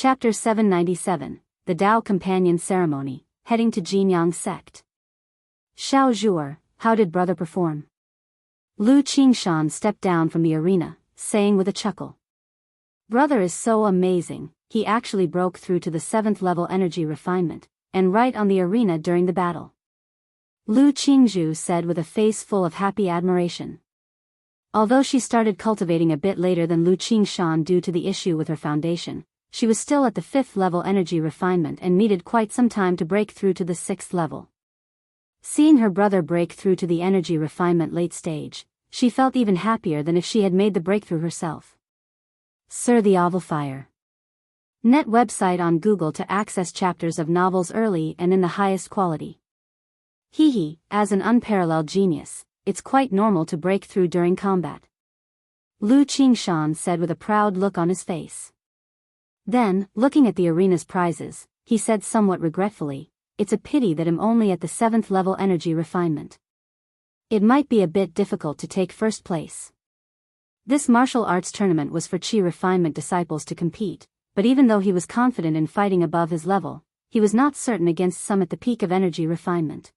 Chapter 797, The Tao Companion Ceremony, Heading to Jinyang Sect. Xiao Zhuer, how did brother perform? Lu Qingshan stepped down from the arena, saying with a chuckle. Brother is so amazing, he actually broke through to the 7th level energy refinement, and right on the arena during the battle. Lu Qingzhu said with a face full of happy admiration. Although she started cultivating a bit later than Lu Qingshan due to the issue with her foundation, she was still at the 5th level energy refinement and needed quite some time to break through to the 6th level. Seeing her brother break through to the energy refinement late stage, she felt even happier than if she had made the breakthrough herself. Sir the Oval Fire. Net website on Google to access chapters of novels early and in the highest quality. Hehe, as an unparalleled genius, it's quite normal to break through during combat. Lu Qingshan said with a proud look on his face. Then, looking at the arena's prizes, he said somewhat regretfully, it's a pity that I'm only at the 7th level energy refinement. It might be a bit difficult to take first place. This martial arts tournament was for Qi refinement disciples to compete, but even though he was confident in fighting above his level, he was not certain against some at the peak of energy refinement.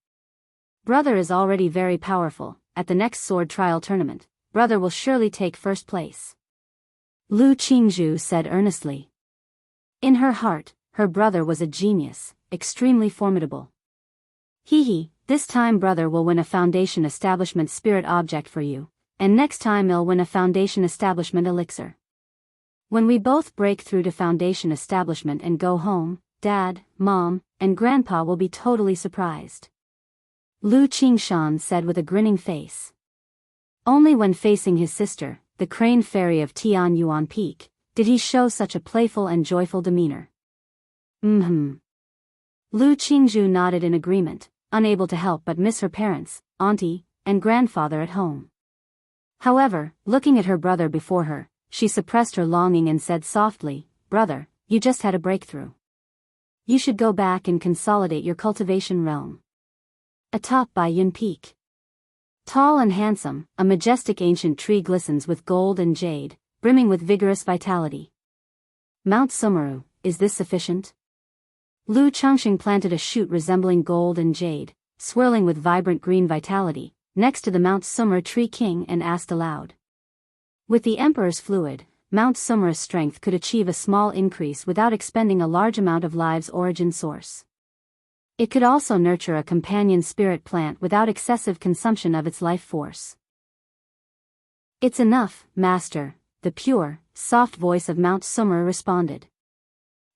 Brother is already very powerful, at the next sword trial tournament, brother will surely take first place. Lu Qingzhu said earnestly. In her heart, her brother was a genius, extremely formidable. Hehe, this time brother will win a Foundation Establishment Spirit Object for you, and next time I'll win a Foundation Establishment Elixir. When we both break through to Foundation Establishment and go home, Dad, Mom, and Grandpa will be totally surprised. Lu Qingshan said with a grinning face. Only when facing his sister, the Crane Fairy of Tian Yuan Peak, did he show such a playful and joyful demeanor. Lu Qingzhu nodded in agreement, unable to help but miss her parents, auntie, and grandfather at home. However, looking at her brother before her, she suppressed her longing and said softly, Brother, you just had a breakthrough. You should go back and consolidate your cultivation realm. Atop Baiyun Peak. Tall and handsome, a majestic ancient tree glistens with gold and jade, brimming with vigorous vitality. Mount Sumeru, is this sufficient? Lu Changxing planted a shoot resembling gold and jade, swirling with vibrant green vitality, next to the Mount Sumer Tree King and asked aloud. With the Emperor's fluid, Mount Sumer's strength could achieve a small increase without expending a large amount of Live's origin source. It could also nurture a companion spirit plant without excessive consumption of its life force. It's enough, Master, the pure, soft voice of Mount Sumer responded.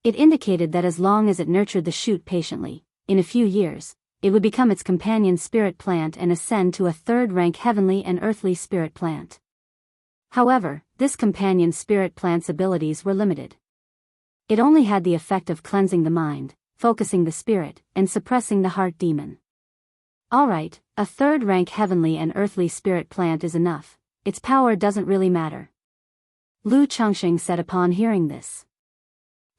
It indicated that as long as it nurtured the shoot patiently, in a few years, it would become its companion spirit plant and ascend to a 3rd-rank heavenly and earthly spirit plant. However, this companion spirit plant's abilities were limited. It only had the effect of cleansing the mind, focusing the spirit, and suppressing the heart demon. Alright, a 3rd-rank heavenly and earthly spirit plant is enough, its power doesn't really matter. Lu Changxing said upon hearing this.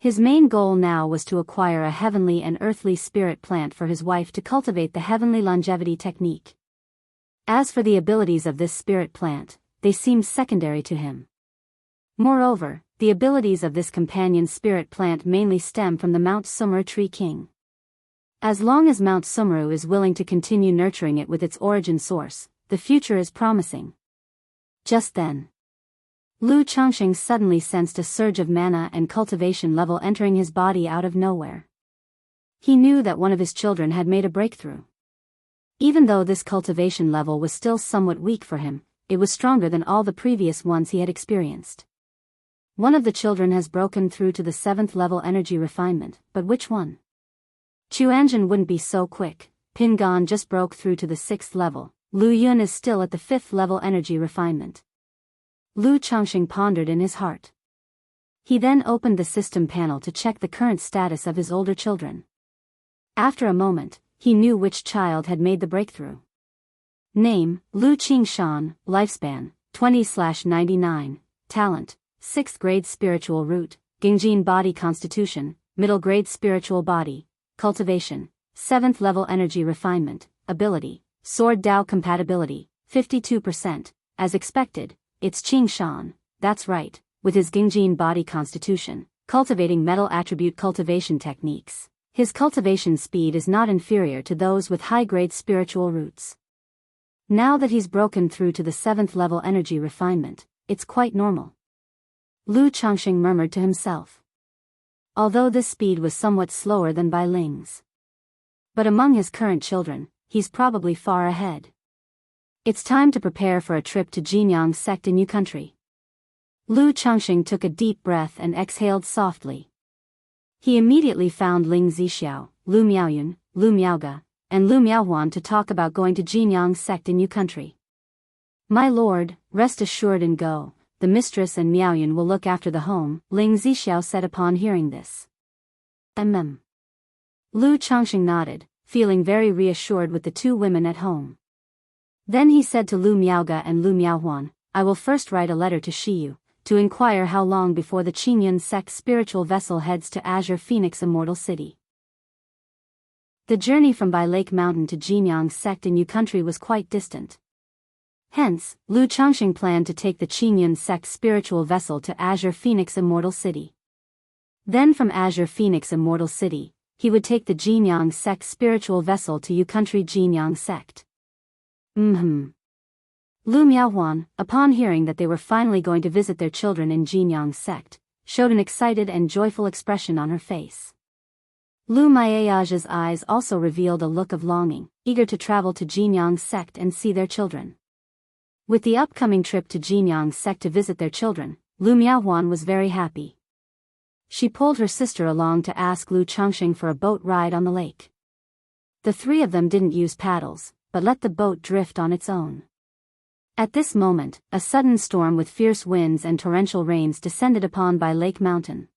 His main goal now was to acquire a heavenly and earthly spirit plant for his wife to cultivate the heavenly longevity technique. As for the abilities of this spirit plant, they seemed secondary to him. Moreover, the abilities of this companion spirit plant mainly stem from the Mount Sumer Tree King. As long as Mount Sumeru is willing to continue nurturing it with its origin source, the future is promising. Just then, Lu Changxing suddenly sensed a surge of mana and cultivation level entering his body out of nowhere. He knew that one of his children had made a breakthrough. Even though this cultivation level was still somewhat weak for him, it was stronger than all the previous ones he had experienced. One of the children has broken through to the 7th level energy refinement, but which one? Chuanjin wouldn't be so quick. Pingan just broke through to the 6th level. Lu Yun is still at the 5th level energy refinement. Lu Changxing pondered in his heart. He then opened the system panel to check the current status of his older children. After a moment, he knew which child had made the breakthrough. Name, Lu Qingshan, lifespan, 20/99, talent, 6th grade spiritual root, Gingjin body constitution, middle grade spiritual body, cultivation, 7th level energy refinement, ability, sword Dao compatibility, 52%, as expected, it's Qingshan, that's right, with his Gingjin body constitution, cultivating metal attribute cultivation techniques. His cultivation speed is not inferior to those with high-grade spiritual roots. Now that he's broken through to the 7th level energy refinement, it's quite normal. Lu Changxing murmured to himself. Although this speed was somewhat slower than Bai Ling's. But among his current children, he's probably far ahead. It's time to prepare for a trip to Jinyang sect in Yu country. Lu Changxing took a deep breath and exhaled softly. He immediately found Ling Zixiao, Lu Miaoyun, Lu Miaoga, and Lu Miaohuan to talk about going to Jinyang sect in Yu country. My lord, rest assured and go, the mistress and Miaoyun will look after the home, Ling Zixiao said upon hearing this. Lu Changxing nodded, feeling very reassured with the 2 women at home. Then he said to Lu Miaoga and Lu Miaohuan, I will first write a letter to Shiyu, to inquire how long before the Qingyun sect spiritual vessel heads to Azure Phoenix Immortal City. The journey from Bai Lake Mountain to Jinyang sect in Yu country was quite distant. Hence, Lu Changxing planned to take the Qingyun sect spiritual vessel to Azure Phoenix Immortal City. Then from Azure Phoenix Immortal City, he would take the Jinyang sect spiritual vessel to Yu country Jinyang sect. Lu Miaohuan, upon hearing that they were finally going to visit their children in Jinyang sect, showed an excited and joyful expression on her face. Lu Maiayage's eyes also revealed a look of longing, eager to travel to Jinyang sect and see their children. With the upcoming trip to Jinyang sect to visit their children, Lu Miaohuan was very happy. She pulled her sister along to ask Lu Changxing for a boat ride on the lake. The 3 of them didn't use paddles, but let the boat drift on its own. At this moment, a sudden storm with fierce winds and torrential rains descended upon Bai Lake Mountain.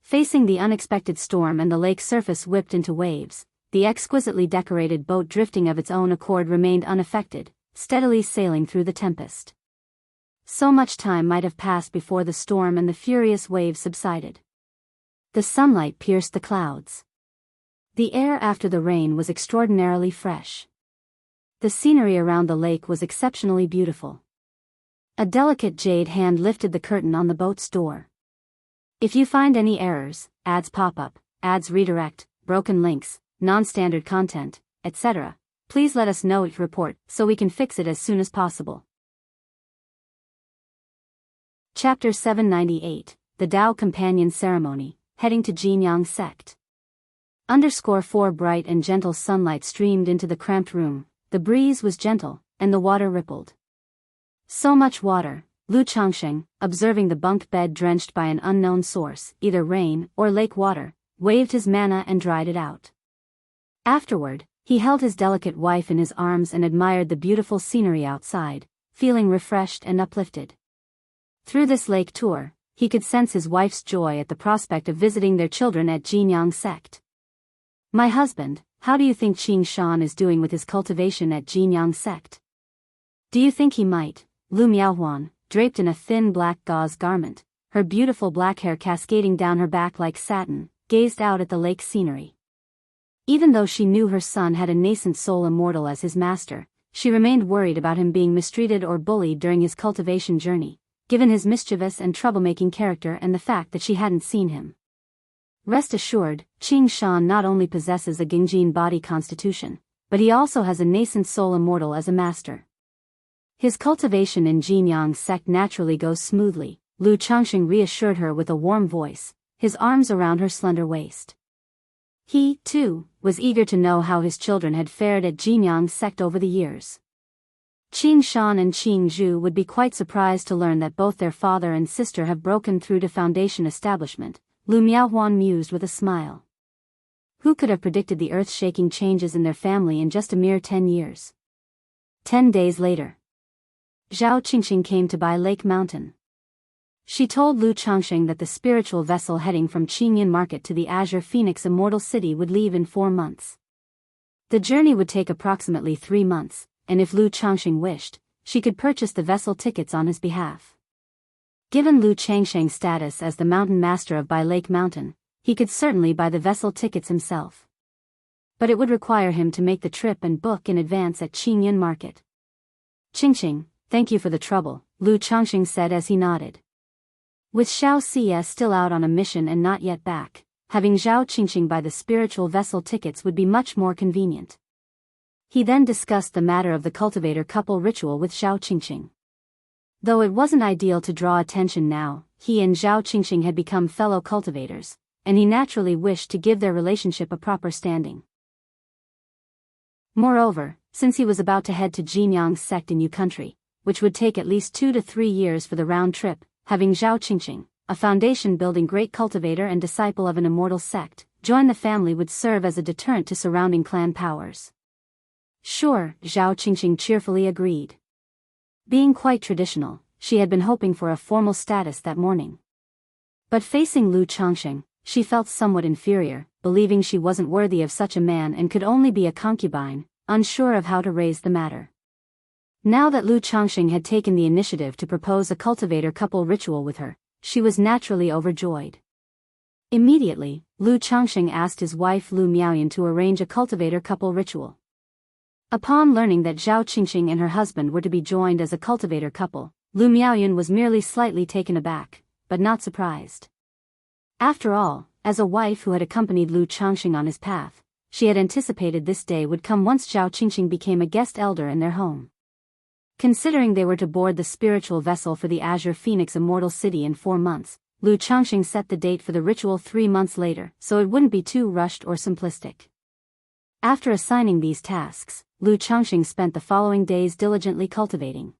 Facing the unexpected storm and the lake's surface whipped into waves, the exquisitely decorated boat drifting of its own accord remained unaffected, steadily sailing through the tempest. So much time might have passed before the storm and the furious waves subsided. The sunlight pierced the clouds. The air after the rain was extraordinarily fresh. The scenery around the lake was exceptionally beautiful. A delicate jade hand lifted the curtain on the boat's door. If you find any errors, ads pop up, ads redirect, broken links, non-standard content, etc., please let us know your report so we can fix it as soon as possible. Chapter 798, The Tao Companion Ceremony, Heading to Jinyang Sect. _4 Bright and gentle sunlight streamed into the cramped room. The breeze was gentle, and the water rippled. So much water, Lu Changxing, observing the bunk bed drenched by an unknown source, either rain or lake water, waved his mana and dried it out. Afterward, he held his delicate wife in his arms and admired the beautiful scenery outside, feeling refreshed and uplifted. Through this lake tour, he could sense his wife's joy at the prospect of visiting their children at Jinyang sect. My husband, how do you think Qing Shan is doing with his cultivation at Jinyang sect? Do you think he might? Lu Miaohuan, draped in a thin black gauze garment, her beautiful black hair cascading down her back like satin, gazed out at the lake scenery. Even though she knew her son had a nascent soul immortal as his master, she remained worried about him being mistreated or bullied during his cultivation journey, given his mischievous and troublemaking character and the fact that she hadn't seen him. Rest assured, Qing Shan not only possesses a Gingjin body constitution, but he also has a nascent soul immortal as a master. His cultivation in Jinyang sect naturally goes smoothly, Lu Changxing reassured her with a warm voice, his arms around her slender waist. He, too, was eager to know how his children had fared at Jinyang sect over the years. Qing Shan and Qing Zhu would be quite surprised to learn that both their father and sister have broken through to foundation establishment, Lu Miaohuan mused with a smile. Who could have predicted the earth-shaking changes in their family in just a mere 10 years? 10 days later, Zhao Qingxing came to Bai Lake Mountain. She told Lu Changxing that the spiritual vessel heading from Qingyan Market to the Azure Phoenix Immortal City would leave in 4 months. The journey would take approximately 3 months, and if Lu Changxing wished, she could purchase the vessel tickets on his behalf. Given Lu Changxing's status as the mountain master of Bai Lake Mountain, he could certainly buy the vessel tickets himself. But it would require him to make the trip and book in advance at Qingyan Market. Qingxing, thank you for the trouble, Lu Changxing said as he nodded. With Xiao Xie still out on a mission and not yet back, having Zhao Qingqing buy the spiritual vessel tickets would be much more convenient. He then discussed the matter of the cultivator couple ritual with Zhao Qingqing. Though it wasn't ideal to draw attention now, he and Zhao Qingqing had become fellow cultivators, and he naturally wished to give their relationship a proper standing. Moreover, since he was about to head to Jinyang's sect in Yu country, which would take at least 2 to 3 years for the round trip, having Zhao Qingqing, a foundation-building great cultivator and disciple of an immortal sect, join the family would serve as a deterrent to surrounding clan powers. Sure, Zhao Qingqing cheerfully agreed. Being quite traditional, she had been hoping for a formal status that morning. But facing Lu Changsheng, she felt somewhat inferior, believing she wasn't worthy of such a man and could only be a concubine, unsure of how to raise the matter. Now that Lu Changsheng had taken the initiative to propose a cultivator couple ritual with her, she was naturally overjoyed. Immediately, Lu Changsheng asked his wife Lu Miaoyan to arrange a cultivator couple ritual. Upon learning that Zhao Qingqing and her husband were to be joined as a cultivator couple, Lu Miaoyan was merely slightly taken aback, but not surprised. After all, as a wife who had accompanied Lu Changsheng on his path, she had anticipated this day would come once Zhao Qingqing became a guest elder in their home. Considering they were to board the spiritual vessel for the Azure Phoenix Immortal City in 4 months, Lu Changsheng set the date for the ritual 3 months later, so it wouldn't be too rushed or simplistic. After assigning these tasks, Lu Changsheng spent the following days diligently cultivating.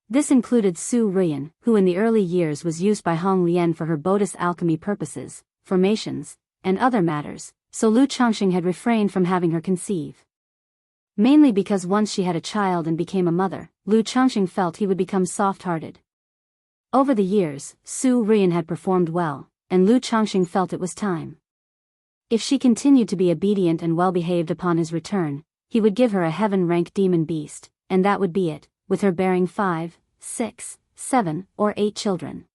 This included Su Ruyan, who in the early years was used by Hong Lian for her Bodis alchemy purposes, formations, and other matters, so Lu Changsheng had refrained from having her conceive. Mainly because once she had a child and became a mother, Lu Changsheng felt he would become soft-hearted. Over the years, Su Ruyan had performed well, and Lu Changsheng felt it was time. If she continued to be obedient and well-behaved upon his return, he would give her a heaven-rank demon beast, and that would be it, with her bearing 5, 6, 7, or 8 children.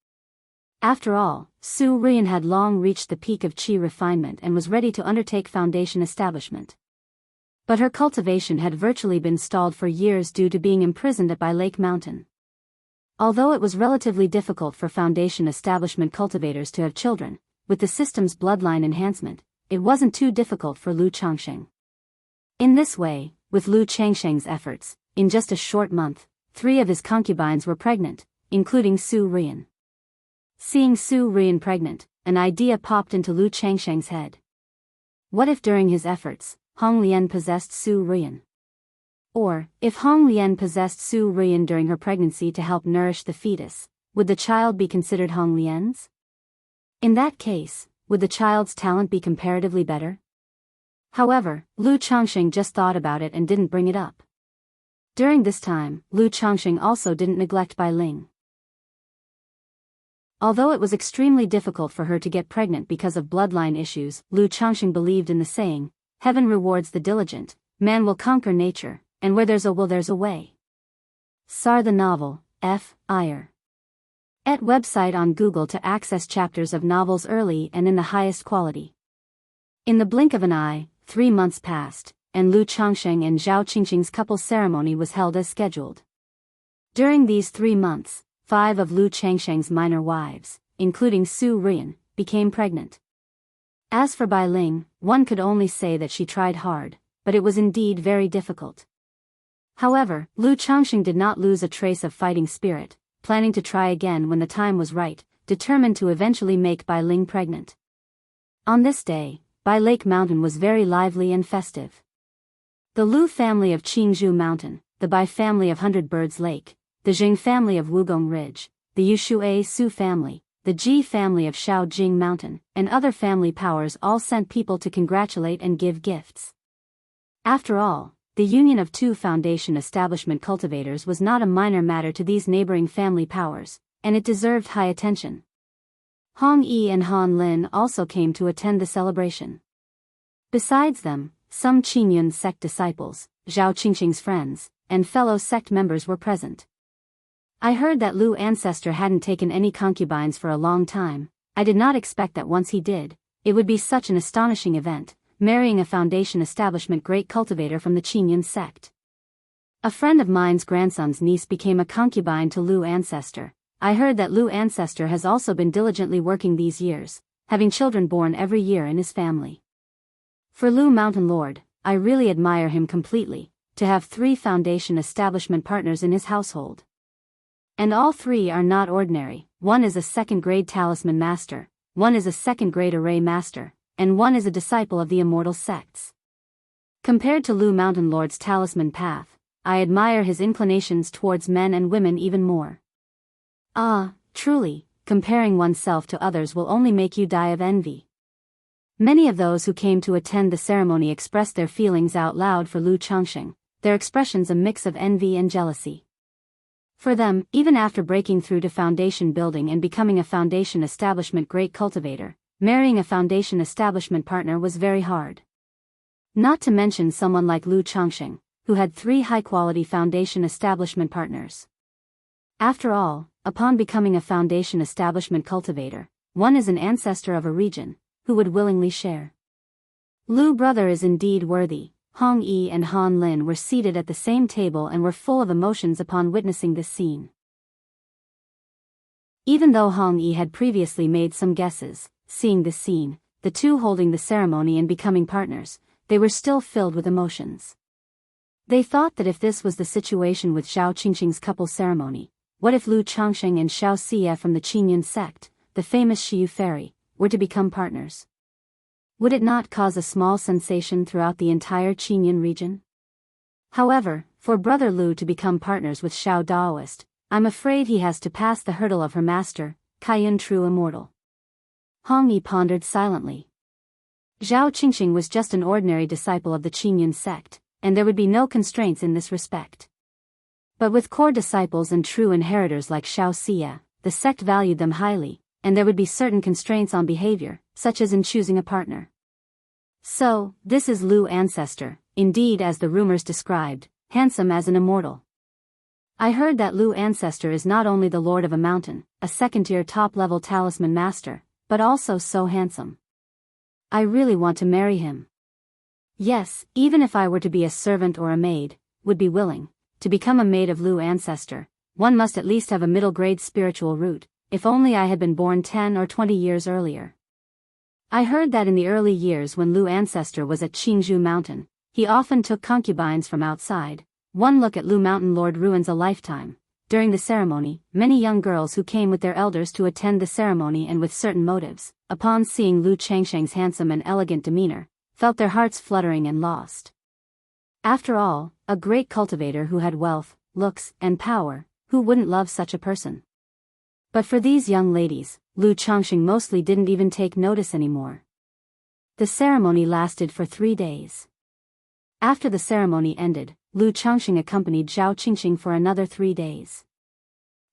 After all, Su Ruyan had long reached the peak of qi refinement and was ready to undertake foundation establishment. But her cultivation had virtually been stalled for years due to being imprisoned at Bai Lake Mountain. Although it was relatively difficult for foundation establishment cultivators to have children, with the system's bloodline enhancement, it wasn't too difficult for Lu Changsheng. In this way, with Lu Changsheng's efforts, in just a short month, 3 of his concubines were pregnant, including Su Ruyan. Seeing Su Ruyan pregnant, an idea popped into Lu Changsheng's head. What if during his efforts, Hong Lian possessed Su Ruyan? Or, if Hong Lian possessed Su Ruyan during her pregnancy to help nourish the fetus, would the child be considered Hong Lian's? In that case, would the child's talent be comparatively better? However, Lu Changsheng just thought about it and didn't bring it up. During this time, Lu Changsheng also didn't neglect Bai Ling. Although it was extremely difficult for her to get pregnant because of bloodline issues, Lu Changsheng believed in the saying, "Heaven rewards the diligent, man will conquer nature, and where there's a will there's a way." Sar the novel, F. Iyer. Et website on Google to access chapters of novels early and in the highest quality. In the blink of an eye, 3 months passed, and Lu Changsheng and Zhao Qingqing's couple ceremony was held as scheduled. During these 3 months, 5 of Lu Changsheng's minor wives, including Su Ruyan, became pregnant. As for Bai Ling, one could only say that she tried hard, but it was indeed very difficult. However, Lu Changsheng did not lose a trace of fighting spirit, planning to try again when the time was right, determined to eventually make Bai Ling pregnant. On this day, Bai Lake Mountain was very lively and festive. The Lu family of Qingzhou Mountain, the Bai family of Hundred Birds Lake, the Jing family of Wugong Ridge, the Yushui Su family, the Ji family of Shaojing Mountain, and other family powers all sent people to congratulate and give gifts. After all, the union of 2 foundation establishment cultivators was not a minor matter to these neighboring family powers, and it deserved high attention. Hong Yi and Han Lin also came to attend the celebration. Besides them, some Qingyun sect disciples, Zhao Qingqing's friends, and fellow sect members were present. I heard that Lu ancestor hadn't taken any concubines for a long time. I did not expect that once he did, it would be such an astonishing event, marrying a foundation establishment great cultivator from the Qingyun sect. A friend of mine's grandson's niece became a concubine to Lu ancestor, I heard that Lu ancestor has also been diligently working these years, having children born every year in his family. For Lu Mountain Lord, I really admire him completely, to have 3 foundation establishment partners in his household. And all 3 are not ordinary. One is a 2nd grade talisman master, one is a 2nd grade array master, and one is a disciple of the Immortal sects. Compared to Lu Mountain Lord's talisman path, I admire his inclinations towards men and women even more. Ah, truly, comparing oneself to others will only make you die of envy. Many of those who came to attend the ceremony expressed their feelings out loud for Lu Changxing, their expressions a mix of envy and jealousy. For them, even after breaking through to foundation building and becoming a foundation establishment great cultivator, marrying a foundation establishment partner was very hard. Not to mention someone like Lu Changxing, who had 3 high-quality foundation establishment partners. After all, upon becoming a foundation establishment cultivator, one is an ancestor of a region, who would willingly share. Lu brother is indeed worthy. Hong Yi and Han Lin were seated at the same table and were full of emotions upon witnessing this scene. Even though Hong Yi had previously made some guesses, seeing this scene, the 2 holding the ceremony and becoming partners, they were still filled with emotions. They thought that if this was the situation with Xiao Qingqing's couple ceremony, what if Lu Changxing and Xiao Xie from the Qingyun sect, the famous Shiyu fairy, were to become partners? Would it not cause a small sensation throughout the entire Qingyun region? However, for Brother Lu to become partners with Xiao Daoist, I'm afraid he has to pass the hurdle of her master, Kaiyun True Immortal. Hong Yi pondered silently. Xiao Qingqing was just an ordinary disciple of the Qingyun sect, and there would be no constraints in this respect. But with core disciples and true inheritors like Xiao Xie, the sect valued them highly, and there would be certain constraints on behavior, such as in choosing a partner. So, this is Lu ancestor, indeed as the rumors described, handsome as an immortal. I heard that Lu ancestor is not only the lord of a mountain, a 2nd-tier top-level talisman master, but also so handsome. I really want to marry him. Yes, even if I were to be a servant or a maid, would be willing. To become a maid of Lu ancestor, one must at least have a middle-grade spiritual root, if only I had been born 10 or 20 years earlier. I heard that in the early years when Lu ancestor was at Qingzhou Mountain, he often took concubines from outside. One look at Lu Mountain Lord ruins a lifetime. During the ceremony, many young girls who came with their elders to attend the ceremony and with certain motives, upon seeing Lu Changsheng's handsome and elegant demeanor, felt their hearts fluttering and lost. After all, a great cultivator who had wealth, looks, and power, who wouldn't love such a person? But for these young ladies, Lu Changxing mostly didn't even take notice anymore. The ceremony lasted for 3 days. After the ceremony ended, Lu Changxing accompanied Xiao Qingqing for another 3 days.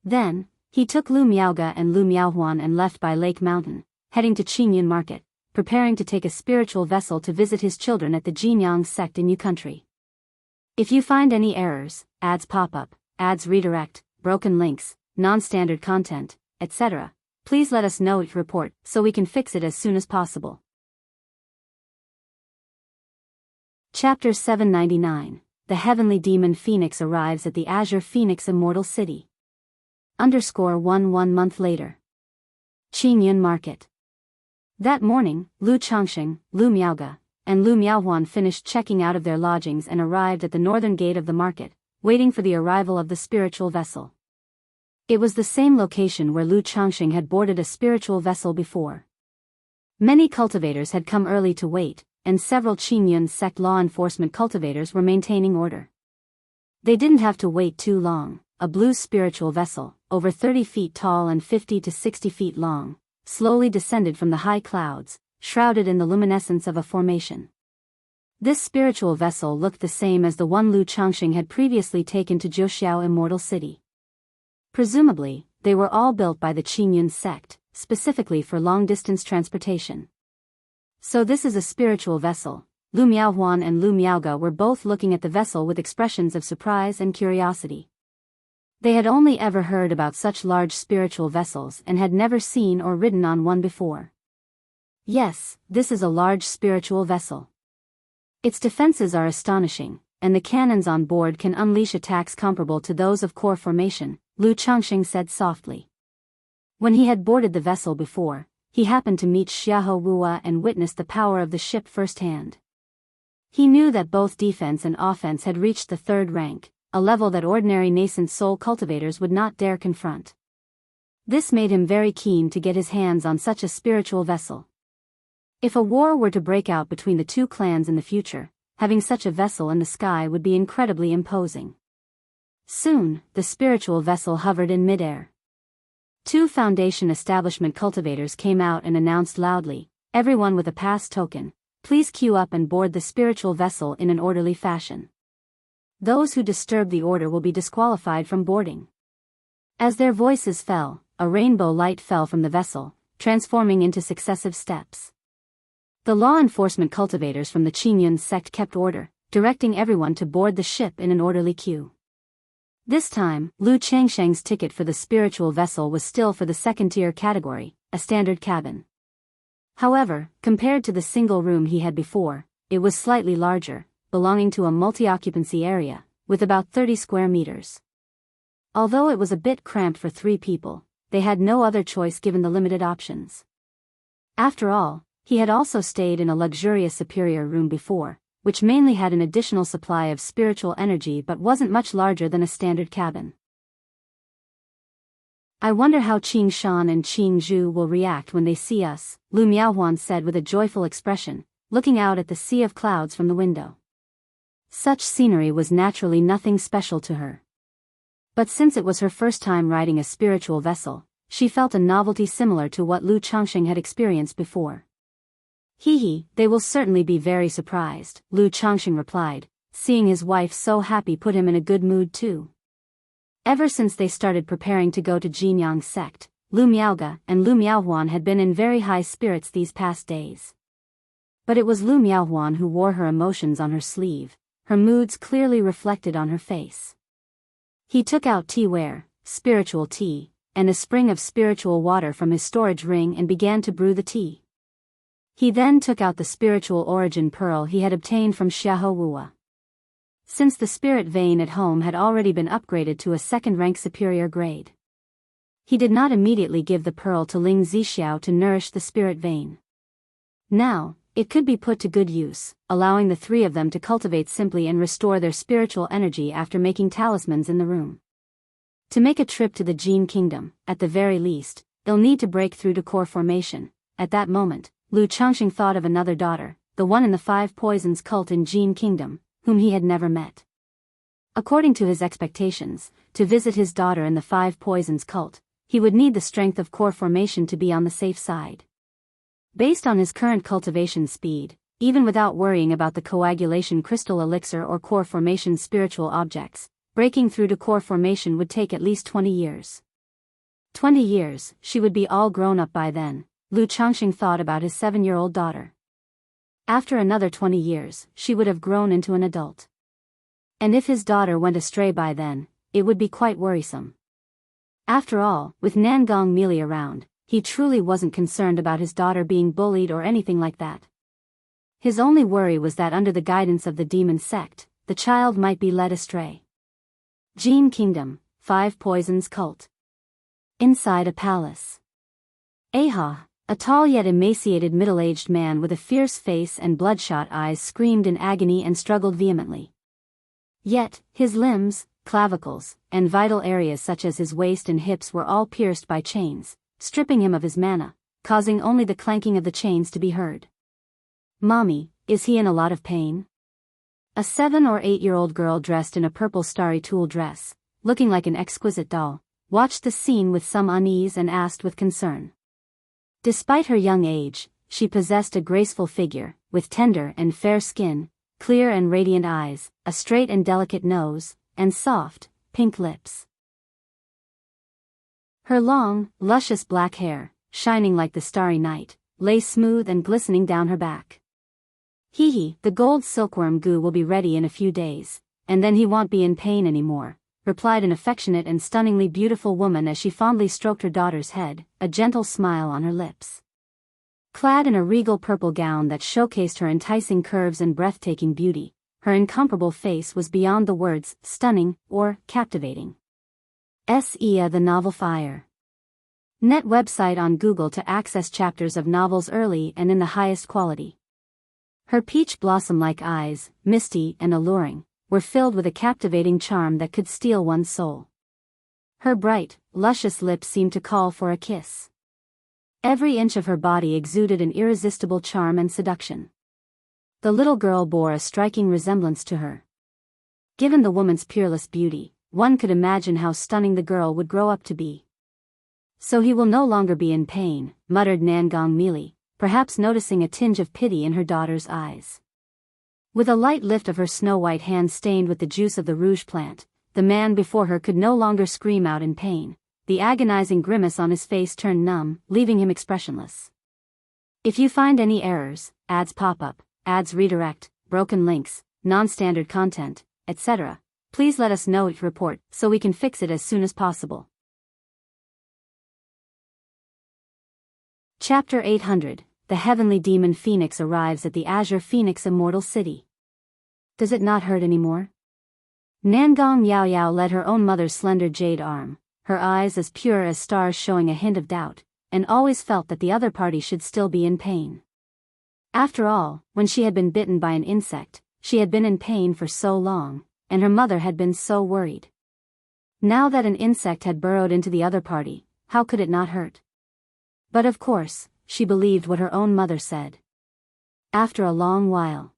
Then, he took Lu Miaoge and Lu Miaohuan and left by Lake Mountain, heading to Qingyun Market, preparing to take a spiritual vessel to visit his children at the Jinyang sect in Yu country. If you find any errors, ads pop up, ads redirect, broken links, non-standard content, etc., please let us know each report so we can fix it as soon as possible. Chapter 799. The Heavenly Demon Phoenix arrives at the Azure Phoenix Immortal City. _1 month later. Qingyun Market. That morning, Lu Changxing, Lu Miaoge, and Lu Miaohuan finished checking out of their lodgings and arrived at the northern gate of the market, waiting for the arrival of the spiritual vessel. It was the same location where Lu Changxing had boarded a spiritual vessel before. Many cultivators had come early to wait, and several Qingyun sect law enforcement cultivators were maintaining order. They didn't have to wait too long. A blue spiritual vessel, over 30 feet tall and 50 to 60 feet long, slowly descended from the high clouds, shrouded in the luminescence of a formation. This spiritual vessel looked the same as the one Lu Changxing had previously taken to Jiuxiao Immortal City. Presumably, they were all built by the Qingyun sect, specifically for long-distance transportation. So this is a spiritual vessel. Lu Miaohuan and Lu Miaoge were both looking at the vessel with expressions of surprise and curiosity. They had only ever heard about such large spiritual vessels and had never seen or ridden on one before. Yes, this is a large spiritual vessel. Its defenses are astonishing, and the cannons on board can unleash attacks comparable to those of core formation, Lu Changxing said softly. When he had boarded the vessel before, he happened to meet Xiahou Wua and witnessed the power of the ship firsthand. He knew that both defense and offense had reached the third rank, a level that ordinary nascent soul cultivators would not dare confront. This made him very keen to get his hands on such a spiritual vessel. If a war were to break out between the two clans in the future, having such a vessel in the sky would be incredibly imposing. Soon, the spiritual vessel hovered in midair. Two Foundation establishment cultivators came out and announced loudly, "Everyone with a pass token, please queue up and board the spiritual vessel in an orderly fashion. Those who disturb the order will be disqualified from boarding." As their voices fell, a rainbow light fell from the vessel, transforming into successive steps. The law enforcement cultivators from the Qingyun sect kept order, directing everyone to board the ship in an orderly queue. This time, Lu Changsheng's ticket for the spiritual vessel was still for the second-tier category, a standard cabin. However, compared to the single room he had before, it was slightly larger, belonging to a multi-occupancy area, with about 30 square meters. Although it was a bit cramped for 3 people, they had no other choice given the limited options. After all, he had also stayed in a luxurious superior room before, which mainly had an additional supply of spiritual energy but wasn't much larger than a standard cabin. "I wonder how Qing Shan and Qing Zhu will react when they see us," Lu Miaohuan said with a joyful expression, looking out at the sea of clouds from the window. Such scenery was naturally nothing special to her. But since it was her first time riding a spiritual vessel, she felt a novelty similar to what Lu Changsheng had experienced before. They will certainly be very surprised," Lu Changsheng replied. Seeing his wife so happy put him in a good mood too. Ever since they started preparing to go to Jinyang sect, Lu Miaoge and Lu Miaohuan had been in very high spirits these past days. But it was Lu Miaohuan who wore her emotions on her sleeve, her moods clearly reflected on her face. He took out teaware, spiritual tea, and a spring of spiritual water from his storage ring and began to brew the tea. He then took out the spiritual origin pearl he had obtained from Xiahou Wua. Since the spirit vein at home had already been upgraded to a second-rank superior grade, he did not immediately give the pearl to Ling Zixiao to nourish the spirit vein. Now, it could be put to good use, allowing the 3 of them to cultivate simply and restore their spiritual energy after making talismans in the room. To make a trip to the Jin Kingdom, at the very least, they'll need to break through to core formation. At that moment, Lu Changsheng thought of another daughter, the one in the 5 Poisons cult in Jin Kingdom, whom he had never met. According to his expectations, to visit his daughter in the 5 Poisons cult, he would need the strength of core formation to be on the safe side. Based on his current cultivation speed, even without worrying about the coagulation crystal elixir or core formation spiritual objects, breaking through to core formation would take at least 20 years. 20 years, she would be all grown up by then. Lu Changsheng thought about his 7-year-old daughter. After another 20 years, she would have grown into an adult. And if his daughter went astray by then, it would be quite worrisome. After all, with Nangong Meili around, he truly wasn't concerned about his daughter being bullied or anything like that. His only worry was that under the guidance of the demon sect, the child might be led astray. Jin Kingdom, 5 Poisons cult. Inside a palace. Aha! A tall yet emaciated middle-aged man with a fierce face and bloodshot eyes screamed in agony and struggled vehemently. Yet, his limbs, clavicles, and vital areas such as his waist and hips were all pierced by chains, stripping him of his mana, causing only the clanking of the chains to be heard. "Mommy, is he in a lot of pain?" A 7 or 8-year-old girl dressed in a purple starry tulle dress, looking like an exquisite doll, watched the scene with some unease and asked with concern. Despite her young age, she possessed a graceful figure, with tender and fair skin, clear and radiant eyes, a straight and delicate nose, and soft, pink lips. Her long, luscious black hair, shining like the starry night, lay smooth and glistening down her back. The gold silkworm goo will be ready in a few days, and then he won't be in pain anymore," replied an affectionate and stunningly beautiful woman as she fondly stroked her daughter's head, a gentle smile on her lips. Clad in a regal purple gown that showcased her enticing curves and breathtaking beauty, her incomparable face was beyond the words stunning or captivating. The novel Fire. Net website on Google to access chapters of novels early and in the highest quality. Her peach blossom-like eyes, misty and alluring, were filled with a captivating charm that could steal one's soul. Her bright, luscious lips seemed to call for a kiss. Every inch of her body exuded an irresistible charm and seduction. The little girl bore a striking resemblance to her. Given the woman's peerless beauty, one could imagine how stunning the girl would grow up to be. "So he will no longer be in pain," muttered Nangong Mili, perhaps noticing a tinge of pity in her daughter's eyes. With a light lift of her snow-white hand stained with the juice of the rouge plant, the man before her could no longer scream out in pain. The agonizing grimace on his face turned numb, leaving him expressionless. "If you find any errors, ads pop up, ads redirect, broken links, non-standard content, etc., please let us know. Report so we can fix it as soon as possible." Chapter 800. The Heavenly Demon Phoenix arrives at the Azure Phoenix Immortal City. Does it not hurt anymore? Nangong Yao Yao led her own mother's slender jade arm, her eyes as pure as stars showing a hint of doubt, and always felt that the other party should still be in pain. After all, when she had been bitten by an insect, she had been in pain for so long, and her mother had been so worried. Now that an insect had burrowed into the other party, how could it not hurt? But of course, she believed what her own mother said. After a long while,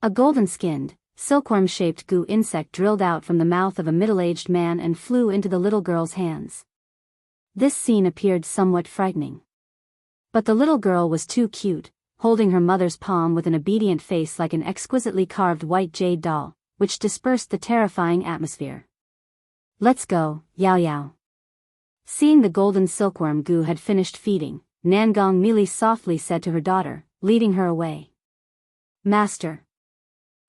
a golden-skinned, silkworm-shaped goo insect drilled out from the mouth of a middle-aged man and flew into the little girl's hands. This scene appeared somewhat frightening. But the little girl was too cute, holding her mother's palm with an obedient face like an exquisitely carved white jade doll, which dispersed the terrifying atmosphere. "Let's go, Yao Yao." Seeing the golden silkworm goo had finished feeding, Nangong Mili softly said to her daughter, leading her away. "Master."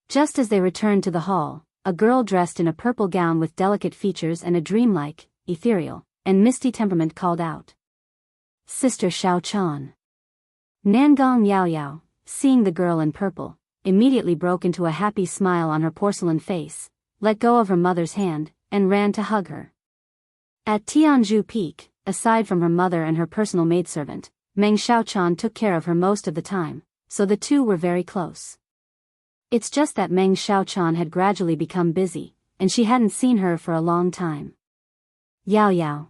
Just as they returned to the hall, a girl dressed in a purple gown with delicate features and a dreamlike, ethereal, and misty temperament called out. "Sister Xiao Chan." Nangong Yao Yao, seeing the girl in purple, immediately broke into a happy smile on her porcelain face, let go of her mother's hand, and ran to hug her. At Tianzhu Peak, aside from her mother and her personal maidservant, Meng Xiaochan took care of her most of the time, so the two were very close. It's just that Meng Xiaochan had gradually become busy, and she hadn't seen her for a long time. "Yao Yao."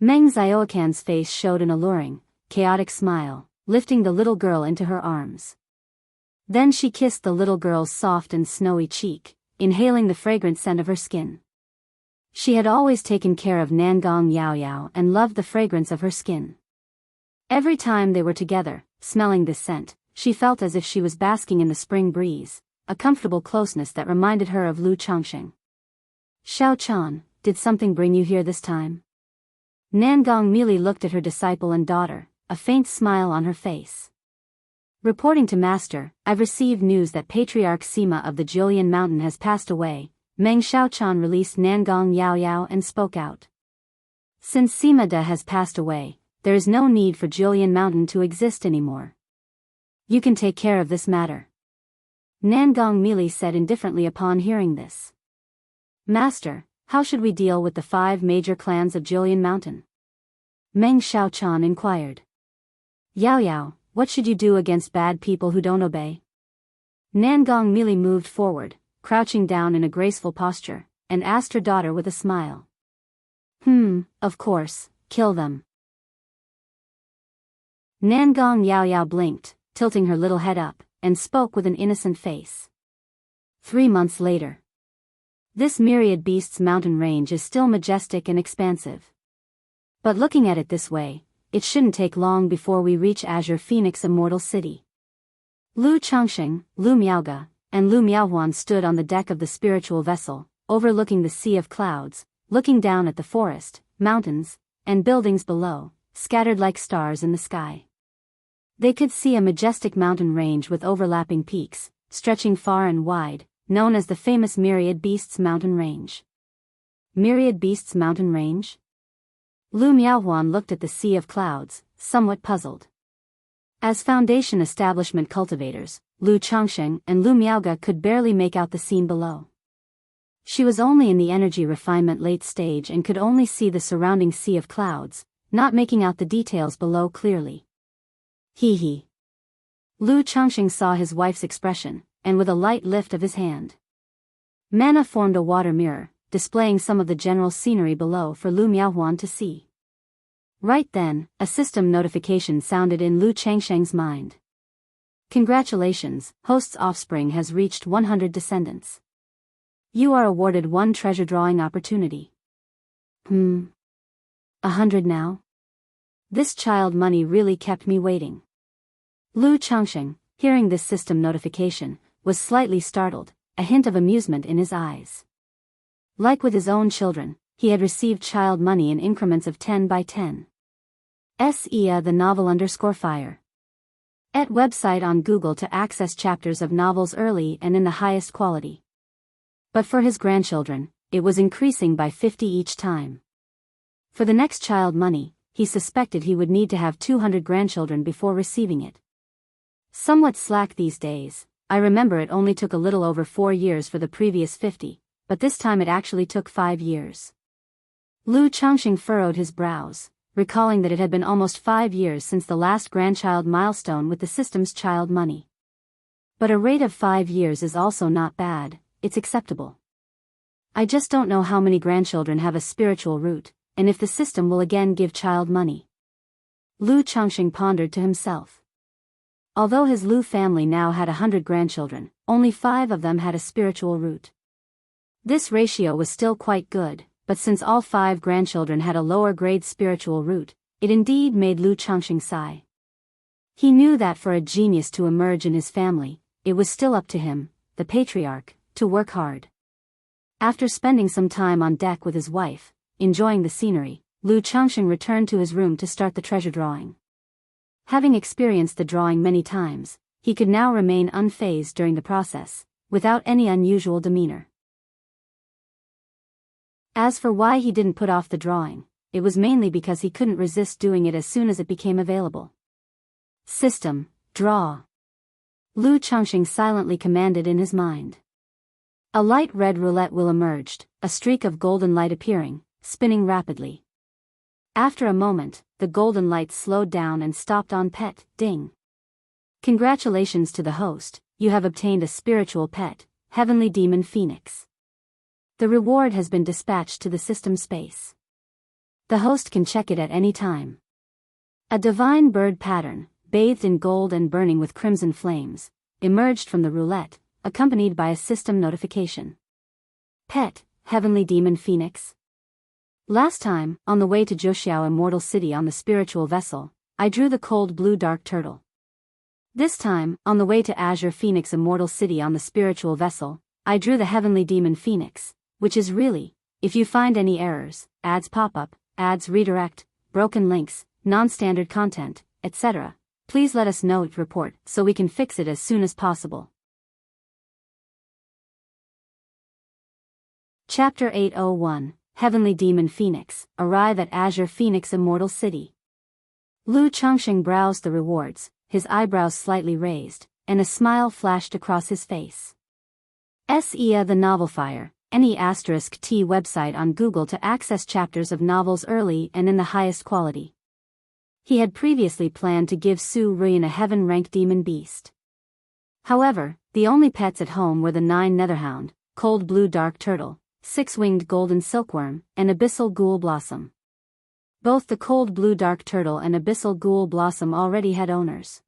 Meng Xiaocan's face showed an alluring, chaotic smile, lifting the little girl into her arms. Then she kissed the little girl's soft and snowy cheek, inhaling the fragrant scent of her skin. She had always taken care of Nangong Yao Yao and loved the fragrance of her skin. Every time they were together, smelling this scent, she felt as if she was basking in the spring breeze, a comfortable closeness that reminded her of Lu Changsheng. "Xiao Chan, did something bring you here this time?" Nangong Mili looked at her disciple and daughter, a faint smile on her face. "Reporting to Master, I've received news that Patriarch Sima of the Julian Mountain has passed away." Meng Xiaochan released Nangong Yao Yao and spoke out. "Since Sima De has passed away, there is no need for Julian Mountain to exist anymore. You can take care of this matter." Nangong Mili said indifferently upon hearing this. "Master, how should we deal with the 5 major clans of Julian Mountain?" Meng Xiaochan inquired. "Yao Yao, what should you do against bad people who don't obey?" Nangong Mili moved forward, crouching down in a graceful posture, and asked her daughter with a smile. Of course, kill them." Nangong Yao Yao blinked, tilting her little head up, and spoke with an innocent face. 3 months later. This Myriad Beasts mountain range is still majestic and expansive. But looking at it this way, it shouldn't take long before we reach Azure Phoenix Immortal City. Lu Changsheng, Lu Miaoge, and Lu Miaohuan stood on the deck of the spiritual vessel, overlooking the sea of clouds, looking down at the forest, mountains, and buildings below, scattered like stars in the sky. They could see a majestic mountain range with overlapping peaks, stretching far and wide, known as the famous Myriad Beasts Mountain Range. Myriad Beasts Mountain Range? Lu Miaohuan looked at the sea of clouds, somewhat puzzled. As Foundation establishment cultivators, Lu Changsheng and Lu Miaoge could barely make out the scene below. She was only in the energy refinement late stage and could only see the surrounding sea of clouds, not making out the details below clearly. Hee hee. Lu Changxing saw his wife's expression, and with a light lift of his hand, Mana formed a water mirror, displaying some of the general scenery below for Lu Miaohuan to see. Right then, a system notification sounded in Lu Changsheng's mind. Congratulations, host's offspring has reached 100 descendants. You are awarded 1 treasure drawing opportunity. 100 now? This child money really kept me waiting. Lu Changsheng, hearing this system notification, was slightly startled, a hint of amusement in his eyes. Like with his own children, he had received child money in increments of 10 by 10. The novel _fire. At website on Google to access chapters of novels early and in the highest quality. But for his grandchildren, it was increasing by 50 each time. For the next child money, he suspected he would need to have 200 grandchildren before receiving it. Somewhat slack these days. I remember it only took a little over 4 years for the previous 50, but this time it actually took 5 years. Lu Changxing furrowed his brows, recalling that it had been almost 5 years since the last grandchild milestone with the system's child money. But a rate of 5 years is also not bad, it's acceptable. I just don't know how many grandchildren have a spiritual root, and if the system will again give child money. Lu Changxing pondered to himself. Although his Lu family now had 100 grandchildren, only 5 of them had a spiritual root. This ratio was still quite good, but since all 5 grandchildren had a lower grade spiritual root, it indeed made Lu Changxing sigh. He knew that for a genius to emerge in his family, it was still up to him, the patriarch, to work hard. After spending some time on deck with his wife, enjoying the scenery, Lu Changxing returned to his room to start the treasure drawing. Having experienced the drawing many times, he could now remain unfazed during the process, without any unusual demeanor. As for why he didn't put off the drawing, it was mainly because he couldn't resist doing it as soon as it became available. System, draw. Lu Changxing silently commanded in his mind. A light red roulette wheel emerged, a streak of golden light appearing, spinning rapidly. After a moment, the golden light slowed down and stopped on pet, ding. Congratulations to the host, you have obtained a spiritual pet, Heavenly Demon Phoenix. The reward has been dispatched to the system space. The host can check it at any time. A divine bird pattern, bathed in gold and burning with crimson flames, emerged from the roulette, accompanied by a system notification. Pet, Heavenly Demon Phoenix. Last time, on the way to Zhoxiao Immortal City on the spiritual vessel, I drew the cold blue dark turtle. This time, on the way to Azure Phoenix Immortal City on the spiritual vessel, I drew the Heavenly Demon Phoenix, which is really, if you find any errors, ads pop-up, ads redirect, broken links, non-standard content, etc., please let us know, report, so we can fix it as soon as possible. Chapter 801, Heavenly Demon Phoenix, arrive at Azure Phoenix Immortal City. Lu Changxing browsed the rewards, his eyebrows slightly raised, and a smile flashed across his face. The novel fire, any *T website on Google to access chapters of novels early and in the highest quality. He had previously planned to give Su Ruyan a heaven-ranked demon beast. However, the only pets at home were the 9 netherhound, cold blue dark turtle, 6-winged golden silkworm, and abyssal ghoul blossom. Both the cold blue dark turtle and abyssal ghoul blossom already had owners.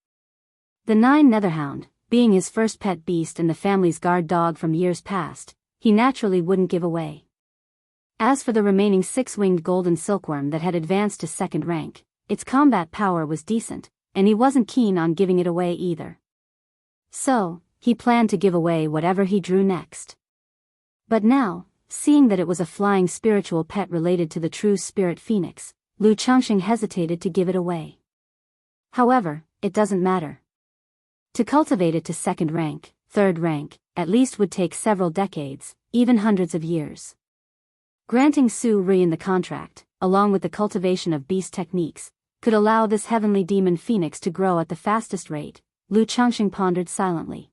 The 9 netherhound, being his first pet beast and the family's guard dog from years past, he naturally wouldn't give away. As for the remaining 6-winged golden silkworm that had advanced to 2nd rank, its combat power was decent, and he wasn't keen on giving it away either. So, he planned to give away whatever he drew next. But now, seeing that it was a flying spiritual pet related to the true spirit phoenix, Lu Changxing hesitated to give it away. However, it doesn't matter. To cultivate it to 2nd rank, 3rd rank, at least would take several decades, even hundreds of years. Granting Su Ruyan the contract, along with the cultivation of beast techniques, could allow this heavenly demon phoenix to grow at the fastest rate, Lu Changxing pondered silently.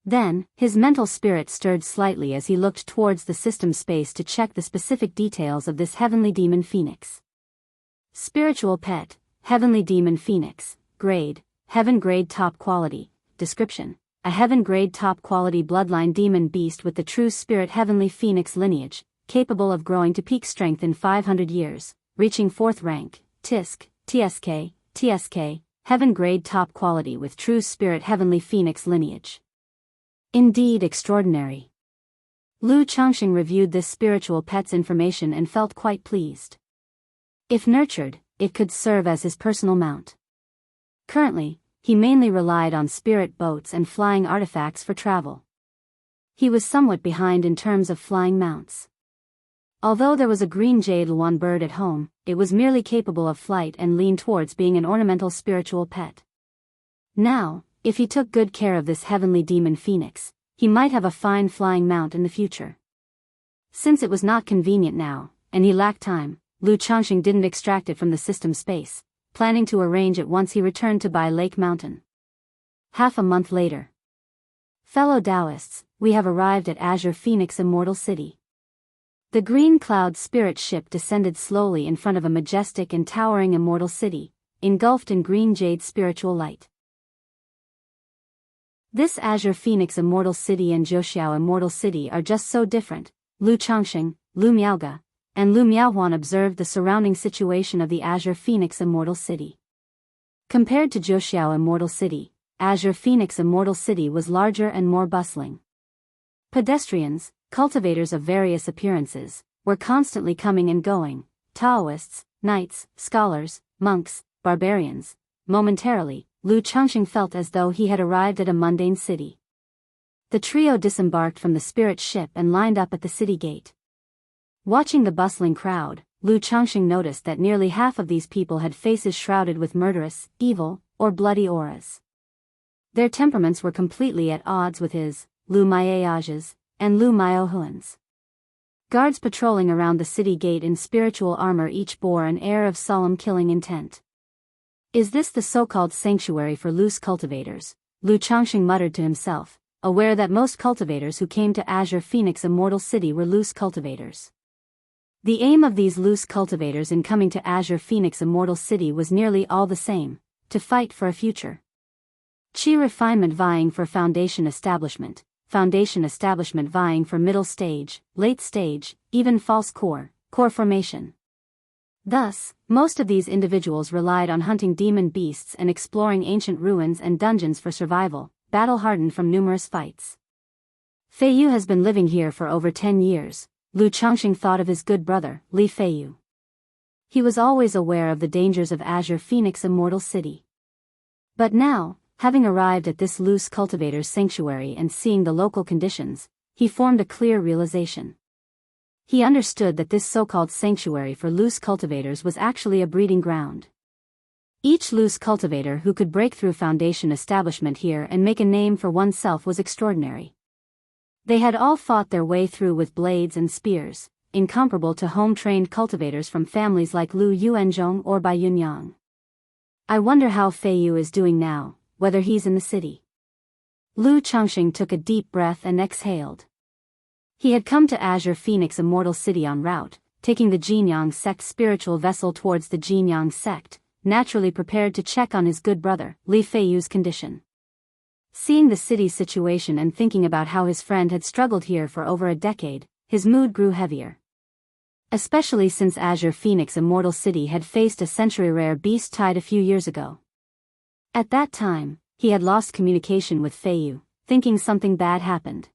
Then, his mental spirit stirred slightly as he looked towards the system space to check the specific details of this heavenly demon phoenix. Spiritual pet, heavenly demon phoenix, grade, heaven grade top quality, description, a heaven grade top quality bloodline demon beast with the true spirit heavenly phoenix lineage, capable of growing to peak strength in 500 years, reaching 4th rank, TSK, heaven grade top quality with true spirit heavenly phoenix lineage. Indeed extraordinary. Lu Changxing reviewed this spiritual pet's information and felt quite pleased. If nurtured, it could serve as his personal mount. Currently, he mainly relied on spirit boats and flying artifacts for travel. He was somewhat behind in terms of flying mounts. Although there was a green jade luan bird at home, it was merely capable of flight and leaned towards being an ornamental spiritual pet. Now, if he took good care of this heavenly demon phoenix, he might have a fine flying mount in the future. Since it was not convenient now, and he lacked time, Lu Changxing didn't extract it from the system space, planning to arrange it once he returned to Bai Lake Mountain. Half a month later. Fellow Taoists, we have arrived at Azure Phoenix Immortal City. The green cloud spirit ship descended slowly in front of a majestic and towering immortal city, engulfed in green jade spiritual light. This Azure Phoenix Immortal City and Zhouxiao Immortal City are just so different. Lu Changxing, Lu Miaoge, and Lu Miaohuan observed the surrounding situation of the Azure Phoenix Immortal City. Compared to Zhouxiao Immortal City, Azure Phoenix Immortal City was larger and more bustling. Pedestrians, cultivators of various appearances, were constantly coming and going, Taoists, knights, scholars, monks, barbarians. Momentarily, Lu Changxing felt as though he had arrived at a mundane city. The trio disembarked from the spirit ship and lined up at the city gate. Watching the bustling crowd, Lu Changxing noticed that nearly half of these people had faces shrouded with murderous, evil, or bloody auras. Their temperaments were completely at odds with his, Lu Miaoge's, and Lu Miaohuan's. Guards patrolling around the city gate in spiritual armor each bore an air of solemn killing intent. Is this the so-called sanctuary for loose cultivators? Lu Changxing muttered to himself, aware that most cultivators who came to Azure Phoenix Immortal City were loose cultivators. The aim of these loose cultivators in coming to Azure Phoenix Immortal City was nearly all the same, to fight for a future. Qi refinement vying for foundation establishment vying for middle stage, late stage, even false core formation. Thus, most of these individuals relied on hunting demon beasts and exploring ancient ruins and dungeons for survival, battle-hardened from numerous fights. Feiyu has been living here for over 10 years, Lu Changxing thought of his good brother, Li Feiyu. He was always aware of the dangers of Azure Phoenix Immortal City. But now, having arrived at this loose cultivator's sanctuary and seeing the local conditions, he formed a clear realization. He understood that this so-called sanctuary for loose cultivators was actually a breeding ground. Each loose cultivator who could break through foundation establishment here and make a name for oneself was extraordinary. They had all fought their way through with blades and spears, incomparable to home-trained cultivators from families like Lu Yuanzhong or Bai Yunyang. I wonder how Feiyu is doing now, whether he's in the city. Lu Changxing took a deep breath and exhaled. He had come to Azure Phoenix Immortal City en route, taking the Jinyang sect spiritual vessel towards the Jinyang sect, naturally prepared to check on his good brother, Li Feiyu's condition. Seeing the city's situation and thinking about how his friend had struggled here for over a decade, his mood grew heavier. Especially since Azure Phoenix Immortal City had faced a century-rare beast tide a few years ago. At that time, he had lost communication with Feiyu, thinking something bad happened.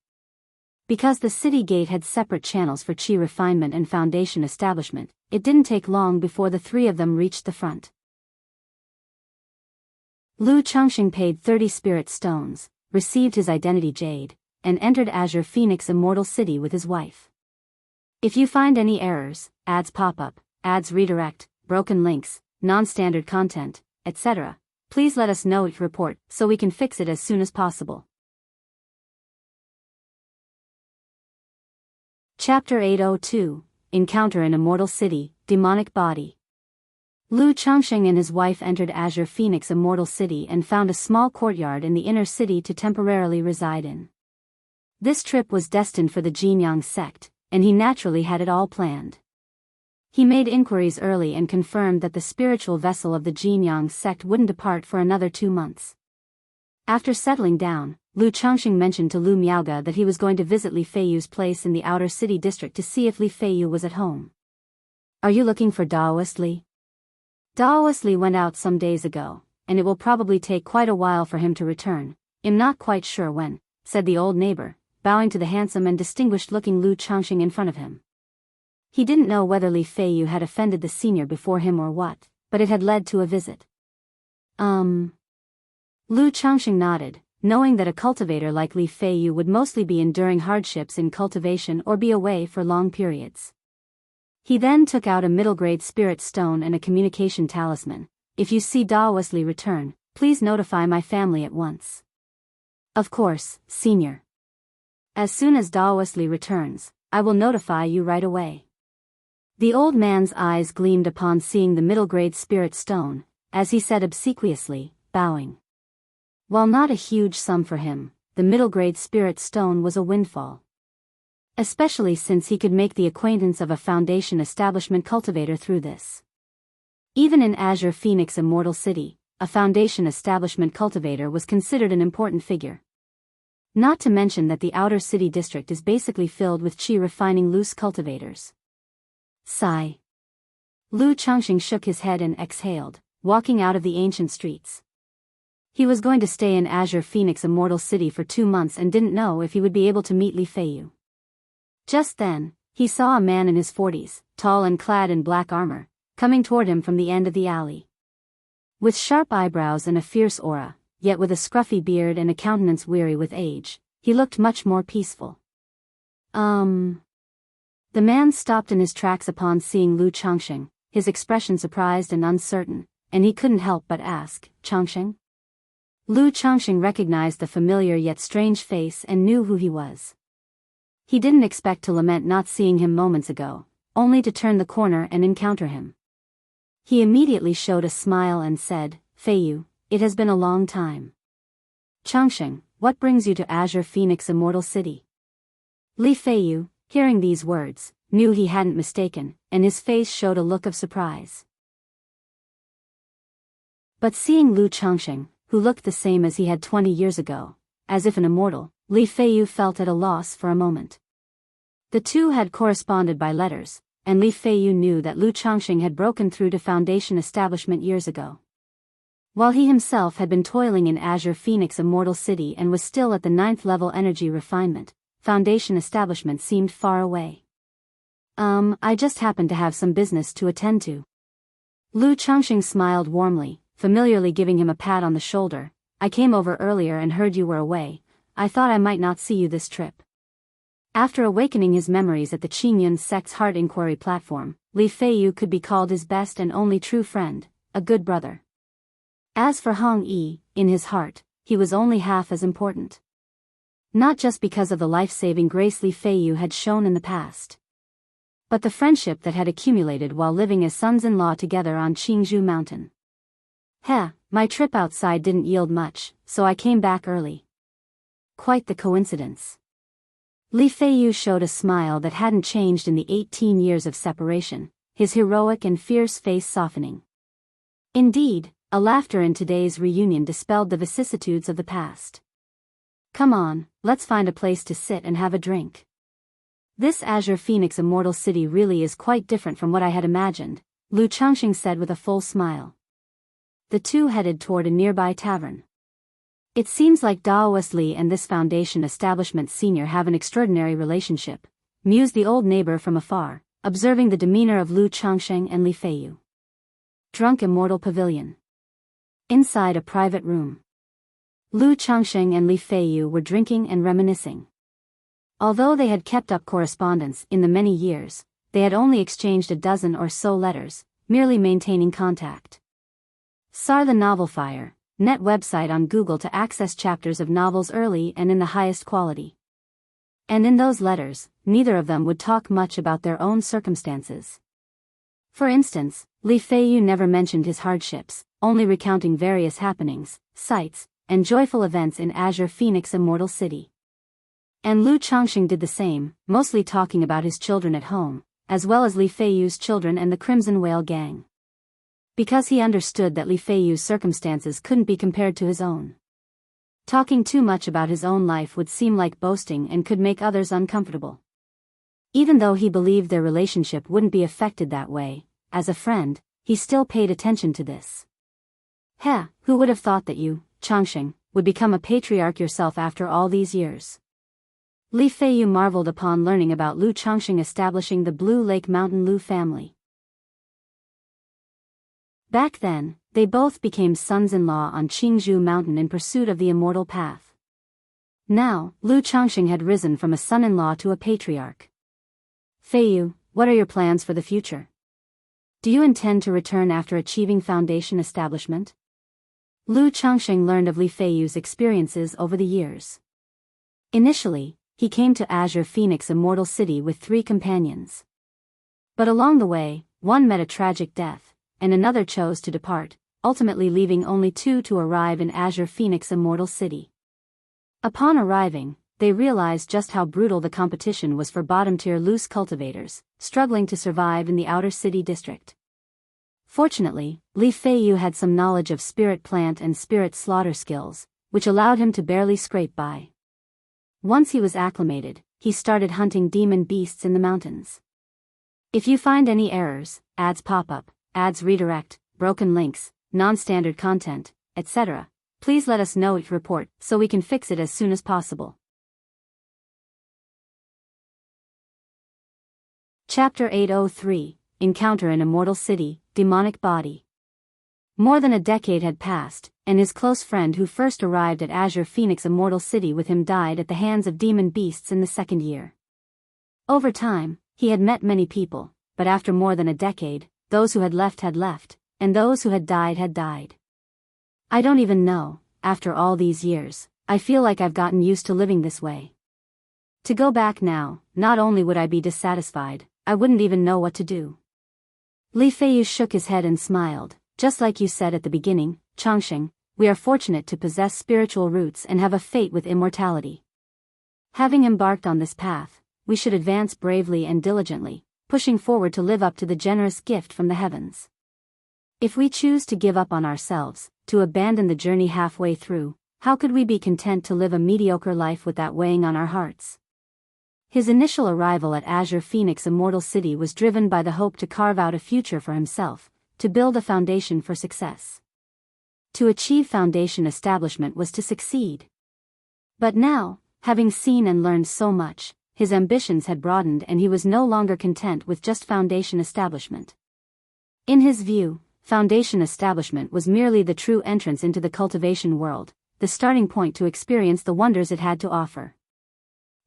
Because the city gate had separate channels for Qi refinement and foundation establishment, it didn't take long before the three of them reached the front. Lu Changxing paid 30 spirit stones, received his identity jade, and entered Azure Phoenix Immortal City with his wife. If you find any errors, ads pop up, ads redirect, broken links, non-standard content, etc., please let us know each report so we can fix it as soon as possible. Chapter 802, Encounter in Immortal City, Demonic Body. Lu Changxing and his wife entered Azure Phoenix Immortal City and found a small courtyard in the inner city to temporarily reside in. This trip was destined for the Jinyang sect, and he naturally had it all planned. He made inquiries early and confirmed that the spiritual vessel of the Jinyang sect wouldn't depart for another 2 months. After settling down, Lu Changxing mentioned to Lu Miaoge that he was going to visit Li Feiyu's place in the outer city district to see if Li Feiyu was at home. "Are you looking for Daoist Li?" "Daoist Li went out some days ago, and it will probably take quite a while for him to return. I'm not quite sure when," said the old neighbor, bowing to the handsome and distinguished-looking Lu Changxing in front of him. He didn't know whether Li Feiyu had offended the senior before him or what, but it had led to a visit. Lu Changxing nodded, knowing that a cultivator like Li Feiyu would mostly be enduring hardships in cultivation or be away for long periods. He then took out a middle-grade spirit stone and a communication talisman. "If you see Daoist Li return, please notify my family at once." "Of course, senior. As soon as Daoist Li returns, I will notify you right away." The old man's eyes gleamed upon seeing the middle-grade spirit stone, as he said obsequiously, bowing. While not a huge sum for him, the middle-grade spirit stone was a windfall. Especially since he could make the acquaintance of a Foundation establishment cultivator through this. Even in Azure Phoenix Immortal City, a Foundation establishment cultivator was considered an important figure. Not to mention that the outer city district is basically filled with qi refining loose cultivators. Sigh. Lu Changxing shook his head and exhaled, walking out of the ancient streets. He was going to stay in Azure Phoenix Immortal City for 2 months and didn't know if he would be able to meet Li Feiyu. Just then, he saw a man in his 40s, tall and clad in black armor, coming toward him from the end of the alley. With sharp eyebrows and a fierce aura, yet with a scruffy beard and a countenance weary with age, he looked much more peaceful. The man stopped in his tracks upon seeing Lu Changxing, his expression surprised and uncertain, and he couldn't help but ask, "Changxing?" Lu Changxing recognized the familiar yet strange face and knew who he was. He didn't expect to lament not seeing him moments ago, only to turn the corner and encounter him. He immediately showed a smile and said, "Feiyu, it has been a long time." "Changxing, what brings you to Azure Phoenix Immortal City?" Li Feiyu, hearing these words, knew he hadn't mistaken, and his face showed a look of surprise. But seeing Lu Changxing, who looked the same as he had 20 years ago, as if an immortal, Li Feiyu felt at a loss for a moment. The two had corresponded by letters, and Li Feiyu knew that Lu Changxing had broken through to Foundation establishment years ago. While he himself had been toiling in Azure Phoenix Immortal City and was still at the 9th level energy refinement, Foundation establishment seemed far away. I just happened to have some business to attend to." Lu Changxing smiled warmly, familiarly giving him a pat on the shoulder. "I came over earlier and heard you were away. I thought I might not see you this trip." After awakening his memories at the Qingyun sect's heart inquiry platform, Li Feiyu could be called his best and only true friend, a good brother. As for Hong Yi, in his heart, he was only half as important. Not just because of the life-saving grace Li Feiyu had shown in the past, but the friendship that had accumulated while living as sons-in-law together on Qingzhou Mountain. My trip outside didn't yield much, so I came back early." Quite the coincidence. Li Feiyu showed a smile that hadn't changed in the 18 years of separation, his heroic and fierce face softening. Indeed, a laughter in today's reunion dispelled the vicissitudes of the past. "Come on, let's find a place to sit and have a drink. This Azure Phoenix Immortal City really is quite different from what I had imagined," Lu Changxing said with a full smile. The two headed toward a nearby tavern. "It seems like Daoist Li and this Foundation establishment senior have an extraordinary relationship," mused the old neighbor from afar, observing the demeanor of Lu Changxing and Li Feiyu. Drunk Immortal Pavilion. Inside a private room, Lu Changxing and Li Feiyu were drinking and reminiscing. Although they had kept up correspondence in the many years, they had only exchanged a dozen or so letters, merely maintaining contact. SAR the Novel Fire, net website on Google to access chapters of novels early and in the highest quality. And in those letters, neither of them would talk much about their own circumstances. For instance, Li Feiyu never mentioned his hardships, only recounting various happenings, sights, and joyful events in Azure Phoenix Immortal City. And Lu Changxing did the same, mostly talking about his children at home, as well as Li Feiyu's children and the Crimson Whale gang. Because he understood that Li Feiyu's circumstances couldn't be compared to his own. Talking too much about his own life would seem like boasting and could make others uncomfortable. Even though he believed their relationship wouldn't be affected that way, as a friend, he still paid attention to this. Who would have thought that you, Changxing, would become a patriarch yourself after all these years? Li Feiyu marveled upon learning about Lu Changxing establishing the Blue Lake Mountain Lu family. Back then, they both became sons-in-law on Qingzhou Mountain in pursuit of the immortal path. Now, Lu Changxing had risen from a son-in-law to a patriarch. Feiyu, what are your plans for the future? Do you intend to return after achieving foundation establishment? Lu Changxing learned of Li Feiyu's experiences over the years. Initially, he came to Azure Phoenix Immortal City with 3 companions. But along the way, one met a tragic death, and another chose to depart, ultimately leaving only 2 to arrive in Azure Phoenix Immortal City. Upon arriving, they realized just how brutal the competition was for bottom-tier loose cultivators, struggling to survive in the outer city district. Fortunately, Li Feiyu had some knowledge of spirit plant and spirit slaughter skills, which allowed him to barely scrape by. Once he was acclimated, he started hunting demon beasts in the mountains. If you find any errors, ads pop up, ads redirect, broken links, non-standard content, etc., please let us know each report so we can fix it as soon as possible. Chapter 803, Encounter in Immortal City, Demonic Body. More than a decade had passed, and his close friend who first arrived at Azure Phoenix Immortal City with him died at the hands of demon beasts in the 2nd year. Over time, he had met many people, but after more than a decade, those who had left, and those who had died. I don't even know, after all these years, I feel like I've gotten used to living this way. To go back now, not only would I be dissatisfied, I wouldn't even know what to do. Li Feiyu shook his head and smiled. Just like you said at the beginning, Changxing, we are fortunate to possess spiritual roots and have a fate with immortality. Having embarked on this path, we should advance bravely and diligently, pushing forward to live up to the generous gift from the heavens. If we choose to give up on ourselves, to abandon the journey halfway through, how could we be content to live a mediocre life with that weighing on our hearts? His initial arrival at Azure Phoenix Immortal City was driven by the hope to carve out a future for himself, to build a foundation for success. To achieve foundation establishment was to succeed. But now, having seen and learned so much, his ambitions had broadened and he was no longer content with just foundation establishment. In his view, foundation establishment was merely the true entrance into the cultivation world, the starting point to experience the wonders it had to offer.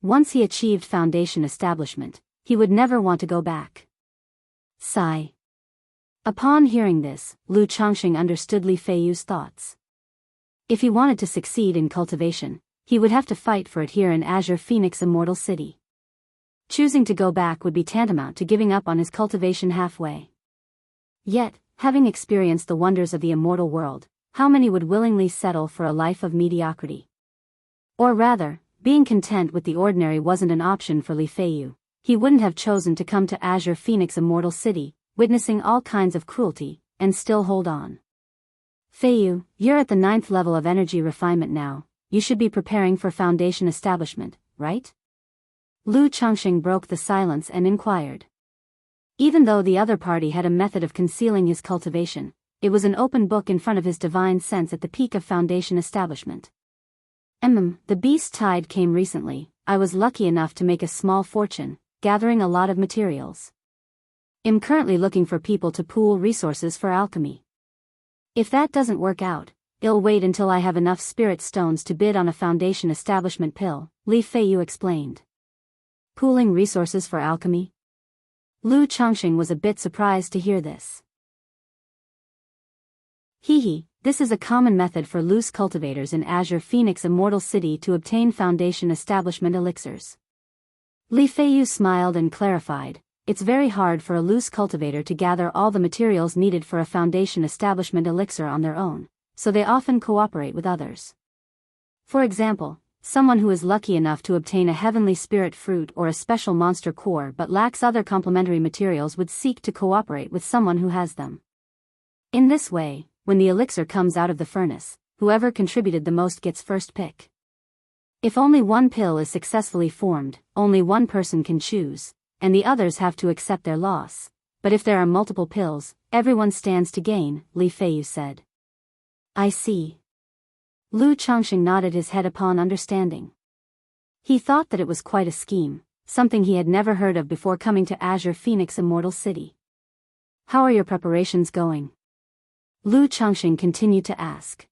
Once he achieved foundation establishment, he would never want to go back. Sigh. Upon hearing this, Lu Changxing understood Li Feiyu's thoughts. If he wanted to succeed in cultivation, he would have to fight for it here in Azure Phoenix Immortal City. Choosing to go back would be tantamount to giving up on his cultivation halfway. Yet, having experienced the wonders of the immortal world, how many would willingly settle for a life of mediocrity? Or rather, being content with the ordinary wasn't an option for Li Feiyu. He wouldn't have chosen to come to Azure Phoenix Immortal City, witnessing all kinds of cruelty, and still hold on. Feiyu, you're at the 9th level of energy refinement now, you should be preparing for foundation establishment, right? Lu Changxing broke the silence and inquired. Even though the other party had a method of concealing his cultivation, it was an open book in front of his divine sense at the peak of foundation establishment. The beast tide came recently. I was lucky enough to make a small fortune, gathering a lot of materials. I'm currently looking for people to pool resources for alchemy. If that doesn't work out, I'll wait until I have enough spirit stones to bid on a foundation establishment pill, Li Feiyu explained. Pooling resources for alchemy? Lu Changxing was a bit surprised to hear this. This is a common method for loose cultivators in Azure Phoenix Immortal City to obtain foundation establishment elixirs. Li Feiyu smiled and clarified, it's very hard for a loose cultivator to gather all the materials needed for a foundation establishment elixir on their own, so they often cooperate with others. For example, Someone who is lucky enough to obtain a heavenly spirit fruit or a special monster core but lacks other complementary materials would seek to cooperate with someone who has them. In this way, when the elixir comes out of the furnace, whoever contributed the most gets first pick. If only one pill is successfully formed, only one person can choose, and the others have to accept their loss. But if there are multiple pills, everyone stands to gain, Li Feiyu said. I see. Lu Changxing nodded his head upon understanding. He thought that it was quite a scheme, something he had never heard of before coming to Azure Phoenix Immortal City. How are your preparations going? Lu Changxing continued to ask.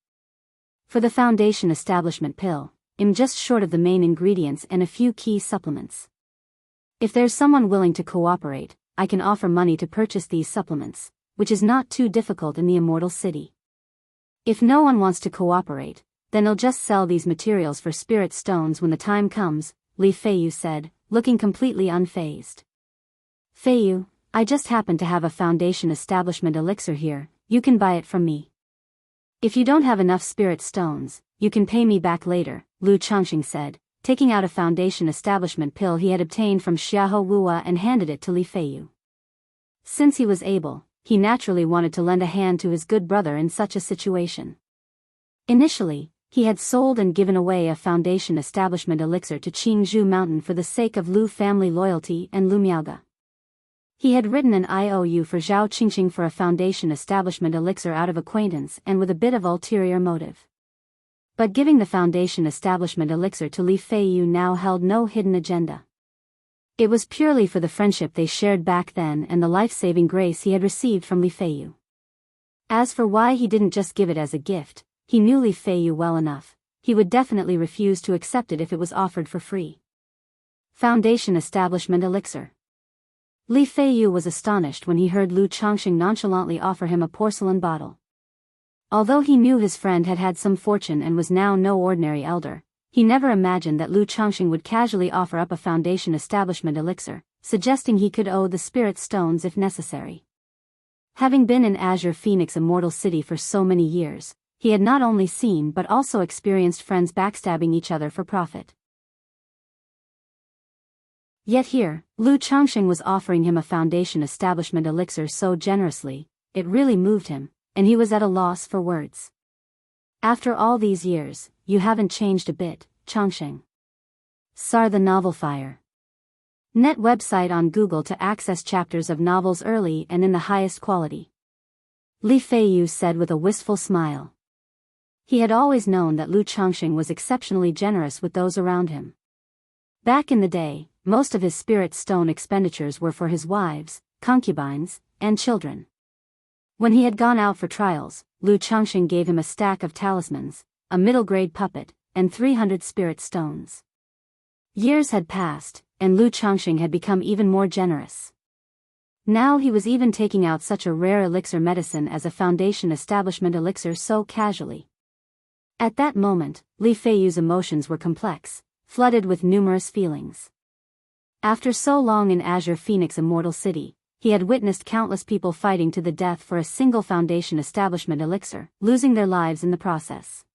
For the Foundation Establishment pill, I'm just short of the main ingredients and a few key supplements. If there's someone willing to cooperate, I can offer money to purchase these supplements, which is not too difficult in the Immortal City. If no one wants to cooperate, then I'll just sell these materials for spirit stones when the time comes, Li Feiyu said, looking completely unfazed. Feiyu, I just happen to have a Foundation Establishment elixir here, you can buy it from me. If you don't have enough spirit stones, you can pay me back later, Lu Changxing said, taking out a Foundation Establishment pill he had obtained from Xiahou Wuwa and handed it to Li Feiyu. Since he was able, he naturally wanted to lend a hand to his good brother in such a situation. Initially, he had sold and given away a Foundation Establishment elixir to Qingzhou Mountain for the sake of Lu family loyalty and Lu Miaoge. He had written an IOU for Zhao Qingqing for a Foundation Establishment elixir out of acquaintance and with a bit of ulterior motive. But giving the Foundation Establishment elixir to Li Feiyu now held no hidden agenda. It was purely for the friendship they shared back then and the life-saving grace he had received from Li Feiyu. As for why he didn't just give it as a gift, he knew Li Feiyu well enough. He would definitely refuse to accept it if it was offered for free. Foundation Establishment elixir. Li Feiyu was astonished when he heard Lu Changxing nonchalantly offer him a porcelain bottle. Although he knew his friend had had some fortune and was now no ordinary elder, he never imagined that Lu Changxing would casually offer up a Foundation Establishment elixir, suggesting he could owe the spirit stones if necessary. Having been in Azure Phoenix Immortal City for so many years, he had not only seen but also experienced friends backstabbing each other for profit. Yet here, Lu Changxing was offering him a Foundation Establishment elixir so generously, it really moved him, and he was at a loss for words. After all these years, you haven't changed a bit, Changxing. Sar the Novel Fire. Net website on Google to access chapters of novels early and in the highest quality. Li Feiyu said with a wistful smile. He had always known that Lu Changxing was exceptionally generous with those around him. Back in the day, most of his spirit stone expenditures were for his wives, concubines, and children. When he had gone out for trials, Lu Changxing gave him a stack of talismans, a middle-grade puppet, and 300 spirit stones. Years had passed, and Lu Changxing had become even more generous. Now he was even taking out such a rare elixir medicine as a Foundation Establishment elixir so casually. At that moment, Li Feiyu's emotions were complex, flooded with numerous feelings. After so long in Azure Phoenix Immortal City, he had witnessed countless people fighting to the death for a single Foundation Establishment elixir, losing their lives in the process.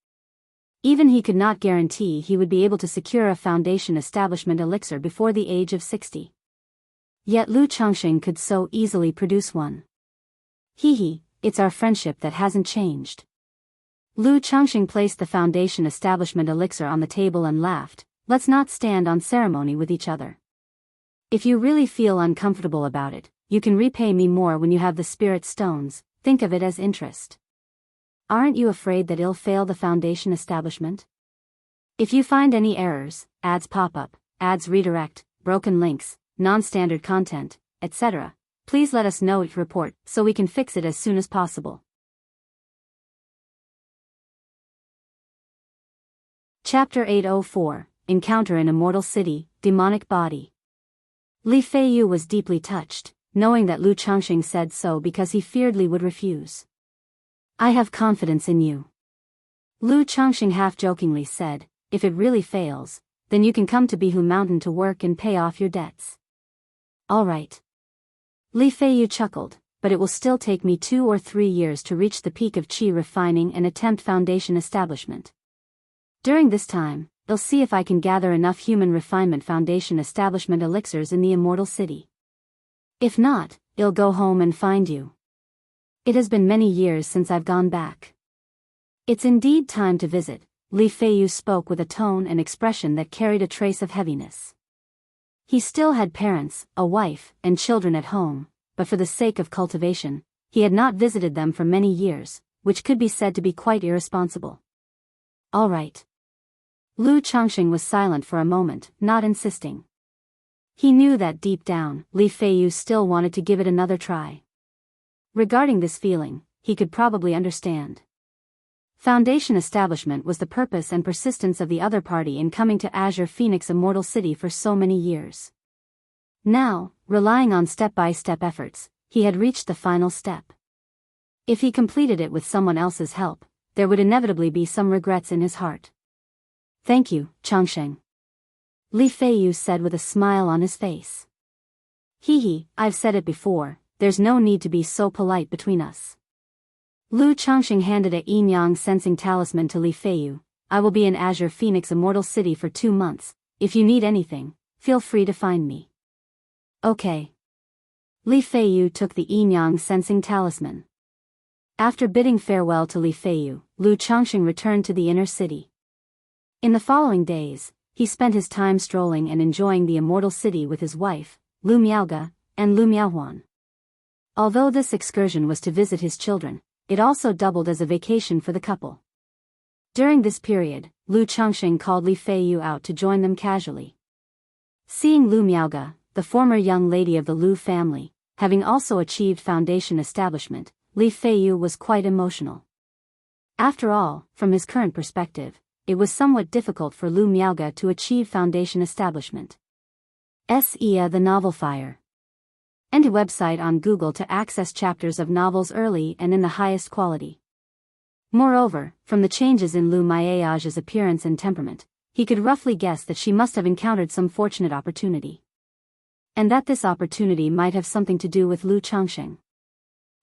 Even he could not guarantee he would be able to secure a Foundation Establishment elixir before the age of 60. Yet Lu Changxing could so easily produce one. Hee, it's our friendship that hasn't changed. Lu Changxing placed the Foundation Establishment elixir on the table and laughed. Let's not stand on ceremony with each other. If you really feel uncomfortable about it, you can repay me more when you have the spirit stones, think of it as interest. Aren't you afraid that it'll fail the Foundation Establishment? If you find any errors, ads pop up, ads redirect, broken links, non-standard content, etc., please let us know each report so we can fix it as soon as possible. Chapter 804, Encounter in Immortal City, Demonic Body. Li Feiyu was deeply touched, knowing that Lu Changxing said so because he feared Li would refuse. I have confidence in you. Lu Changxing half-jokingly said, if it really fails, then you can come to Bihu Mountain to work and pay off your debts. All right. Li Feiyu chuckled, but it will still take me 2 or 3 years to reach the peak of qi refining and attempt Foundation Establishment. During this time, I'll see if I can gather enough human refinement foundation establishment elixirs in the Immortal City. If not, I'll go home and find you. It has been many years since I've gone back. It's indeed time to visit, Li Feiyu spoke with a tone and expression that carried a trace of heaviness. He still had parents, a wife, and children at home, but for the sake of cultivation, he had not visited them for many years, which could be said to be quite irresponsible. All right. Lu Chongqing was silent for a moment, not insisting. He knew that deep down, Li Feiyu still wanted to give it another try. Regarding this feeling, he could probably understand. Foundation establishment was the purpose and persistence of the other party in coming to Azure Phoenix Immortal City for so many years. Now, relying on step-by-step efforts, he had reached the final step. If he completed it with someone else's help, there would inevitably be some regrets in his heart. Thank you, Chongqing. Li Feiyu said with a smile on his face. I've said it before, there's no need to be so polite between us. Lu Chongqing handed a yin-yang sensing talisman to Li Feiyu. I will be in Azure Phoenix Immortal City for 2 months, if you need anything, feel free to find me. Okay. Li Feiyu took the yin-yang sensing talisman. After bidding farewell to Li Feiyu, Lu Chongqing returned to the inner city. In the following days, he spent his time strolling and enjoying the Immortal City with his wife, Lu Miaoge, and Lu Miaohuan. Although this excursion was to visit his children, it also doubled as a vacation for the couple. During this period, Lu Chongqing called Li Feiyu out to join them casually. Seeing Lu Miaoge, the former young lady of the Lu family, having also achieved foundation establishment, Li Feiyu was quite emotional. After all, from his current perspective, it was somewhat difficult for Lu Miaoge to achieve foundation establishment. The Novel Fire. Enter website on Google to access chapters of novels early and in the highest quality. Moreover, from the changes in Lu Miaoge's appearance and temperament, he could roughly guess that she must have encountered some fortunate opportunity. And that this opportunity might have something to do with Lu Chongqing.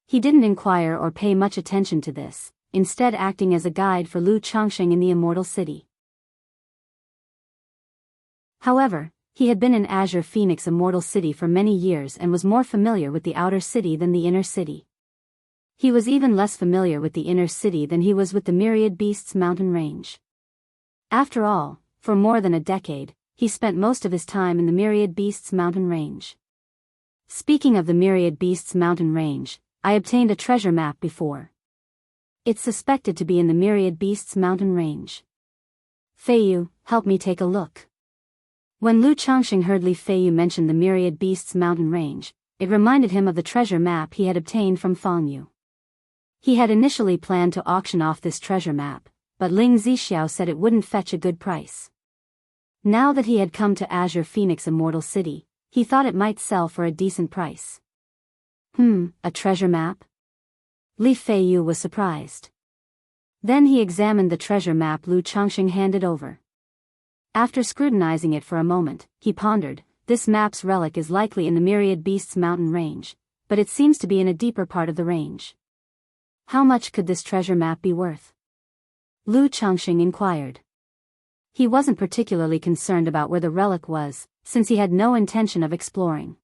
He didn't inquire or pay much attention to this, instead acting as a guide for Lu Chongqing in the Immortal City. However, he had been in Azure Phoenix Immortal City for many years and was more familiar with the outer city than the inner city. He was even less familiar with the inner city than he was with the Myriad Beasts mountain range. After all, for more than a decade, he spent most of his time in the Myriad Beasts mountain range. Speaking of the Myriad Beasts mountain range, I obtained a treasure map before. It's suspected to be in the Myriad Beasts mountain range. Feiyu, help me take a look. When Lu Chongqing heard Li Feiyu mention the Myriad Beasts mountain range, it reminded him of the treasure map he had obtained from Fangyu. He had initially planned to auction off this treasure map, but Ling Zixiao said it wouldn't fetch a good price. Now that he had come to Azure Phoenix Immortal City, he thought it might sell for a decent price. A treasure map? Li Feiyu was surprised. Then he examined the treasure map Lu Chongqing handed over. After scrutinizing it for a moment, he pondered, this map's relic is likely in the Myriad Beasts mountain range, but it seems to be in a deeper part of the range. How much could this treasure map be worth? Lu Chongqing inquired. He wasn't particularly concerned about where the relic was, since he had no intention of exploring.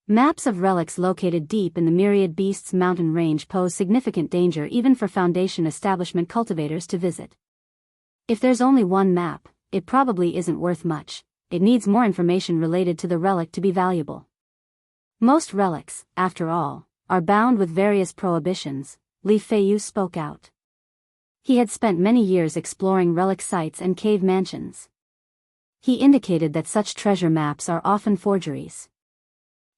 Maps of relics located deep in the Myriad Beasts mountain range pose significant danger even for Foundation establishment cultivators to visit. If there's only one map, it probably isn't worth much. It needs more information related to the relic to be valuable. Most relics, after all, are bound with various prohibitions, Li Feiyu spoke out. He had spent many years exploring relic sites and cave mansions. He indicated that such treasure maps are often forgeries.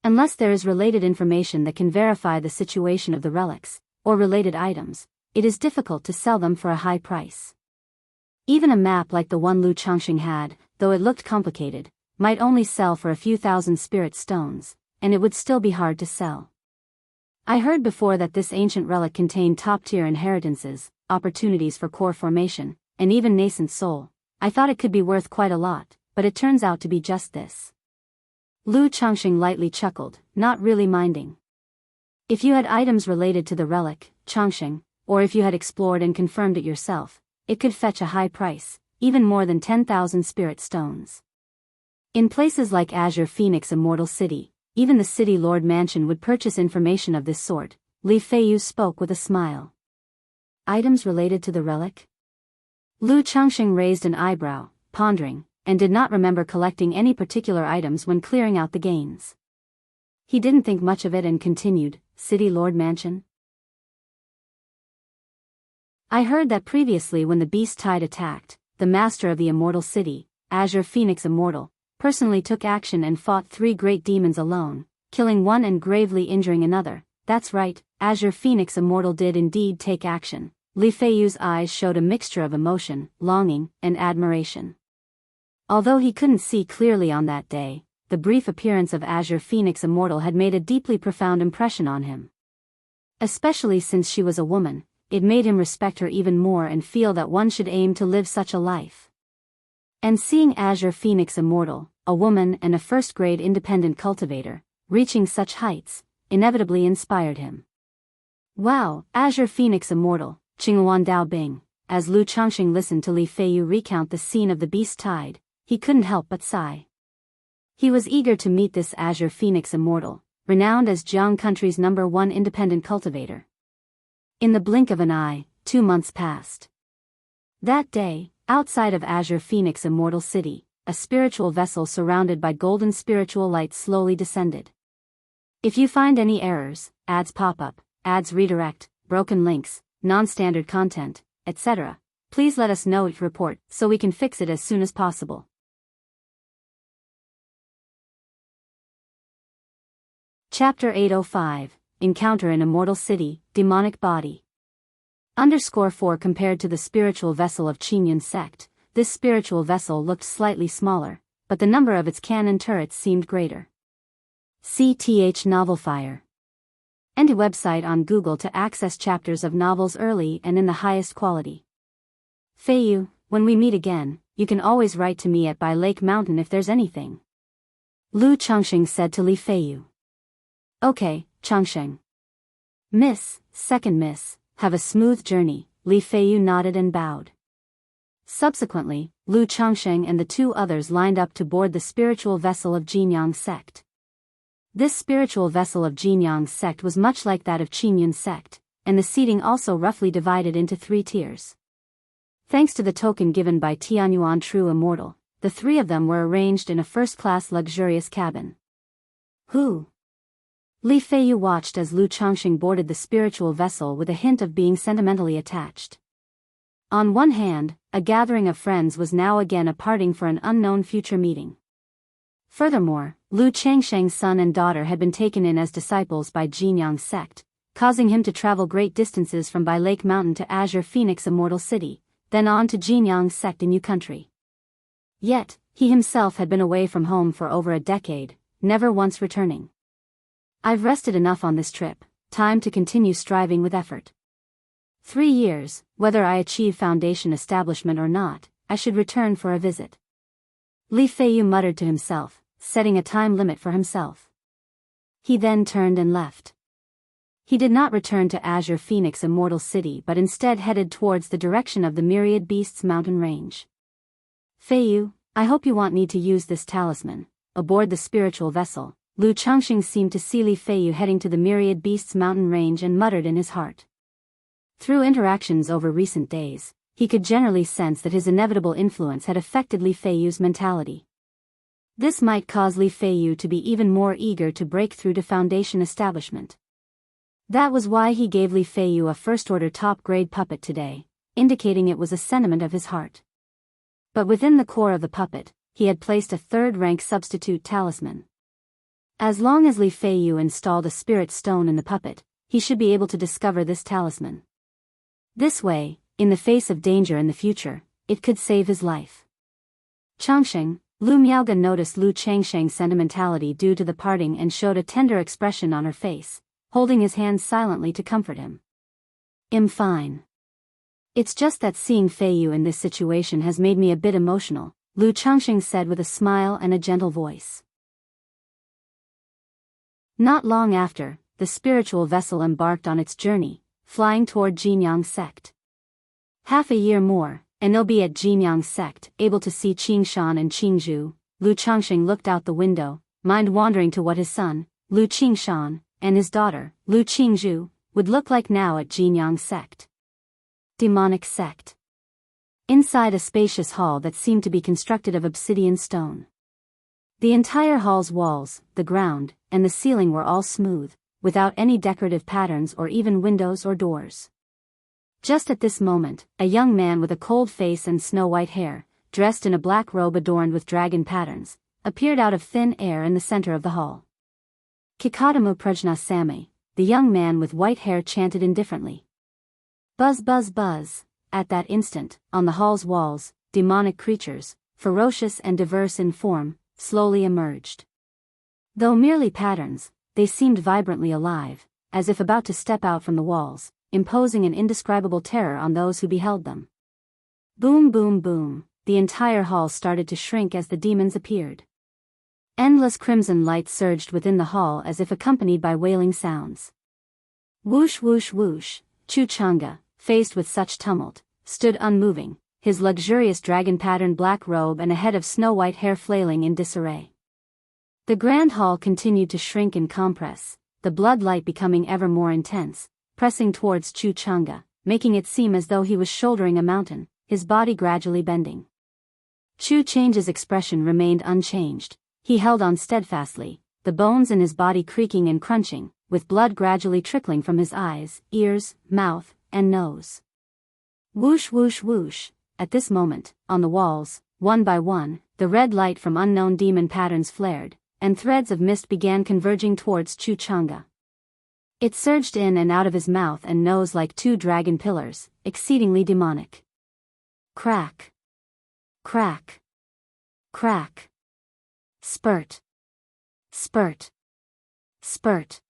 Unless there is related information that can verify the situation of the relics, or related items, it is difficult to sell them for a high price. Even a map like the one Lu Chongqing had, though it looked complicated, might only sell for a few thousand spirit stones, and it would still be hard to sell. I heard before that this ancient relic contained top-tier inheritances, opportunities for core formation, and even nascent soul. I thought it could be worth quite a lot, but it turns out to be just this. Lu Chongqing lightly chuckled, not really minding. If you had items related to the relic, Chongqing, or if you had explored and confirmed it yourself, it could fetch a high price, even more than 10,000 spirit stones. In places like Azure Phoenix Immortal City, even the City Lord Mansion would purchase information of this sort. Li Feiyu spoke with a smile. Items related to the relic? Lu Changxing raised an eyebrow, pondering, and did not remember collecting any particular items when clearing out the gains. He didn't think much of it and continued, City Lord Mansion? I heard that previously when the Beast Tide attacked, the master of the Immortal City, Azure Phoenix Immortal, personally took action and fought 3 great demons alone, killing one and gravely injuring another. That's right, Azure Phoenix Immortal did indeed take action. Li Feiyu's eyes showed a mixture of emotion, longing, and admiration. Although he couldn't see clearly on that day, the brief appearance of Azure Phoenix Immortal had made a deeply profound impression on him. Especially since she was a woman, it made him respect her even more and feel that one should aim to live such a life. And seeing Azure Phoenix Immortal, a woman and a first-grade independent cultivator, reaching such heights, inevitably inspired him. Wow, Azure Phoenix Immortal, Qingluan Dao Bing. As Lu Changxing listened to Li Feiyu recount the scene of the Beast Tide, he couldn't help but sigh. He was eager to meet this Azure Phoenix Immortal, renowned as Jiang Country's #1 independent cultivator. In the blink of an eye, 2 months passed. That day, outside of Azure Phoenix Immortal City, a spiritual vessel surrounded by golden spiritual light slowly descended. If you find any errors, ads pop up, ads redirect, broken links, non-standard content, etc., please let us know. Report so we can fix it as soon as possible. Chapter 805, Encounter in Immortal City, Demonic Body. _4 Compared to the spiritual vessel of Qingyun sect, this spiritual vessel looked slightly smaller, but the number of its cannon turrets seemed greater. CTH Novelfire. And a website on Google to access chapters of novels early and in the highest quality. Feiyu, when we meet again, you can always write to me at by Lake Mountain if there's anything. Lu Changxing said to Li Feiyu. Okay, Changxing. Miss, second miss, have a smooth journey. Li Feiyu nodded and bowed. Subsequently, Lu Changxing and the 2 others lined up to board the spiritual vessel of Jinyang sect. This spiritual vessel of Jinyang sect was much like that of Qingyun sect, and the seating also roughly divided into 3 tiers. Thanks to the token given by Tianyuan True Immortal, the 3 of them were arranged in a first-class luxurious cabin. Who? Li Feiyu watched as Lu Changxing boarded the spiritual vessel with a hint of being sentimentally attached. On one hand, a gathering of friends was now again a parting for an unknown future meeting. Furthermore, Lu Changsheng's son and daughter had been taken in as disciples by Jinyang sect, causing him to travel great distances from Bai Lake Mountain to Azure Phoenix Immortal City, then on to Jinyang sect in Yu Country. Yet, he himself had been away from home for over a decade, never once returning. I've rested enough on this trip, time to continue striving with effort. 3 years, whether I achieve foundation establishment or not, I should return for a visit. Li Feiyu muttered to himself, setting a time limit for himself. He then turned and left. He did not return to Azure Phoenix Immortal City but instead headed towards the direction of the Myriad Beasts mountain range. Feiyu, I hope you won't need to use this talisman. Aboard the spiritual vessel, Lu Changxing seemed to see Li Feiyu heading to the Myriad Beasts mountain range and muttered in his heart. Through interactions over recent days, he could generally sense that his inevitable influence had affected Li Feiyu's mentality. This might cause Li Feiyu to be even more eager to break through to foundation establishment. That was why he gave Li Feiyu a first-order top-grade puppet today, indicating it was a sentiment of his heart. But within the core of the puppet, he had placed a 3rd-rank substitute talisman. As long as Li Feiyu installed a spirit stone in the puppet, he should be able to discover this talisman. This way, in the face of danger in the future, it could save his life. Changxing, Lu Miaoga noticed Lu Changsheng's sentimentality due to the parting and showed a tender expression on her face, holding his hand silently to comfort him. I'm fine. It's just that seeing Feiyu in this situation has made me a bit emotional, Lu Changxing said with a smile and a gentle voice. Not long after, the spiritual vessel embarked on its journey, flying toward Jinyang sect. Half a year more, and they'll be at Jinyang's sect, able to see Qingshan and Qingzhu. Lu Changxing looked out the window, mind wandering to what his son, Lu Qingshan, and his daughter, Lu Qingzhu, would look like now at Jinyang's sect. Demonic sect. Inside a spacious hall that seemed to be constructed of obsidian stone. The entire hall's walls, the ground, and the ceiling were all smooth, without any decorative patterns or even windows or doors. Just at this moment, a young man with a cold face and snow-white hair, dressed in a black robe adorned with dragon patterns, appeared out of thin air in the center of the hall. Kikatamu prajna same, the young man with white hair chanted indifferently. Buzz buzz buzz. At that instant, on the hall's walls, demonic creatures, ferocious and diverse in form, slowly emerged. Though merely patterns, they seemed vibrantly alive, as if about to step out from the walls, imposing an indescribable terror on those who beheld them. Boom boom boom, the entire hall started to shrink as the demons appeared. Endless crimson light surged within the hall as if accompanied by wailing sounds. Whoosh whoosh whoosh, Chu Changa, faced with such tumult, stood unmoving, his luxurious dragon-patterned black robe and a head of snow-white hair flailing in disarray. The grand hall continued to shrink and compress, the blood light becoming ever more intense, pressing towards Chu Changa, making it seem as though he was shouldering a mountain, his body gradually bending. Chu Change's expression remained unchanged. He held on steadfastly, the bones in his body creaking and crunching, with blood gradually trickling from his eyes, ears, mouth, and nose. Whoosh whoosh whoosh. At this moment, on the walls, one by one, the red light from unknown demon patterns flared, and threads of mist began converging towards Chu Changa. It surged in and out of his mouth and nose like two dragon pillars, exceedingly demonic. Crack. Crack. Crack. Spurt. Spurt. Spurt.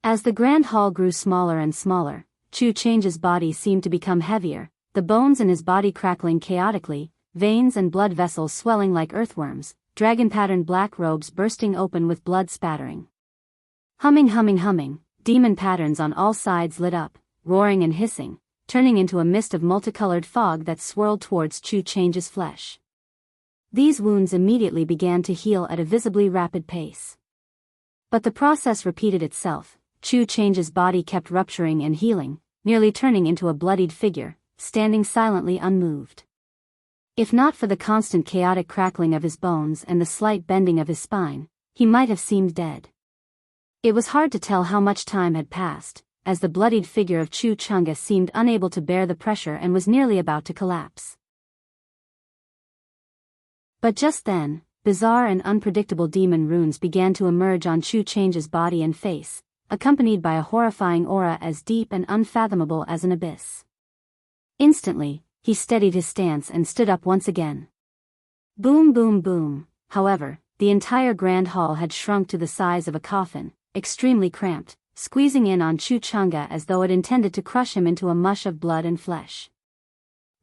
As the grand hall grew smaller and smaller, Chu Change's body seemed to become heavier, the bones in his body crackling chaotically, veins and blood vessels swelling like earthworms, dragon-patterned black robes bursting open with blood spattering. Humming humming humming, demon patterns on all sides lit up, roaring and hissing, turning into a mist of multicolored fog that swirled towards Chu Change's flesh. These wounds immediately began to heal at a visibly rapid pace. But the process repeated itself. Chu Change's body kept rupturing and healing, nearly turning into a bloodied figure, standing silently unmoved. If not for the constant chaotic crackling of his bones and the slight bending of his spine, he might have seemed dead. It was hard to tell how much time had passed, as the bloodied figure of Chu Changa seemed unable to bear the pressure and was nearly about to collapse. But just then, bizarre and unpredictable demon runes began to emerge on Chu Change's body and face, accompanied by a horrifying aura as deep and unfathomable as an abyss. Instantly, he steadied his stance and stood up once again. Boom boom boom. However, the entire grand hall had shrunk to the size of a coffin, extremely cramped, squeezing in on Chu Changa as though it intended to crush him into a mush of blood and flesh.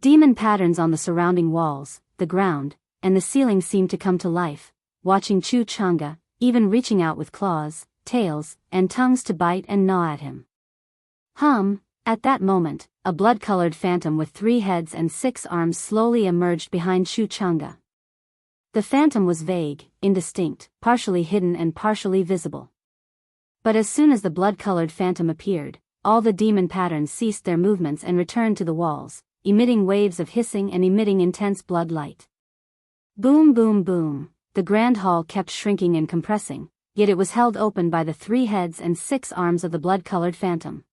Demon patterns on the surrounding walls, the ground, and the ceiling seemed to come to life, watching Chu Changa, even reaching out with claws, tails, and tongues to bite and gnaw at him. At that moment, a blood-colored phantom with 3 heads and 6 arms slowly emerged behind Chu Changa. The phantom was vague, indistinct, partially hidden and partially visible. But as soon as the blood-colored phantom appeared, all the demon patterns ceased their movements and returned to the walls, emitting waves of hissing and emitting intense blood light. Boom boom boom, the grand hall kept shrinking and compressing, yet it was held open by the 3 heads and 6 arms of the blood-colored phantom.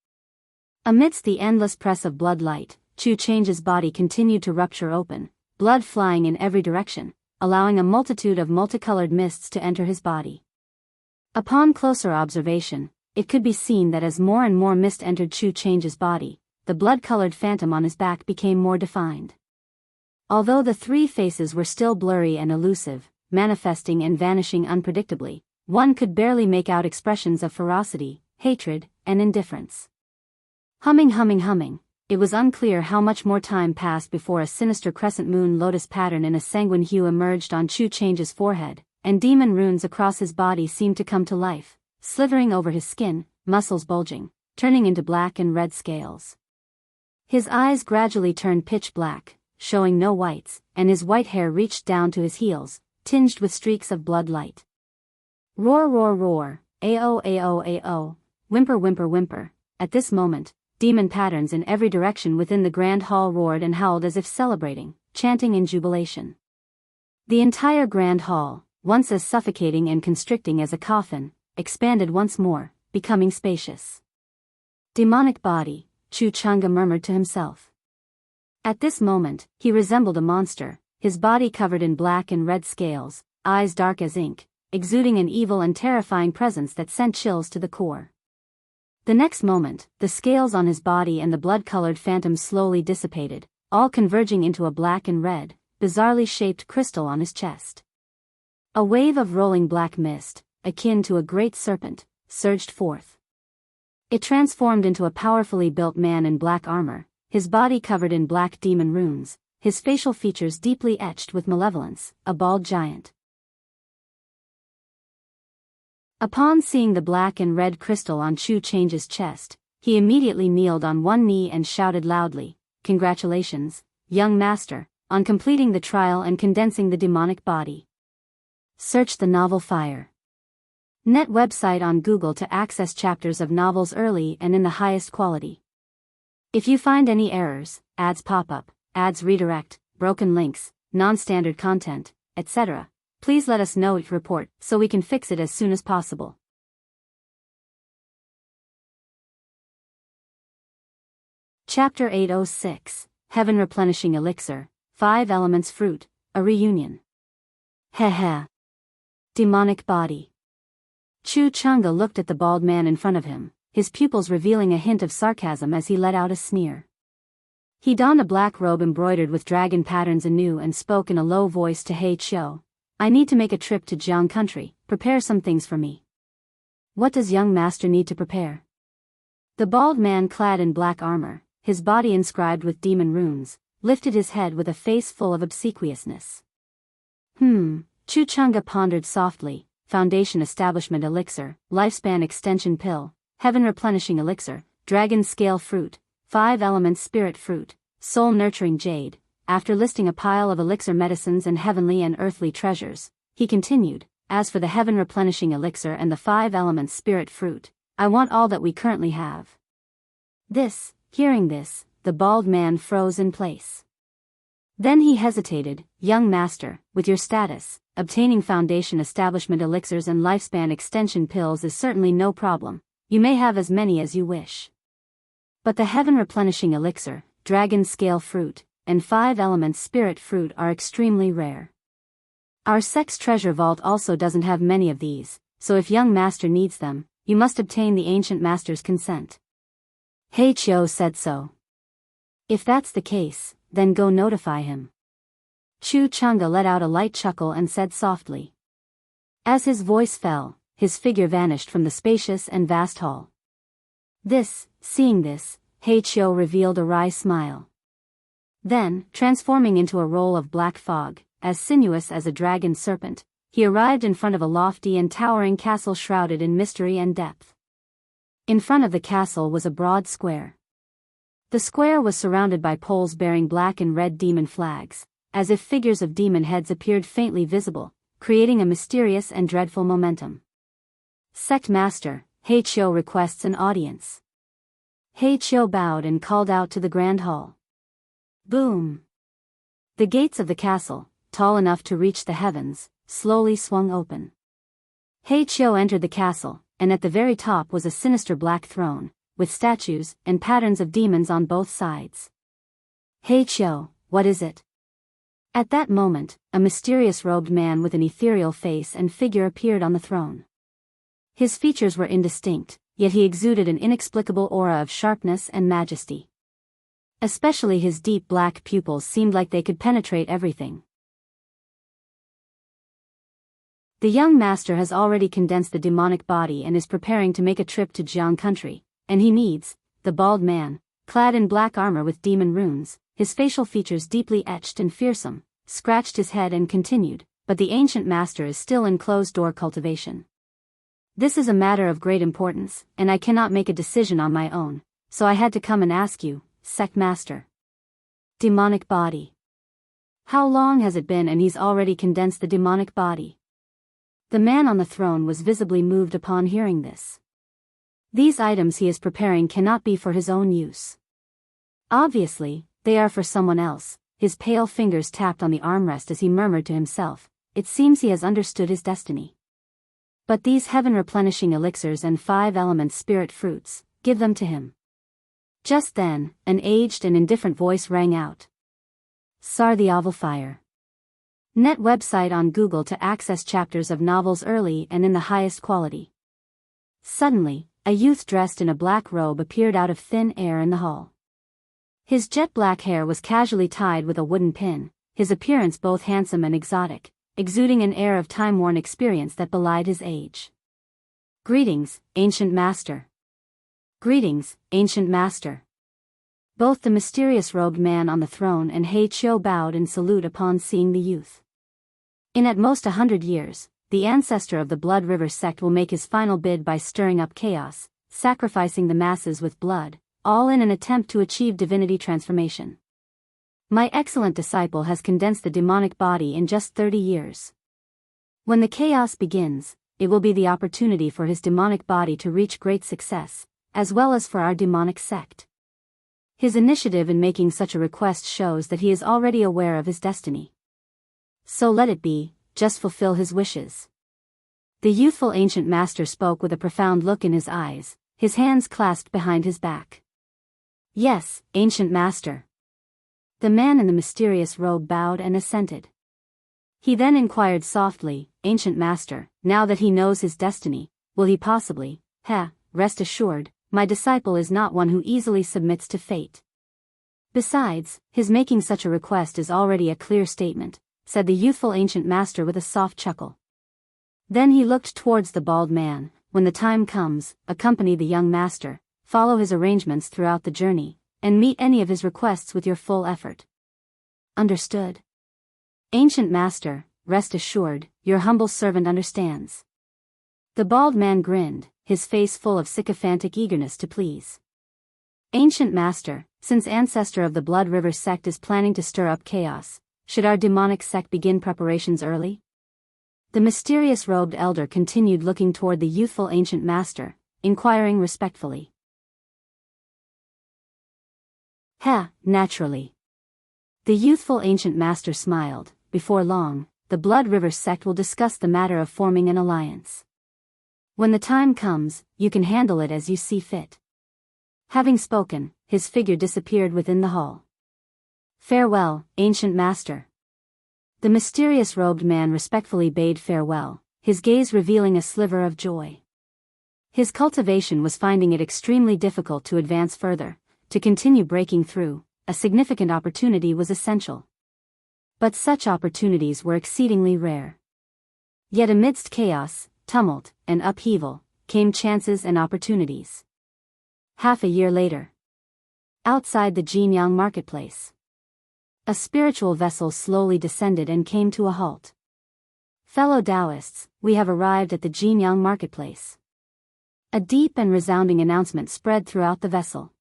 Amidst the endless press of blood light, Chu Change's body continued to rupture open, blood flying in every direction, allowing a multitude of multicolored mists to enter his body. Upon closer observation, it could be seen that as more and more mist entered Chu Change's body, the blood-colored phantom on his back became more defined. Although the 3 faces were still blurry and elusive, manifesting and vanishing unpredictably, one could barely make out expressions of ferocity, hatred, and indifference. Humming humming humming, it was unclear how much more time passed before a sinister crescent moon lotus pattern in a sanguine hue emerged on Chu Change's forehead, and demon runes across his body seemed to come to life, slithering over his skin, muscles bulging, turning into black and red scales. His eyes gradually turned pitch black, showing no whites, and his white hair reached down to his heels, tinged with streaks of blood light. Roar roar roar, ao ao ao, whimper whimper whimper. At this moment, demon patterns in every direction within the grand hall roared and howled as if celebrating, chanting in jubilation. The entire grand hall, once as suffocating and constricting as a coffin, expanded once more, becoming spacious. Demonic body, Chu Chunga murmured to himself. At this moment, he resembled a monster, his body covered in black and red scales, eyes dark as ink, exuding an evil and terrifying presence that sent chills to the core. The next moment, the scales on his body and the blood-colored phantom slowly dissipated, all converging into a black and red, bizarrely shaped crystal on his chest. A wave of rolling black mist, akin to a great serpent, surged forth. It transformed into a powerfully built man in black armor, his body covered in black demon runes, his facial features deeply etched with malevolence, a bald giant. Upon seeing the black and red crystal on Chu Change's chest, he immediately kneeled on one knee and shouted loudly, "Congratulations, young master, on completing the trial and condensing the demonic body." Search the novel Fire. Net website on Google to access chapters of novels early and in the highest quality. If you find any errors, ads pop up, ads redirect, broken links, non-standard content, etc., please let us know each report so we can fix it as soon as possible. Chapter 806, Heaven Replenishing Elixir, 5 Elements Fruit, a Reunion. Heh. Demonic body. Chu Chunga looked at the bald man in front of him, his pupils revealing a hint of sarcasm as he let out a sneer. He donned a black robe embroidered with dragon patterns anew and spoke in a low voice to He Chou. "I need to make a trip to Jiang country, prepare some things for me." "What does young master need to prepare?" The bald man clad in black armor, his body inscribed with demon runes, lifted his head with a face full of obsequiousness. Chu Chunga pondered softly. Foundation Establishment Elixir, Lifespan Extension Pill, Heaven Replenishing Elixir, Dragon Scale Fruit, 5 Elements Spirit Fruit, Soul Nurturing Jade. After listing a pile of elixir medicines and heavenly and earthly treasures, he continued, "As for the Heaven Replenishing Elixir and the 5 Elements Spirit Fruit, I want all that we currently have." Hearing this, the bald man froze in place. Then he hesitated. "Young master, with your status, obtaining Foundation Establishment Elixirs and Lifespan Extension Pills is certainly no problem. You may have as many as you wish. But the Heaven Replenishing Elixir, Dragon Scale Fruit, and 5 Elements Spirit Fruit are extremely rare. Our Sex Treasure Vault also doesn't have many of these, so if young master needs them, you must obtain the ancient master's consent." He Chou said so. "If that's the case, then go notify him." Chu Chunga let out a light chuckle and said softly. As his voice fell, his figure vanished from the spacious and vast hall. Seeing this, He Chou revealed a wry smile. Then, transforming into a roll of black fog, as sinuous as a dragon serpent, he arrived in front of a lofty and towering castle shrouded in mystery and depth. In front of the castle was a broad square. The square was surrounded by poles bearing black and red demon flags, as if figures of demon heads appeared faintly visible, creating a mysterious and dreadful momentum. "Sect Master, He Chou requests an audience." He Chou bowed and called out to the grand hall. Boom! The gates of the castle, tall enough to reach the heavens, slowly swung open. He Chou entered the castle, and at the very top was a sinister black throne, with statues and patterns of demons on both sides. "He Chou, what is it?" At that moment, a mysterious robed man with an ethereal face and figure appeared on the throne. His features were indistinct, yet he exuded an inexplicable aura of sharpness and majesty. Especially his deep black pupils seemed like they could penetrate everything. "The young master has already condensed the demonic body and is preparing to make a trip to Jiang country, and he needs," the bald man, clad in black armor with demon runes, his facial features deeply etched and fearsome, scratched his head and continued, "But the ancient master is still in closed-door cultivation. This is a matter of great importance, and I cannot make a decision on my own, so I had to come and ask you, Sect Master." Demonic body. How long has it been and he's already condensed the demonic body? The man on the throne was visibly moved upon hearing this. These items he is preparing cannot be for his own use. Obviously, they are for someone else. His pale fingers tapped on the armrest as he murmured to himself, it seems he has understood his destiny. But these heaven-replenishing elixirs and 5 elements spirit fruits, give them to him. Just then, an aged and indifferent voice rang out. Sar the Oval Fire. Net website on Google to access chapters of novels early and in the highest quality. Suddenly, a youth dressed in a black robe appeared out of thin air in the hall. His jet-black hair was casually tied with a wooden pin, his appearance both handsome and exotic, exuding an air of time-worn experience that belied his age. Greetings, ancient master. Greetings, ancient master. Both the mysterious robed man on the throne and Hei Qiu bowed in salute upon seeing the youth. In at most 100 years, the ancestor of the Blood River sect will make his final bid by stirring up chaos, sacrificing the masses with blood, all in an attempt to achieve divinity transformation. My excellent disciple has condensed the demonic body in just 30 years. When the chaos begins, it will be the opportunity for his demonic body to reach great success, as well as for our demonic sect. His initiative in making such a request shows that he is already aware of his destiny. So let it be, just fulfill his wishes. The youthful ancient master spoke with a profound look in his eyes, his hands clasped behind his back. Yes, ancient master. The man in the mysterious robe bowed and assented. He then inquired softly, ancient master, now that he knows his destiny, will he possibly, rest assured, my disciple is not one who easily submits to fate. Besides, his making such a request is already a clear statement, said the youthful ancient master with a soft chuckle. Then he looked towards the bald man, when the time comes, accompany the young master, follow his arrangements throughout the journey, and meet any of his requests with your full effort. Understood? Ancient master, rest assured, your humble servant understands. The bald man grinned, his face full of sycophantic eagerness to please. Ancient master, since ancestor of the Blood River sect is planning to stir up chaos, should our demonic sect begin preparations early? The mysterious robed elder continued looking toward the youthful ancient master, inquiring respectfully. Naturally. The youthful ancient master smiled. Before long, the Blood River sect will discuss the matter of forming an alliance. When the time comes, you can handle it as you see fit. Having spoken, his figure disappeared within the hall. Farewell, ancient master. The mysterious robed man respectfully bade farewell, his gaze revealing a sliver of joy. His cultivation was finding it extremely difficult to advance further. To continue breaking through, a significant opportunity was essential. But such opportunities were exceedingly rare. Yet amidst chaos, tumult, and upheaval, came chances and opportunities. Half a year later. Outside the Jinyang marketplace. A spiritual vessel slowly descended and came to a halt. Fellow Taoists, we have arrived at the Jinyang marketplace. A deep and resounding announcement spread throughout the vessel.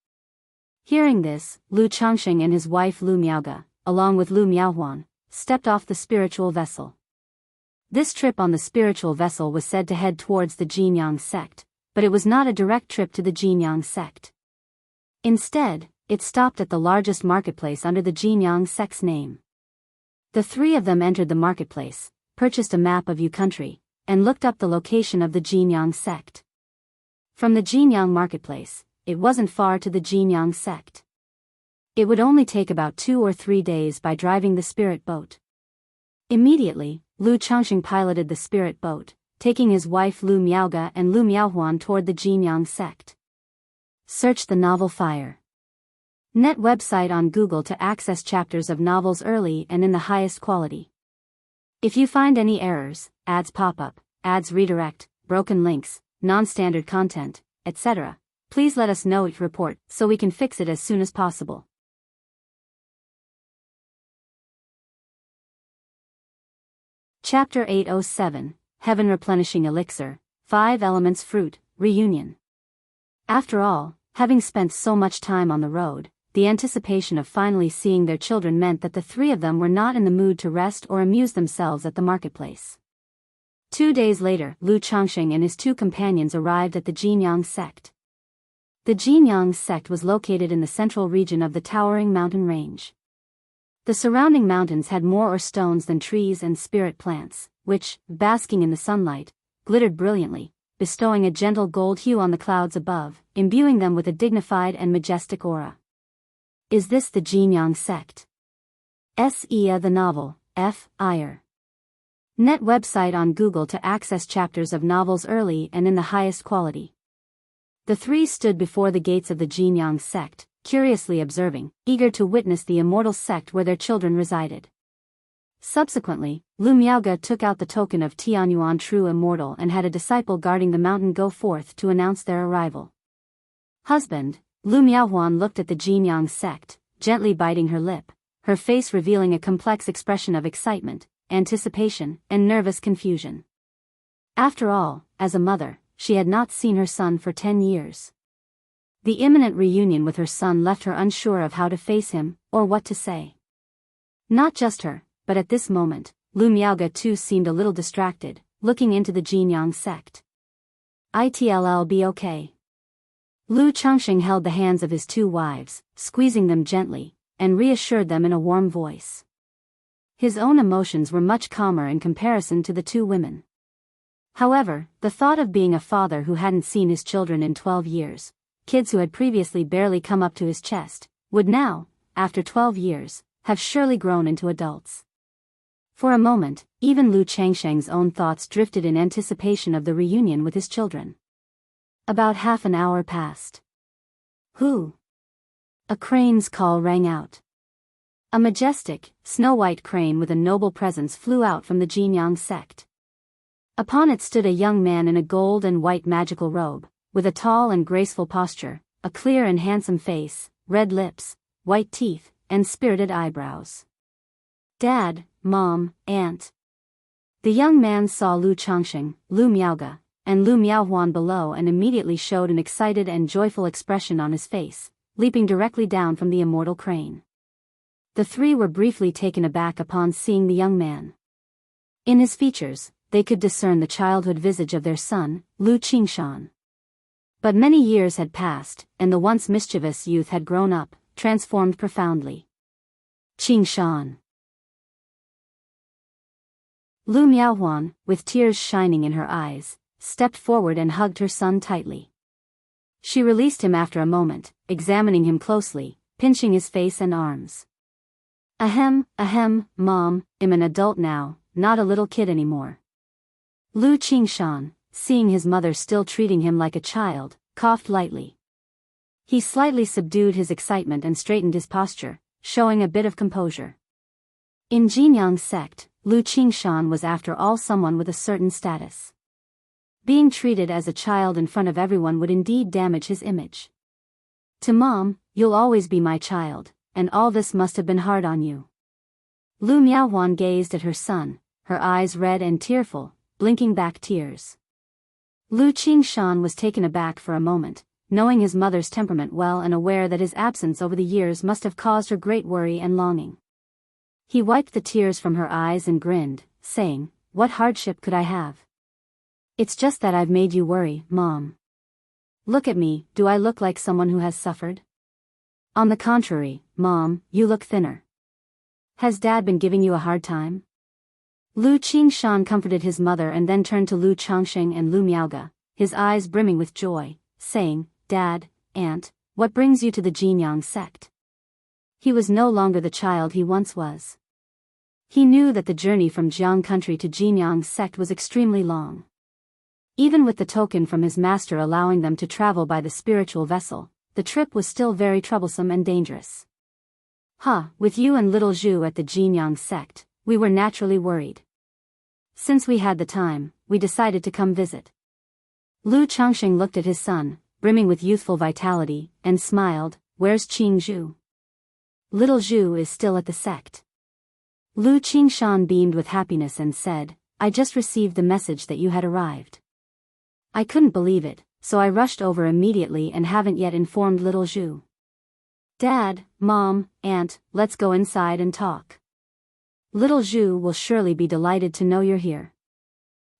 Hearing this, Lu Changsheng and his wife Lu Miaoge, along with Lu Miaohuan, stepped off the spiritual vessel. This trip on the spiritual vessel was said to head towards the Jinyang sect, but it was not a direct trip to the Jinyang sect. Instead, it stopped at the largest marketplace under the Jinyang sect's name. The three of them entered the marketplace, purchased a map of Yu country, and looked up the location of the Jinyang sect. From the Jinyang marketplace, it wasn't far to the Jinyang sect. It would only take about 2 or 3 days by driving the spirit boat. Immediately, Lu Changsheng piloted the spirit boat, taking his wife Lu Miaoge and Lu Miaohuan toward the Jinyang sect. Search the novel Fire. Net website on Google to access chapters of novels early and in the highest quality. If you find any errors, ads pop up, ads redirect, broken links, non-standard content, etc., please let us know each report so we can fix it as soon as possible. Chapter 807, Heaven Replenishing Elixir, 5 Elements Fruit, Reunion. After all, having spent so much time on the road, the anticipation of finally seeing their children meant that the three of them were not in the mood to rest or amuse themselves at the marketplace. 2 days later, Lu Changxing and his two companions arrived at the Jinyang sect. The Jinyang sect was located in the central region of the towering mountain range. The surrounding mountains had more stones than trees and spirit plants, which, basking in the sunlight, glittered brilliantly, bestowing a gentle gold hue on the clouds above, imbuing them with a dignified and majestic aura. Is this the Jinyang sect? S.E.A. The novel, F. Iyer. Net website on Google to access chapters of novels early and in the highest quality. The three stood before the gates of the Jinyang sect, curiously observing, eager to witness the Immortal sect where their children resided. Subsequently, Lu Miaoge took out the token of Tianyuan True Immortal and had a disciple guarding the mountain go forth to announce their arrival. Husband, Lu Miaohuan looked at the Jinyang sect, gently biting her lip, her face revealing a complex expression of excitement, anticipation, and nervous confusion. After all, as a mother, she had not seen her son for 10 years. The imminent reunion with her son left her unsure of how to face him, or what to say. Not just her, but at this moment, Lu Miaoge too seemed a little distracted, looking into the Jinyang sect. It'll be okay. Lu Changxing held the hands of his two wives, squeezing them gently, and reassured them in a warm voice. His own emotions were much calmer in comparison to the two women. However, the thought of being a father who hadn't seen his children in 12 years, kids who had previously barely come up to his chest, would now, after 12 years, have surely grown into adults. For a moment, even Lu Changsheng's own thoughts drifted in anticipation of the reunion with his children. About half an hour passed. Who? A crane's call rang out. A majestic, snow-white crane with a noble presence flew out from the Jinyang sect. Upon it stood a young man in a gold and white magical robe, with a tall and graceful posture, a clear and handsome face, red lips, white teeth, and spirited eyebrows. Dad, Mom, Aunt. The young man saw Lu Changxing, Lu Miaoge, and Lu Miaohuan below and immediately showed an excited and joyful expression on his face, leaping directly down from the immortal crane. The three were briefly taken aback upon seeing the young man. In his features, they could discern the childhood visage of their son, Lu Qingshan. But many years had passed, and the once mischievous youth had grown up, transformed profoundly. Qingshan. Lu Miaohuan, with tears shining in her eyes, stepped forward and hugged her son tightly. She released him after a moment, examining him closely, pinching his face and arms. Ahem, Mom, I'm an adult now, not a little kid anymore. Lu Qingshan, seeing his mother still treating him like a child, coughed lightly. He slightly subdued his excitement and straightened his posture, showing a bit of composure. In Jinyang sect, Lu Qingshan was after all someone with a certain status. Being treated as a child in front of everyone would indeed damage his image. To Mom, you'll always be my child, and all this must have been hard on you. Lu Miaohuan gazed at her son, her eyes red and tearful, blinking back tears. Lu Qingshan was taken aback for a moment, knowing his mother's temperament well and aware that his absence over the years must have caused her great worry and longing. He wiped the tears from her eyes and grinned, saying, "What hardship could I have? It's just that I've made you worry, Mom. Look at me, do I look like someone who has suffered? On the contrary, Mom, you look thinner. Has Dad been giving you a hard time?" Lu Qingshan comforted his mother and then turned to Lu Changxing and Lu Miaoge, his eyes brimming with joy, saying, "Dad, Aunt, what brings you to the Jinyang sect?" He was no longer the child he once was. He knew that the journey from Jiang country to Jinyang sect was extremely long. Even with the token from his master allowing them to travel by the spiritual vessel, the trip was still very troublesome and dangerous. With you and little Zhu at the Jinyang sect, we were naturally worried. Since we had the time, we decided to come visit. Lu Changxing looked at his son, brimming with youthful vitality, and smiled, "Where's Qing Zhu?" "Little Zhu is still at the sect." Lu Qingshan beamed with happiness and said, "I just received the message that you had arrived. I couldn't believe it, so I rushed over immediately and haven't yet informed little Zhu." Dad, Mom, Aunt, let's go inside and talk. Little Zhu will surely be delighted to know you're here.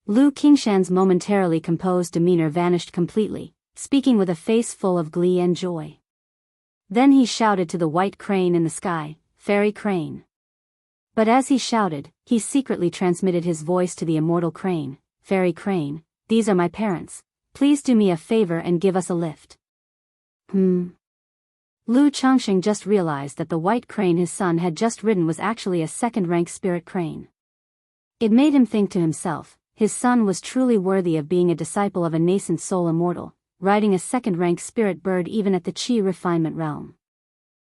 Lu Qingshan's momentarily composed demeanor vanished completely, speaking with a face full of glee and joy. Then he shouted to the white crane in the sky, "Fairy crane." But as he shouted, he secretly transmitted his voice to the immortal crane, "Fairy crane, these are my parents. Please do me a favor and give us a lift." Lu Changxing just realized that the white crane his son had just ridden was actually a second-rank spirit crane. It made him think to himself, his son was truly worthy of being a disciple of a nascent soul immortal, riding a second-rank spirit bird even at the Qi refinement realm.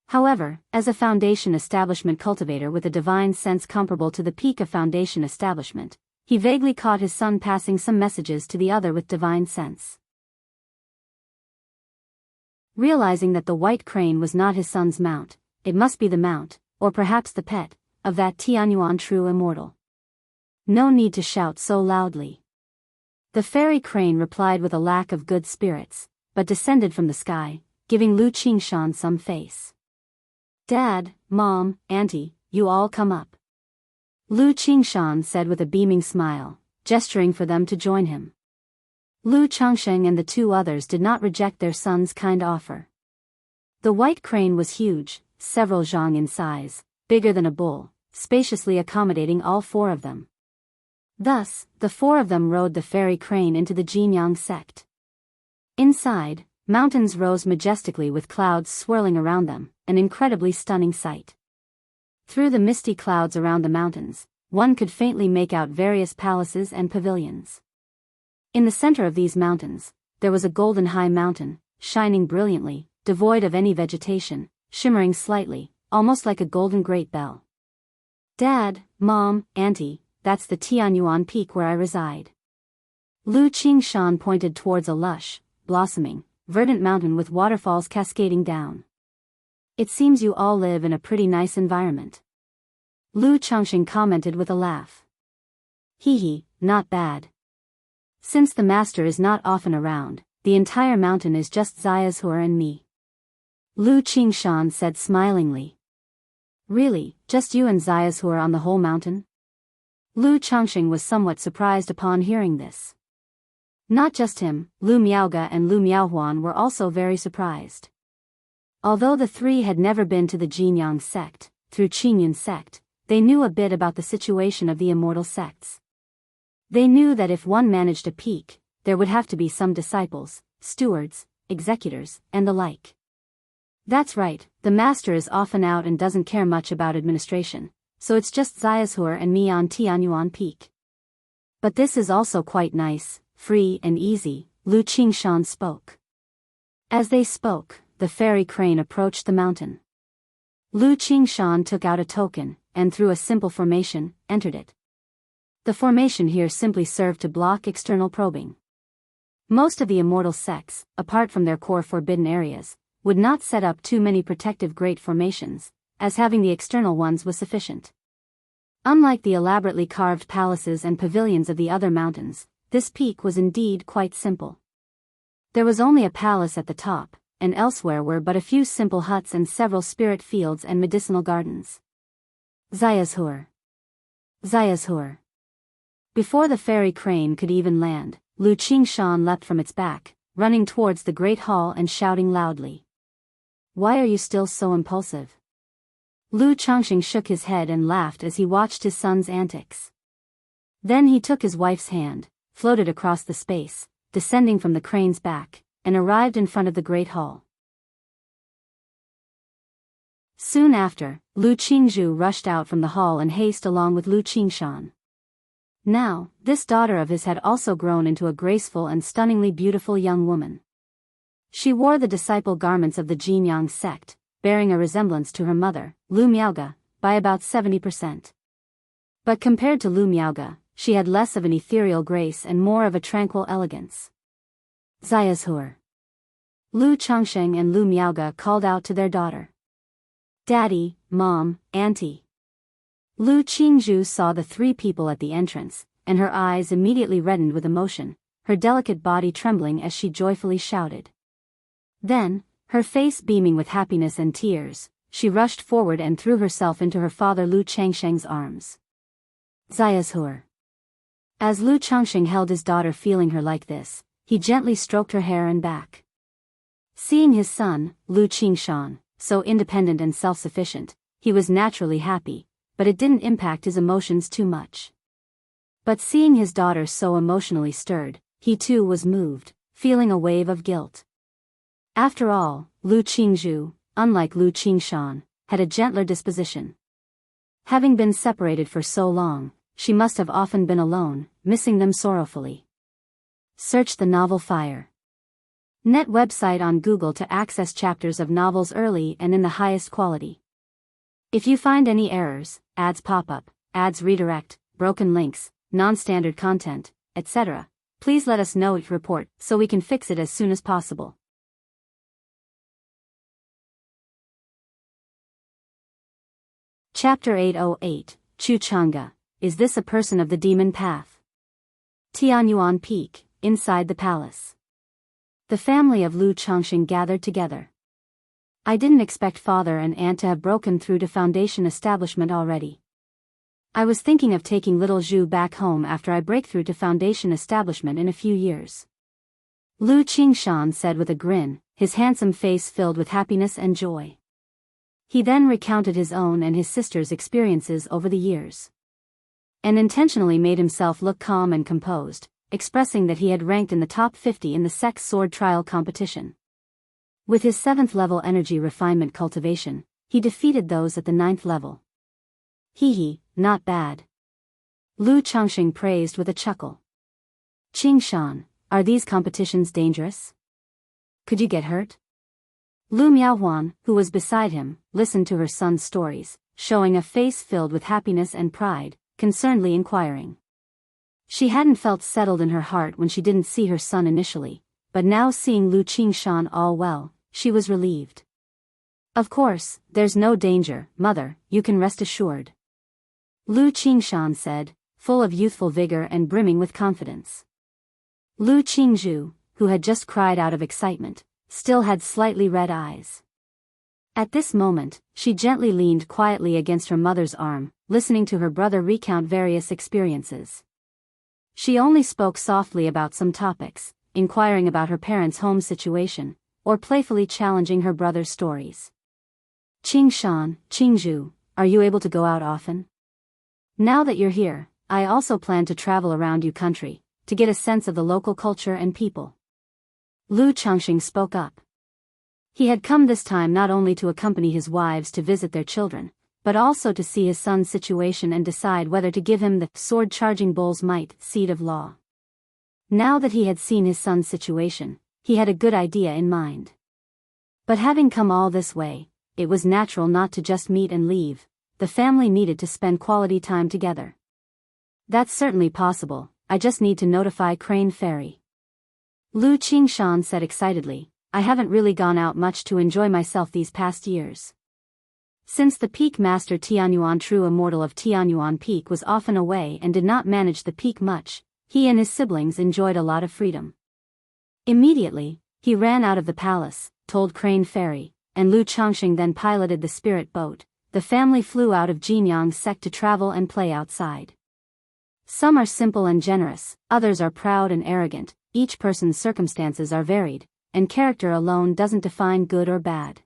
However, as a foundation establishment cultivator with a divine sense comparable to the peak of foundation establishment, he vaguely caught his son passing some messages to the other with divine sense. Realizing that the white crane was not his son's mount, it must be the mount, or perhaps the pet, of that Tianyuan true immortal. No need to shout so loudly. The fairy crane replied with a lack of good spirits, but descended from the sky, giving Lu Qingshan some face. Dad, Mom, Auntie, you all come up. Lu Qingshan said with a beaming smile, gesturing for them to join him. Lu Changsheng and the two others did not reject their son's kind offer. The white crane was huge, several zhang in size, bigger than a bull, spaciously accommodating all four of them. Thus, the four of them rode the fairy crane into the Jinyang sect. Inside, mountains rose majestically with clouds swirling around them, an incredibly stunning sight. Through the misty clouds around the mountains, one could faintly make out various palaces and pavilions. In the center of these mountains, there was a golden high mountain, shining brilliantly, devoid of any vegetation, shimmering slightly, almost like a golden great bell. Dad, Mom, Auntie, that's the Tianyuan peak where I reside. Lu Qingshan pointed towards a lush, blossoming, verdant mountain with waterfalls cascading down. It seems you all live in a pretty nice environment. Lu Changxing commented with a laugh. Hee, not bad. Since the master is not often around, the entire mountain is just Xiaozhur and me. Lu Qingshan said smilingly. Really, just you and Xiaozhur on the whole mountain? Lu Changxing was somewhat surprised upon hearing this. Not just him, Lu Miaoge and Lu Miaohuan were also very surprised. Although the three had never been to the Jinyang sect, through Qingyun sect, they knew a bit about the situation of the immortal sects. They knew that if one managed a peak, there would have to be some disciples, stewards, executors, and the like. That's right, the master is often out and doesn't care much about administration, so it's just Xiaozhur and me on Tianyuan peak. But this is also quite nice, free and easy, Lu Qingshan spoke. As they spoke, the fairy crane approached the mountain. Lu Qingshan took out a token, and through a simple formation, entered it. The formation here simply served to block external probing. Most of the immortal sects, apart from their core forbidden areas, would not set up too many protective great formations, as having the external ones was sufficient. Unlike the elaborately carved palaces and pavilions of the other mountains, this peak was indeed quite simple. There was only a palace at the top, and elsewhere were but a few simple huts and several spirit fields and medicinal gardens. Xiaozhur. Xiaozhur. Before the fairy crane could even land, Lu Qingshan leapt from its back, running towards the great hall and shouting loudly. Why are you still so impulsive? Lu Changxing shook his head and laughed as he watched his son's antics. Then he took his wife's hand, floated across the space, descending from the crane's back, and arrived in front of the great hall. Soon after, Lu Qingzhu rushed out from the hall and hastened along with Lu Qingshan. Now, this daughter of his had also grown into a graceful and stunningly beautiful young woman. She wore the disciple garments of the Jinyang sect, bearing a resemblance to her mother, Lu Miaoge, by about 70%. But compared to Lu Miaoge, she had less of an ethereal grace and more of a tranquil elegance. Xiaozhur. Lu Changsheng and Lu Miaoge called out to their daughter. Daddy, Mom, Auntie. Lu Qingzhu saw the three people at the entrance, and her eyes immediately reddened with emotion, her delicate body trembling as she joyfully shouted. Then, Her face beaming with happiness and tears, she rushed forward and threw herself into her father Lu Changsheng's arms. Zayazhur. As Lu Changsheng held his daughter feeling her like this, he gently stroked her hair and back. Seeing his son, Lu Qingshan, so independent and self-sufficient, he was naturally happy, but it didn't impact his emotions too much. But seeing his daughter so emotionally stirred, he too was moved, feeling a wave of guilt. After all, Lu Qingzhu, unlike Lu Qingshan, had a gentler disposition. Having been separated for so long, she must have often been alone, missing them sorrowfully. Search the novel Fire. Net website on Google to access chapters of novels early and in the highest quality. If you find any errors, ads pop up, ads redirect, broken links, non-standard content, etc., please let us know each report so we can fix it as soon as possible. Chapter 808, Chu Chang'e, Is This a Person of the Demon Path? Tianyuan Peak, inside the palace. The family of Lu Changsheng gathered together. I didn't expect father and aunt to have broken through to foundation establishment already. I was thinking of taking little Zhu back home after I break through to foundation establishment in a few years. Lu Qingshan said with a grin, his handsome face filled with happiness and joy. He then recounted his own and his sister's experiences over the years. And intentionally made himself look calm and composed, expressing that he had ranked in the top 50 in the sex sword trial competition. With his 7th level energy refinement cultivation, he defeated those at the 9th level. Hee, not bad. Lu Changsheng praised with a chuckle. Qingshan, are these competitions dangerous? Could you get hurt? Lu Miaohuan, who was beside him, listened to her son's stories, showing a face filled with happiness and pride, concernedly inquiring. She hadn't felt settled in her heart when she didn't see her son initially, but now seeing Lu Qingshan all well, she was relieved. Of course, there's no danger, mother, you can rest assured. Lu Qingshan said, full of youthful vigor and brimming with confidence. Lu Qingzhu, who had just cried out of excitement, still had slightly red eyes. At this moment, she gently leaned quietly against her mother's arm, listening to her brother recount various experiences. She only spoke softly about some topics, inquiring about her parents' home situation, or playfully challenging her brother's stories. Qingshan, Qingzhu, are you able to go out often? Now that you're here, I also plan to travel around your country, to get a sense of the local culture and people. Lu Changsheng spoke up. He had come this time not only to accompany his wives to visit their children, but also to see his son's situation and decide whether to give him the sword-charging bull's might seed of law. Now that he had seen his son's situation, he had a good idea in mind. But having come all this way, it was natural not to just meet and leave. The family needed to spend quality time together. That's certainly possible, I just need to notify Crane Fairy. Lu Qingshan said excitedly, I haven't really gone out much to enjoy myself these past years. Since the Peak Master Tianyuan True Immortal of Tianyuan Peak was often away and did not manage the peak much, he and his siblings enjoyed a lot of freedom. Immediately, he ran out of the palace, told Crane Fairy, and Lu Changsheng then piloted the spirit boat. The family flew out of Jinyang sect to travel and play outside. Some are simple and generous, others are proud and arrogant, each person's circumstances are varied, and character alone doesn't define good or bad.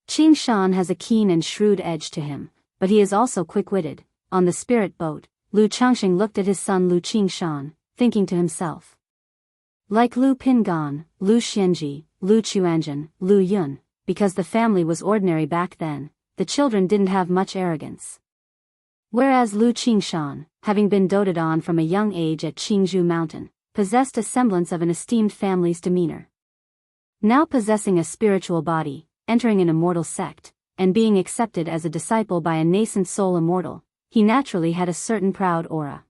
Qingshan has a keen and shrewd edge to him, but he is also quick-witted. On the spirit boat, Lu Changsheng looked at his son Lu Qingshan, thinking to himself. Like Lu Pingan, Lu Xianji, Lu Chuanjin, Lu Yun, because the family was ordinary back then, the children didn't have much arrogance. Whereas Lu Qingshan, having been doted on from a young age at Qingzhou Mountain, possessed a semblance of an esteemed family's demeanor. Now possessing a spiritual body, entering an immortal sect, and being accepted as a disciple by a nascent soul immortal, he naturally had a certain proud aura.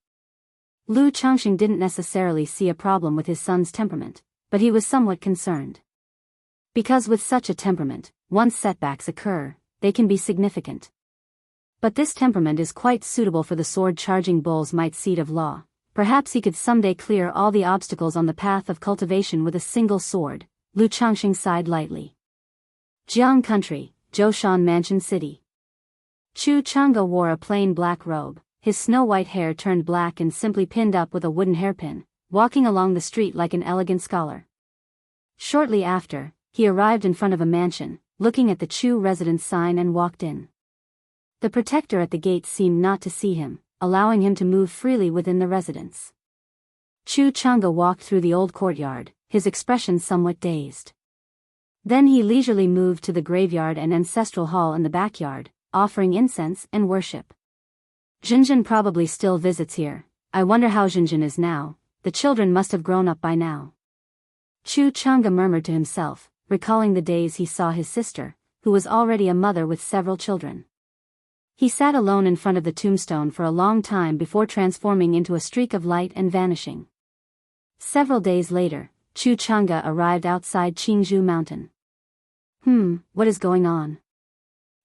Lu Changsheng didn't necessarily see a problem with his son's temperament, but he was somewhat concerned. Because with such a temperament, once setbacks occur, they can be significant. But this temperament is quite suitable for the sword-charging bull's might seed of law, Perhaps he could someday clear all the obstacles on the path of cultivation with a single sword. Lu Changxing sighed lightly. Jiang Country, Zhoushan Mansion City. Chu Chang'e wore a plain black robe, his snow-white hair turned black and simply pinned up with a wooden hairpin, walking along the street like an elegant scholar. Shortly after, he arrived in front of a mansion, looking at the Chu residence sign and walked in. The protector at the gate seemed not to see him, allowing him to move freely within the residence. Chu Chang'e walked through the old courtyard, his expression somewhat dazed. Then he leisurely moved to the graveyard and ancestral hall in the backyard, offering incense and worship. Jinjin probably still visits here. I wonder how Jinjin is now. The children must have grown up by now. Chu Chang'e murmured to himself, recalling the days he saw his sister, who was already a mother with several children. He sat alone in front of the tombstone for a long time before transforming into a streak of light and vanishing. Several days later, Chu Chang'e arrived outside Qingzhou Mountain. What is going on?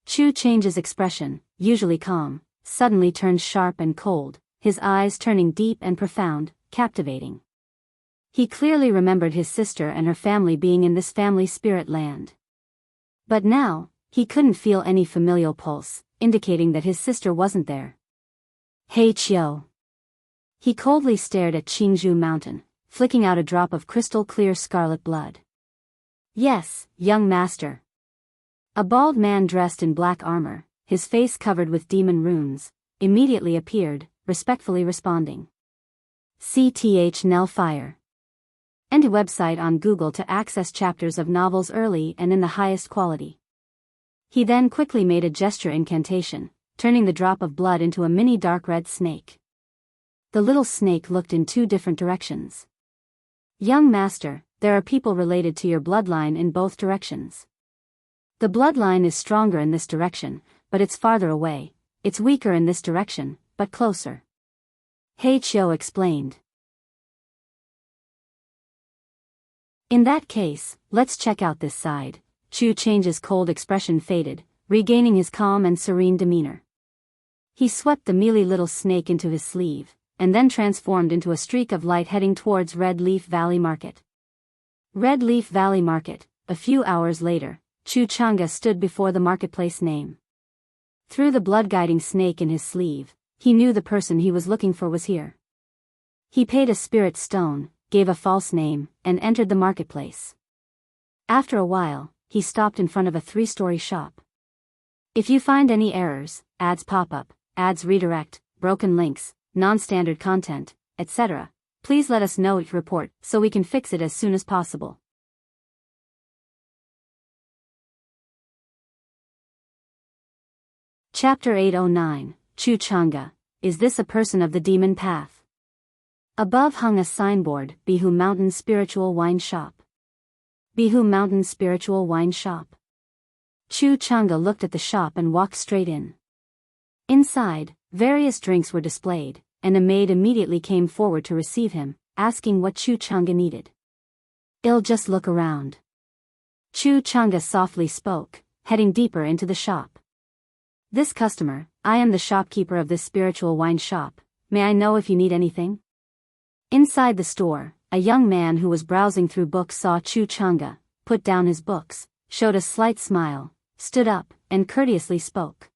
Chu Chang'e's expression, usually calm, suddenly turned sharp and cold, his eyes turning deep and profound, captivating. He clearly remembered his sister and her family being in this family spirit land. But now, he couldn't feel any familial pulse, indicating that his sister wasn't there. Hey Chiu. He coldly stared at Qingzhou Mountain, flicking out a drop of crystal-clear scarlet blood. Yes, young master. A bald man dressed in black armor, his face covered with demon runes, immediately appeared, respectfully responding. CTH Nell Fire. Enter website on Google to access chapters of novels early and in the highest quality. He then quickly made a gesture incantation, turning the drop of blood into a mini dark red snake. The little snake looked in two different directions. Young master, there are people related to your bloodline in both directions. The bloodline is stronger in this direction, but it's farther away. It's weaker in this direction, but closer. He Chiu explained. In that case, let's check out this side. Chu Chang'e's cold expression faded, regaining his calm and serene demeanor. He swept the mealy little snake into his sleeve, and then transformed into a streak of light heading towards Red Leaf Valley Market. Red Leaf Valley Market. A few hours later, Chu Chang'e stood before the marketplace name. Through the blood-guiding snake in his sleeve, he knew the person he was looking for was here. He paid a spirit stone, gave a false name, and entered the marketplace. After a while, he stopped in front of a 3-story shop. If you find any errors, ads pop up, ads redirect, broken links, non-standard content, etc., please let us know. Report so we can fix it as soon as possible. Chapter 809, Chu Chang'e. Is this a person of the demon path? Above hung a signboard, Bihu Mountain Spiritual Wine Shop. Bihu Mountain Spiritual Wine Shop. Chu Chang'e looked at the shop and walked straight in. Inside, various drinks were displayed, and a maid immediately came forward to receive him, asking what Chu Chang'e needed. "I'll just look around." Chu Chang'e softly spoke, heading deeper into the shop. "This customer, I am the shopkeeper of this spiritual wine shop. May I know if you need anything?" Inside the store, a young man who was browsing through books saw Chu Chang'e, put down his books, showed a slight smile, stood up, and courteously spoke.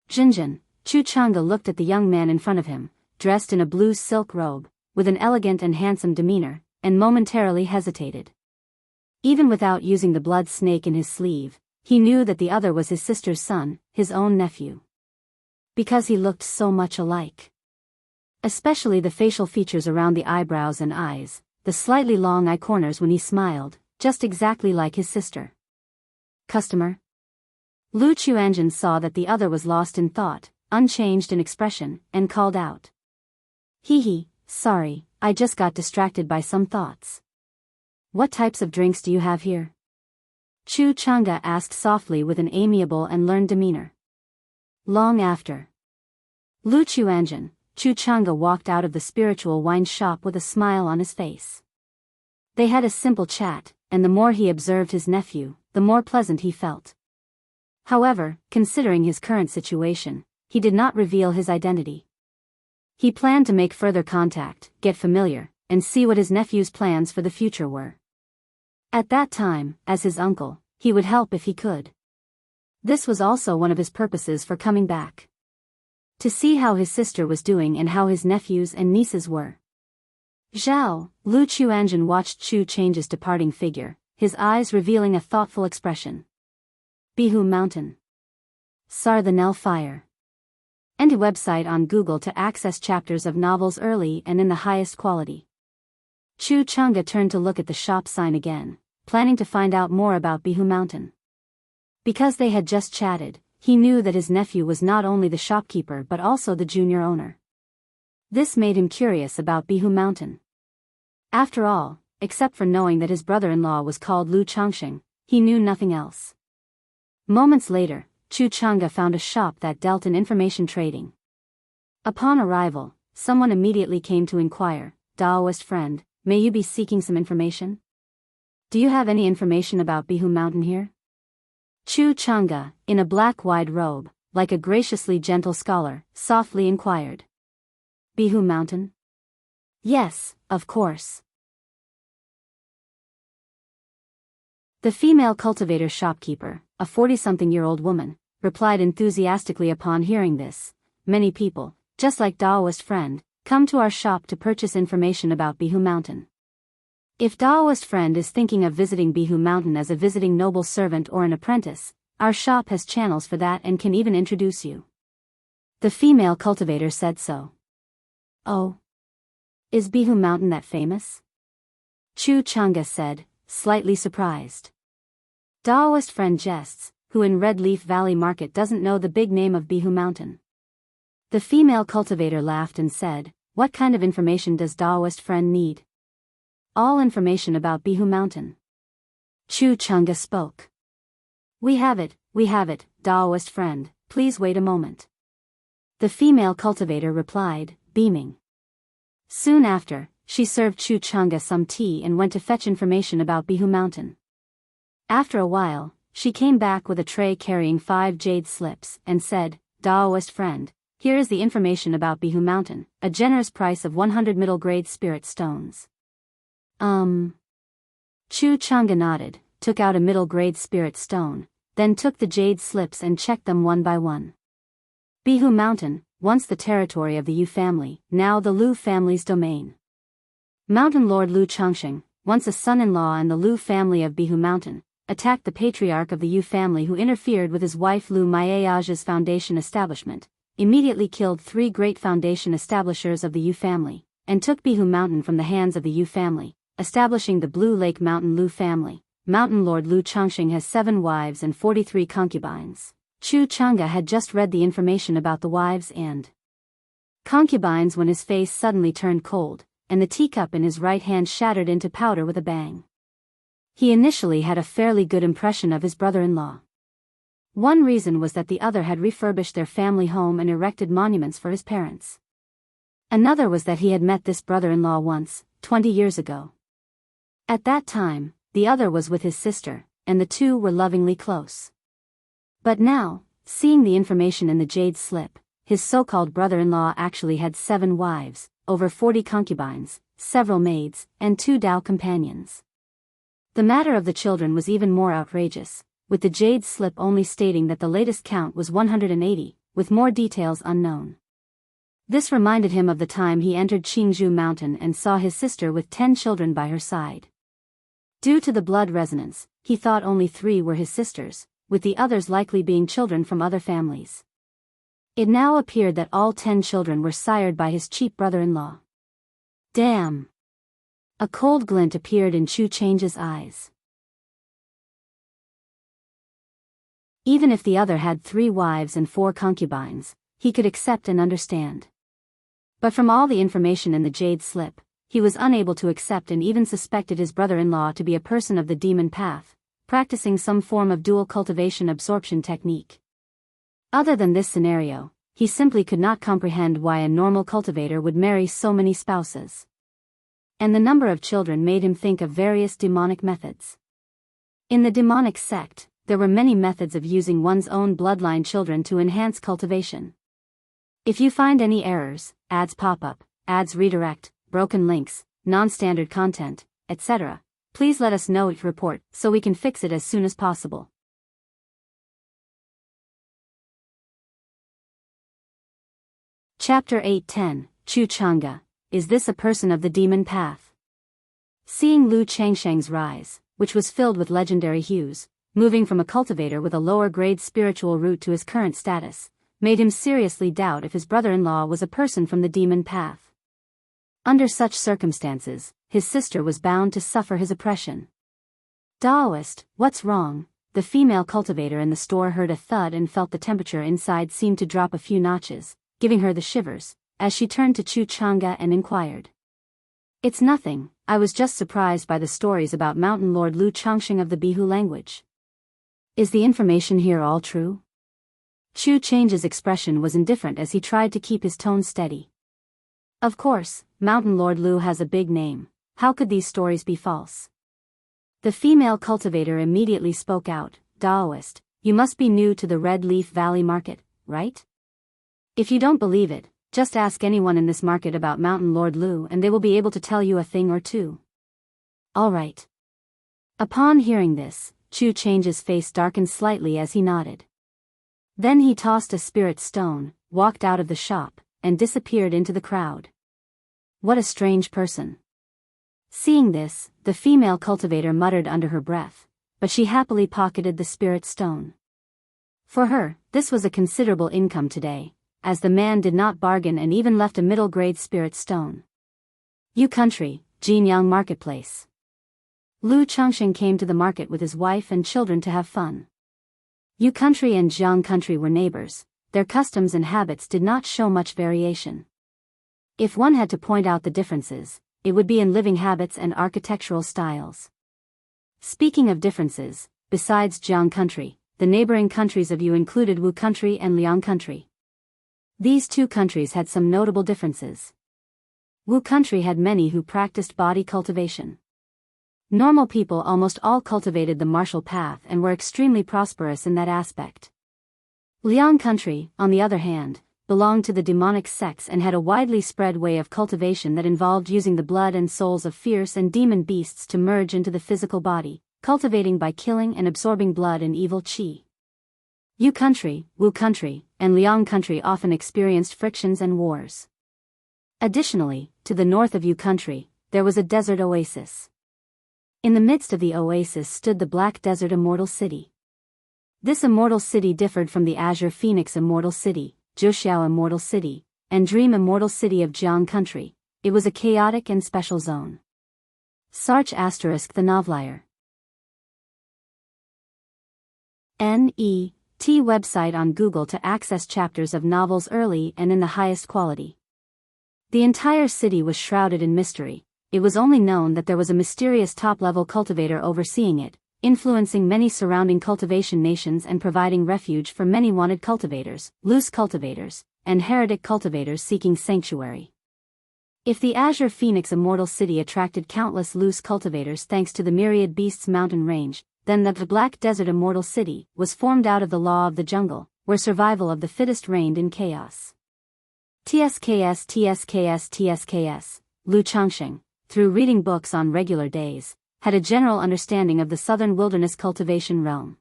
Jinjin. Chu Chang'e looked at the young man in front of him, dressed in a blue silk robe, with an elegant and handsome demeanor, and momentarily hesitated. Even without using the blood snake in his sleeve, he knew that the other was his sister's son, his own nephew. Because he looked so much alike. Especially the facial features around the eyebrows and eyes, the slightly long eye corners when he smiled, just exactly like his sister. "Customer?" Lu Chuanjin saw that the other was lost in thought, unchanged in expression, and called out. Hee, sorry, I just got distracted by some thoughts. What types of drinks do you have here?" Chu Chang'e asked softly with an amiable and learned demeanor. Long after Lu Chuanjin, Chu Chang'e walked out of the spiritual wine shop with a smile on his face. They had a simple chat, and the more he observed his nephew, the more pleasant he felt. However, considering his current situation, he did not reveal his identity. He planned to make further contact, get familiar, and see what his nephew's plans for the future were. At that time, as his uncle, he would help if he could. This was also one of his purposes for coming back. To see how his sister was doing and how his nephews and nieces were. Zhao, Lu Chuanjun watched Chu Change's departing figure, his eyes revealing a thoughtful expression. Bihu Mountain. Sar the Nell Fire. Enter website on Google to access chapters of novels early and in the highest quality. Chu Chunga turned to look at the shop sign again, planning to find out more about Bihu Mountain. Because they had just chatted, he knew that his nephew was not only the shopkeeper but also the junior owner. This made him curious about Bihu Mountain. After all, except for knowing that his brother-in-law was called Lu Changxing, he knew nothing else. Moments later, Chu Chunga found a shop that dealt in information trading. Upon arrival, someone immediately came to inquire, "Daoist friend, may you be seeking some information? Do you have any information about Bihu Mountain here?" Chu Chunga, in a black wide robe, like a graciously gentle scholar, softly inquired. "Bihu Mountain?" "Yes, of course." The female cultivator shopkeeper, a 40-something-year-old woman, replied enthusiastically upon hearing this. "Many people, just like Daoist friend, come to our shop to purchase information about Bihu Mountain. If Daoist friend is thinking of visiting Bihu Mountain as a visiting noble servant or an apprentice, our shop has channels for that and can even introduce you." The female cultivator said so. "Oh. Is Bihu Mountain that famous?" Chu Chunga said, slightly surprised. Daoist friend jests, who in Red Leaf Valley Market doesn't know the big name of Bihu Mountain. The female cultivator laughed and said, "What kind of information does Daoist friend need?" "All information about Bihu Mountain." Chu Chunga spoke. We have it, Daoist friend, please wait a moment." The female cultivator replied, beaming. Soon after, she served Chu Chunga some tea and went to fetch information about Bihu Mountain. After a while, she came back with a tray carrying 5 jade slips and said, "Daoist friend, here is the information about Bihu Mountain, a generous price of 100 middle-grade spirit stones." Chu Chunga nodded, took out a middle-grade spirit stone, then took the jade slips and checked them one by one. Bihu Mountain, once the territory of the Yu family, now the Lu family's domain. Mountain Lord Lu Changxing, once a son-in-law and the Lu family of Bihu Mountain, attacked the patriarch of the Yu family who interfered with his wife Lu Maiaja's foundation establishment, immediately killed 3 great foundation establishers of the Yu family, and took Bihu Mountain from the hands of the Yu family, establishing the Blue Lake Mountain Lu family. Mountain Lord Lu Changxing has 7 wives and 43 concubines. Chu Chunga had just read the information about the wives and concubines when his face suddenly turned cold, and the teacup in his right hand shattered into powder with a bang. He initially had a fairly good impression of his brother-in-law. One reason was that the other had refurbished their family home and erected monuments for his parents. Another was that he had met this brother-in-law once, 20 years ago. At that time, the other was with his sister, and the two were lovingly close. But now, seeing the information in the jade slip, his so-called brother-in-law actually had 7 wives, over 40 concubines, several maids, and 2 Dao companions. The matter of the children was even more outrageous, with the jade slip only stating that the latest count was 180, with more details unknown. This reminded him of the time he entered Qingzhou Mountain and saw his sister with 10 children by her side. Due to the blood resonance, he thought only 3 were his sisters, with the others likely being children from other families. It now appeared that all 10 children were sired by his cheap brother-in-law. Damn! A cold glint appeared in Chu Change's eyes. Even if the other had 3 wives and 4 concubines, he could accept and understand. But from all the information in the jade slip, he was unable to accept and even suspected his brother-in-law to be a person of the demon path, practicing some form of dual cultivation absorption technique. Other than this scenario, he simply could not comprehend why a normal cultivator would marry so many spouses. And the number of children made him think of various demonic methods. In the demonic sect, there were many methods of using one's own bloodline children to enhance cultivation. If you find any errors, ads pop up, ads redirect, broken links, non-standard content, etc., please let us know each report so we can fix it as soon as possible. Chapter 8:10, Chu Chang'e, is this a person of the demon path? Seeing Lu Changsheng's rise, which was filled with legendary hues, moving from a cultivator with a lower-grade spiritual root to his current status, made him seriously doubt if his brother-in-law was a person from the demon path. Under such circumstances, his sister was bound to suffer his oppression. Daoist, what's wrong? The female cultivator in the store heard a thud and felt the temperature inside seem to drop a few notches, giving her the shivers, as she turned to Chu Chang'e and inquired. It's nothing, I was just surprised by the stories about Mountain Lord Lu Changsheng of the Bihu language. Is the information here all true? Chu Chang'e's expression was indifferent as he tried to keep his tone steady. Of course, Mountain Lord Lu has a big name. How could these stories be false? The female cultivator immediately spoke out, Daoist, you must be new to the Red Leaf Valley market, right? If you don't believe it, just ask anyone in this market about Mountain Lord Lu and they will be able to tell you a thing or two. All right. Upon hearing this, Chu Chang'e's face darkened slightly as he nodded. Then he tossed a spirit stone, walked out of the shop, and disappeared into the crowd. What a strange person. Seeing this, the female cultivator muttered under her breath, but she happily pocketed the spirit stone. For her, this was a considerable income today, as the man did not bargain and even left a middle-grade spirit stone. Yu Country, Jinyang Marketplace. Lu Changsheng came to the market with his wife and children to have fun. Yu Country and Jiang Country were neighbors, their customs and habits did not show much variation. If one had to point out the differences, it would be in living habits and architectural styles. Speaking of differences, besides Jiang Country, the neighboring countries of Yu included Wu Country and Liang Country. These two countries had some notable differences. Wu Country had many who practiced body cultivation. Normal people almost all cultivated the martial path and were extremely prosperous in that aspect. Liang Country, on the other hand, belonged to the demonic sects and had a widely spread way of cultivation that involved using the blood and souls of fierce and demon beasts to merge into the physical body, cultivating by killing and absorbing blood and evil qi. Yu Country, Wu Country, and Liang Country often experienced frictions and wars. Additionally, to the north of Yu Country, there was a desert oasis. In the midst of the oasis stood the Black Desert Immortal City. This Immortal City differed from the Azure Phoenix Immortal City, Zhuxiao Immortal City, and Dream Immortal City of Jiang Country. It was a chaotic and special zone. Sarch * the Novelier. N.E.T. website on Google to access chapters of novels early and in the highest quality. The entire city was shrouded in mystery. It was only known that there was a mysterious top-level cultivator overseeing it, influencing many surrounding cultivation nations and providing refuge for many wanted cultivators, loose cultivators, and heretic cultivators seeking sanctuary. If the Azure Phoenix Immortal City attracted countless loose cultivators thanks to the Myriad Beasts mountain range, then that the Black Desert Immortal City was formed out of the law of the jungle, where survival of the fittest reigned in chaos. TSKS, Lu Changsheng, through reading books on regular days, had a general understanding of the southern wilderness cultivation realm.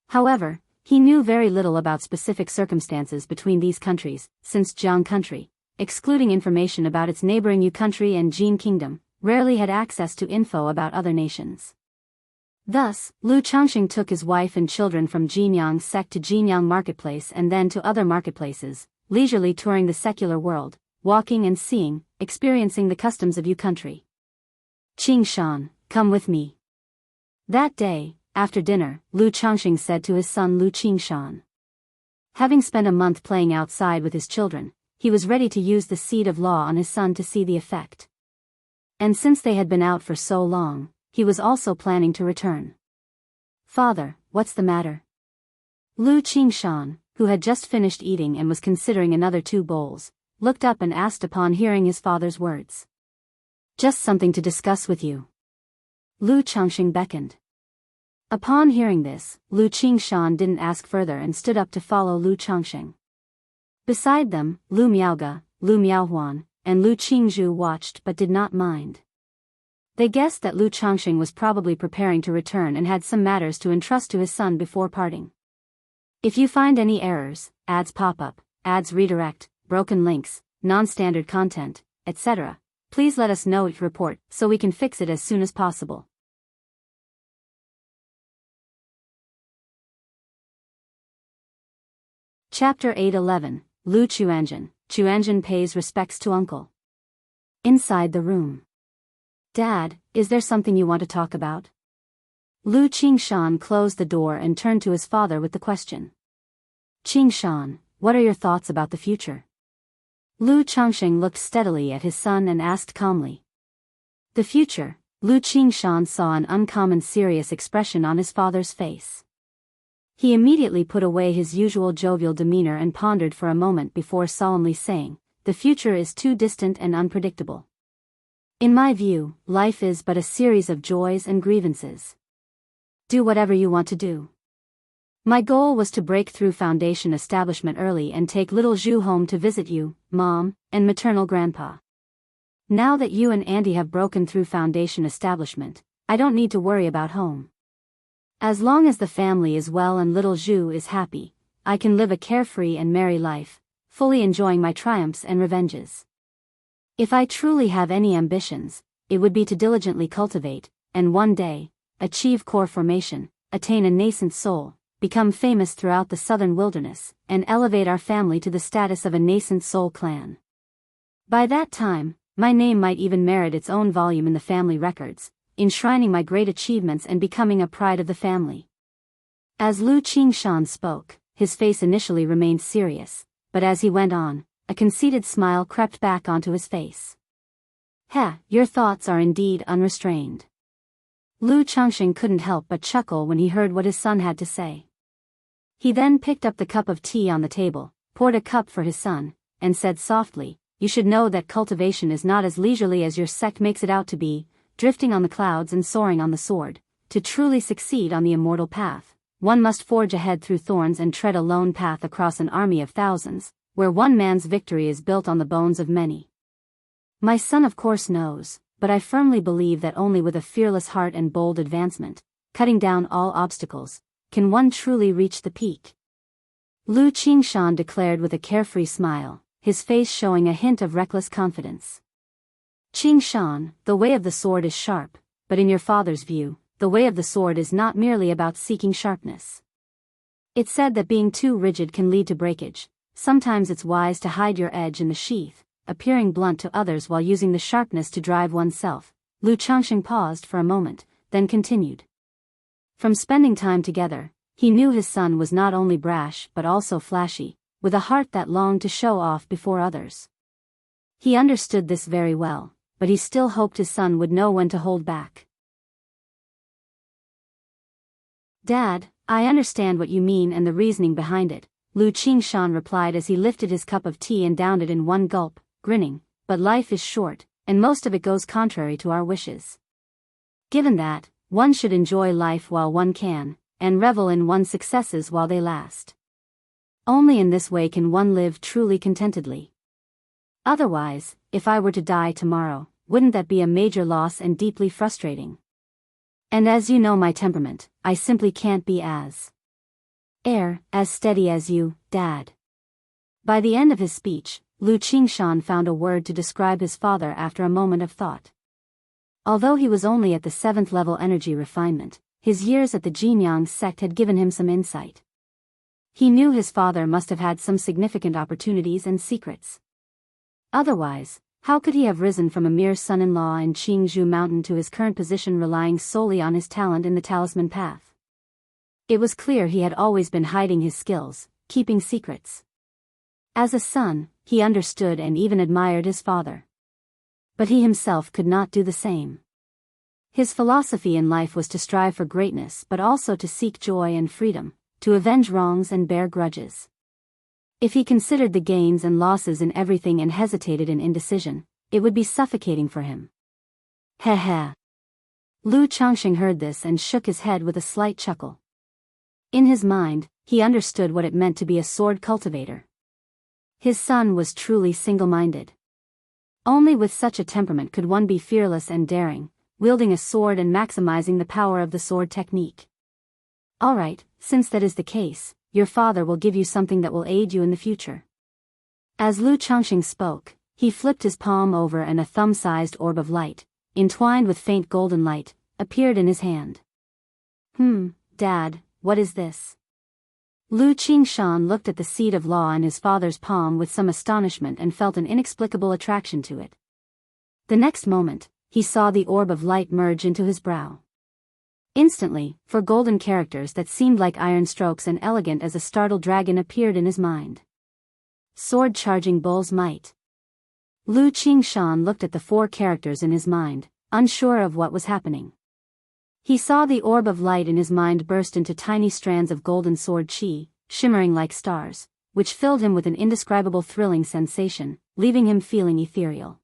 However, he knew very little about specific circumstances between these countries, since Jiang Country, excluding information about its neighboring Yu Country and Jin Kingdom, rarely had access to info about other nations. Thus, Lu Changsheng took his wife and children from Jinyang sect to Jinyang Marketplace and then to other marketplaces, leisurely touring the secular world, walking and seeing, experiencing the customs of Yu Country. Qingshan, come with me. That day, after dinner, Lu Changsheng said to his son Lu Qingshan. Having spent a month playing outside with his children, he was ready to use the seed of law on his son to see the effect. And since they had been out for so long, he was also planning to return. Father, what's the matter? Lu Qingshan, who had just finished eating and was considering another 2 bowls, looked up and asked upon hearing his father's words. Just something to discuss with you. Lu Changsheng beckoned. Upon hearing this, Lu Qingshan didn't ask further and stood up to follow Lu Changsheng. Beside them, Lu Miaoge, Lu Miaohuan, and Lu Qingzhu watched but did not mind. They guessed that Lu Changxing was probably preparing to return and had some matters to entrust to his son before parting. If you find any errors, ads pop up, ads redirect, broken links, non-standard content, etc., please let us know your report so we can fix it as soon as possible. Chapter 811, Lu Chuanjin pays respects to uncle. Inside the room. Dad, is there something you want to talk about? Lu Qingshan closed the door and turned to his father with the question. Qingshan, what are your thoughts about the future? Lu Changxing looked steadily at his son and asked calmly. The future. Lu Qingshan saw an uncommon serious expression on his father's face. He immediately put away his usual jovial demeanor and pondered for a moment before solemnly saying, the future is too distant and unpredictable. In my view, life is but a series of joys and grievances. Do whatever you want to do. My goal was to break through foundation establishment early and take little Zhu home to visit you, Mom, and maternal grandpa. Now that you and Andy have broken through foundation establishment, I don't need to worry about home. As long as the family is well and little Zhu is happy, I can live a carefree and merry life, fully enjoying my triumphs and revenges. If I truly have any ambitions, it would be to diligently cultivate, and one day, achieve core formation, attain a nascent soul, become famous throughout the southern wilderness, and elevate our family to the status of a nascent soul clan. By that time, my name might even merit its own volume in the family records, enshrining my great achievements and becoming a pride of the family. As Lu Qingshan spoke, his face initially remained serious, but as he went on, a conceited smile crept back onto his face. Your thoughts are indeed unrestrained. Lu Changxing couldn't help but chuckle when he heard what his son had to say. He then picked up the cup of tea on the table, poured a cup for his son, and said softly, you should know that cultivation is not as leisurely as your sect makes it out to be, drifting on the clouds and soaring on the sword. To truly succeed on the immortal path, one must forge ahead through thorns and tread a lone path across an army of thousands, where one man's victory is built on the bones of many. My son of course knows, but I firmly believe that only with a fearless heart and bold advancement, cutting down all obstacles, can one truly reach the peak. Lu Qingshan declared with a carefree smile, his face showing a hint of reckless confidence. Qingshan, the way of the sword is sharp, but in your father's view, the way of the sword is not merely about seeking sharpness. It's said that being too rigid can lead to breakage. Sometimes it's wise to hide your edge in the sheath, appearing blunt to others while using the sharpness to drive oneself. Lu Changxing paused for a moment, then continued. From spending time together, he knew his son was not only brash but also flashy, with a heart that longed to show off before others. He understood this very well, but he still hoped his son would know when to hold back. Dad, I understand what you mean and the reasoning behind it, Lu Qingshan replied as he lifted his cup of tea and downed it in one gulp, grinning, but life is short, and most of it goes contrary to our wishes. Given that, one should enjoy life while one can, and revel in one's successes while they last. Only in this way can one live truly contentedly. Otherwise, if I were to die tomorrow, wouldn't that be a major loss and deeply frustrating? And as you know my temperament, I simply can't be as steady as you, Dad. By the end of his speech, Lu Qingshan found a word to describe his father after a moment of thought. Although he was only at the 7th level energy refinement, his years at the Jinyang sect had given him some insight. He knew his father must have had some significant opportunities and secrets. Otherwise, how could he have risen from a mere son-in-law in Qingzhou Mountain to his current position relying solely on his talent in the talisman path? It was clear he had always been hiding his skills, keeping secrets. As a son, he understood and even admired his father. But he himself could not do the same. His philosophy in life was to strive for greatness but also to seek joy and freedom, to avenge wrongs and bear grudges. If he considered the gains and losses in everything and hesitated in indecision, it would be suffocating for him. Lu Changxing heard this and shook his head with a slight chuckle. In his mind, he understood what it meant to be a sword cultivator. His son was truly single-minded. Only with such a temperament could one be fearless and daring, wielding a sword and maximizing the power of the sword technique. Alright, since that is the case, your father will give you something that will aid you in the future. As Lu Changxing spoke, he flipped his palm over and a thumb-sized orb of light, entwined with faint golden light, appeared in his hand. Dad, what is this? Lu Qingshan looked at the seed of law in his father's palm with some astonishment and felt an inexplicable attraction to it. The next moment, he saw the orb of light merge into his brow. Instantly, four golden characters that seemed like iron strokes and elegant as a startled dragon appeared in his mind. Sword charging bull's might. Lu Qingshan looked at the four characters in his mind, unsure of what was happening. He saw the orb of light in his mind burst into tiny strands of golden sword chi, shimmering like stars, which filled him with an indescribable thrilling sensation, leaving him feeling ethereal.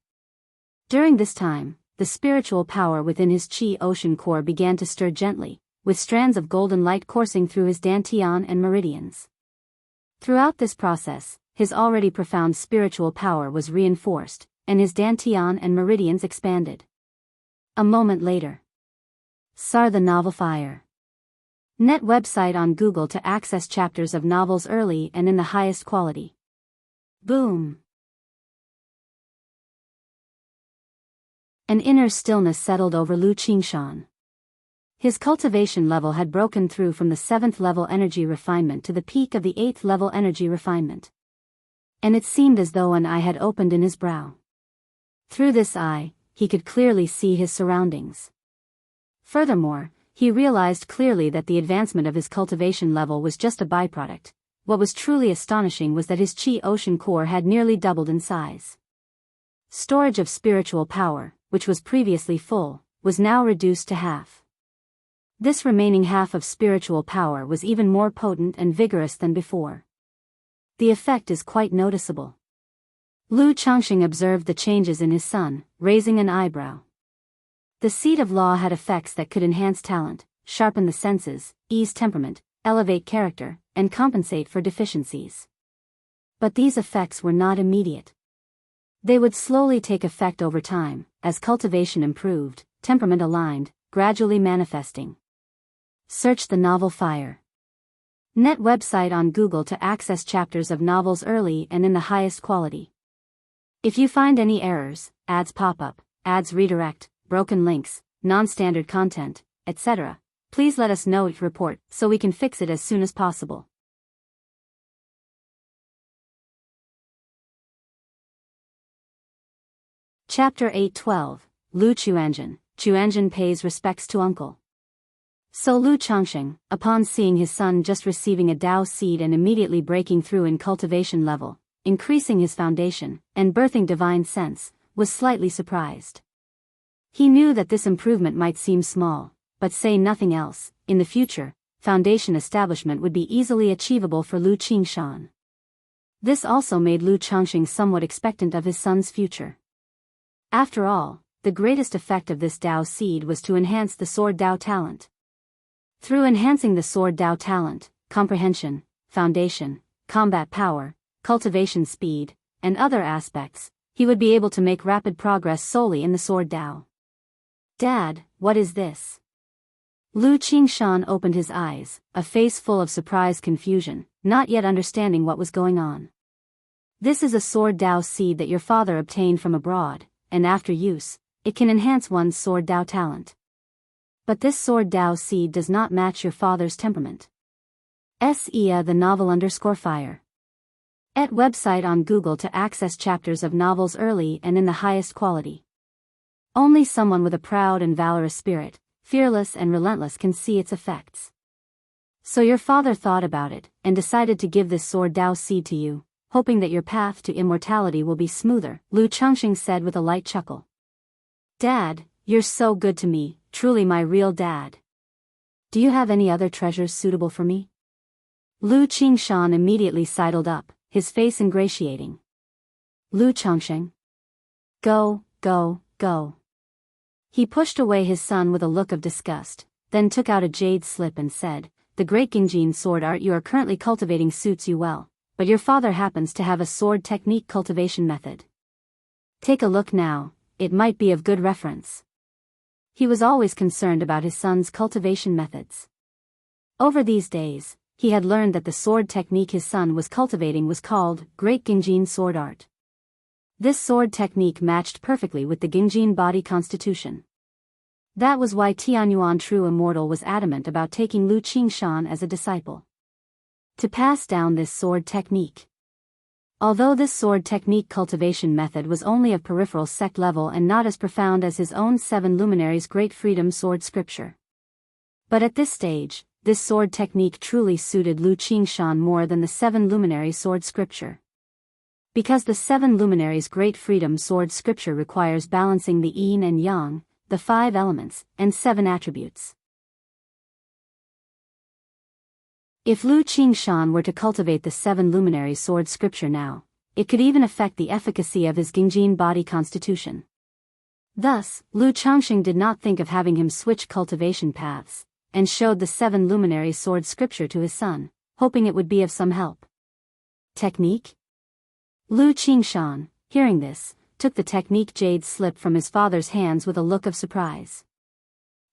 During this time, the spiritual power within his chi ocean core began to stir gently, with strands of golden light coursing through his dantian and meridians. Throughout this process, his already profound spiritual power was reinforced, and his dantian and meridians expanded. A moment later. Sar the Novel Fire. Net website on Google to access chapters of novels early and in the highest quality. Boom. An inner stillness settled over Lu Qingshan. His cultivation level had broken through from the 7th level energy refinement to the peak of the 8th level energy refinement. And it seemed as though an eye had opened in his brow. Through this eye, he could clearly see his surroundings. Furthermore, he realized clearly that the advancement of his cultivation level was just a byproduct. What was truly astonishing was that his chi ocean core had nearly doubled in size. Storage of spiritual power, which was previously full, was now reduced to half. This remaining half of spiritual power was even more potent and vigorous than before. The effect is quite noticeable. Lu Changxing observed the changes in his son, raising an eyebrow. The seed of law had effects that could enhance talent, sharpen the senses, ease temperament, elevate character, and compensate for deficiencies. But these effects were not immediate. They would slowly take effect over time, as cultivation improved, temperament aligned, gradually manifesting. Search the novel Fire. Net website on Google to access chapters of novels early and in the highest quality. If you find any errors, ads pop up, ads redirect, broken links, non-standard content, etc., please let us know each report so we can fix it as soon as possible. Chapter 8:12, Lu Chuanjin pays respects to uncle. So Lu Changxing, upon seeing his son just receiving a Dao seed and immediately breaking through in cultivation level, increasing his foundation, and birthing divine sense, was slightly surprised. He knew that this improvement might seem small, but say nothing else, in the future, foundation establishment would be easily achievable for Lu Qingshan. This also made Lu Changxing somewhat expectant of his son's future. After all, the greatest effect of this Dao seed was to enhance the sword Dao talent. Through enhancing the sword Dao talent, comprehension, foundation, combat power, cultivation speed, and other aspects, he would be able to make rapid progress solely in the sword Dao. Dad, what is this? Lu Qingshan opened his eyes, a face full of surprised confusion, not yet understanding what was going on. This is a sword Dao seed that your father obtained from abroad, and after use, it can enhance one's sword Dao talent. But this sword Dao seed does not match your father's temperament. The novel Fire. At website on Google to access chapters of novels early and in the highest quality. Only someone with a proud and valorous spirit, fearless and relentless, can see its effects. So your father thought about it, and decided to give this sword Dao seed to you, hoping that your path to immortality will be smoother, Lu Changxing said with a light chuckle. Dad, you're so good to me, truly my real dad. Do you have any other treasures suitable for me? Lu Qingshan immediately sidled up, his face ingratiating. Lu Changxing. Go, go, go. He pushed away his son with a look of disgust, then took out a jade slip and said, The great Gingjin sword art you are currently cultivating suits you well, but but your father happens to have a sword technique cultivation method. Take a look now, it might be of good reference. He was always concerned about his son's cultivation methods. Over these days, he had learned that the sword technique his son was cultivating was called Great Gingjin Sword Art. This sword technique matched perfectly with the Gingjin body constitution. That was why Tianyuan True Immortal was adamant about taking Lu Qingshan as a disciple, to pass down this sword technique. Although this sword technique cultivation method was only of peripheral sect level and not as profound as his own 7 luminaries' Great Freedom Sword Scripture. But at this stage, this sword technique truly suited Lu Qingshan more than the 7 luminaries' Sword Scripture. Because the 7 luminaries' Great Freedom Sword Scripture requires balancing the yin and yang, the 5 elements, and 7 attributes. If Lu Qingshan were to cultivate the 7 luminaries' Sword Scripture now, it could even affect the efficacy of his Gingjin body constitution. Thus, Lu Changxing did not think of having him switch cultivation paths, and showed the 7 luminaries' Sword Scripture to his son, hoping it would be of some help. Technique? Lu Qingshan, hearing this, took the technique jade slip from his father's hands with a look of surprise.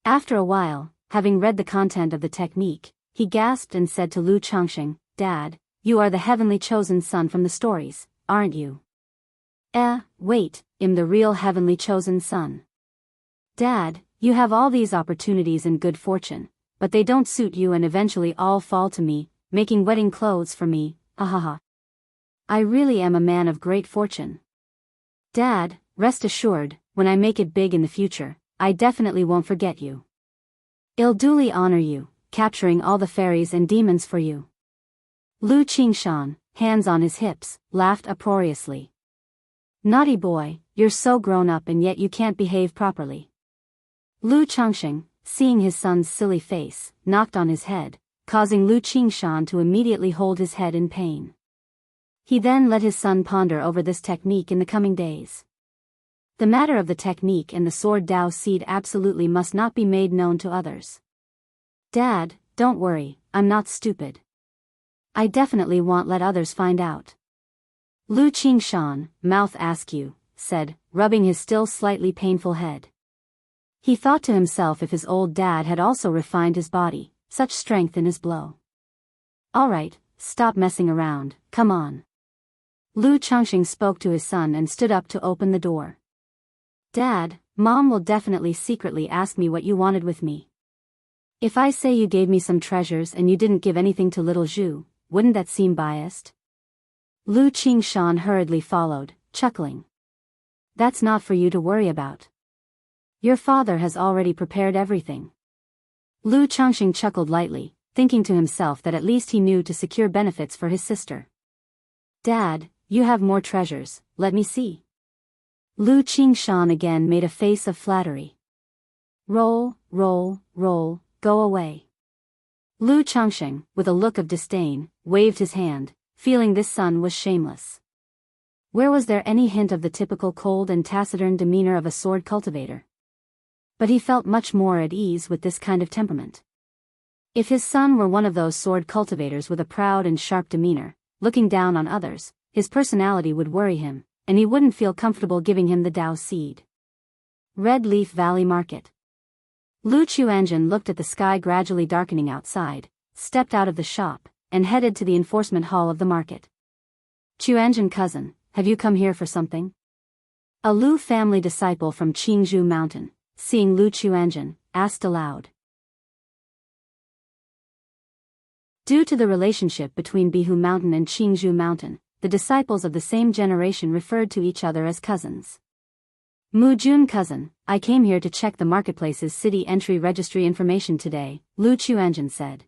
After a while, having read the content of the technique, he gasped and said to Lu Changxing, "Dad, you are the heavenly chosen son from the stories, aren't you?" Wait, I'm the real heavenly chosen son. Dad, you have all these opportunities and good fortune, but they don't suit you and eventually all fall to me, making wedding clothes for me, ha. I really am a man of great fortune. Dad, rest assured, when I make it big in the future, I definitely won't forget you. I'll duly honor you, capturing all the fairies and demons for you. Lu Qingshan, hands on his hips, laughed uproariously. Naughty boy, you're so grown up and yet you can't behave properly. Lu Changxing, seeing his son's silly face, knocked on his head, causing Lu Qingshan to immediately hold his head in pain. He then let his son ponder over this technique in the coming days. The matter of the technique and the sword Dao seed absolutely must not be made known to others. Dad, don't worry, I'm not stupid. I definitely won't let others find out. Lu Qingshan, mouth askew, said, rubbing his still slightly painful head. He thought to himself if his old dad had also refined his body, such strength in his blow. Alright, stop messing around, come on. Lu Changxing spoke to his son and stood up to open the door. Dad, Mom will definitely secretly ask me what you wanted with me. If I say you gave me some treasures and you didn't give anything to little Zhu, wouldn't that seem biased? Lu Qingshan hurriedly followed, chuckling. That's not for you to worry about. Your father has already prepared everything. Lu Changxing chuckled lightly, thinking to himself that at least he knew to secure benefits for his sister. Dad, you have more treasures, let me see. Lu Qingshan again made a face of flattery. Roll, go away. Lu Changxing, with a look of disdain, waved his hand, feeling this son was shameless. Where was there any hint of the typical cold and taciturn demeanor of a sword cultivator? But he felt much more at ease with this kind of temperament. If his son were one of those sword cultivators with a proud and sharp demeanor, looking down on others, his personality would worry him, and he wouldn't feel comfortable giving him the Dao seed. Red Leaf Valley Market. Lu Chuanjin looked at the sky gradually darkening outside, stepped out of the shop, and headed to the enforcement hall of the market. Chuanjin cousin, have you come here for something? A Lu family disciple from Qingzhou Mountain, seeing Lu Chuanjin, asked aloud. Due to the relationship between Bihu Mountain and Qingzhou Mountain, the disciples of the same generation referred to each other as cousins. Mu Jun cousin, I came here to check the marketplace's city entry registry information today, Lu Chuanjin said.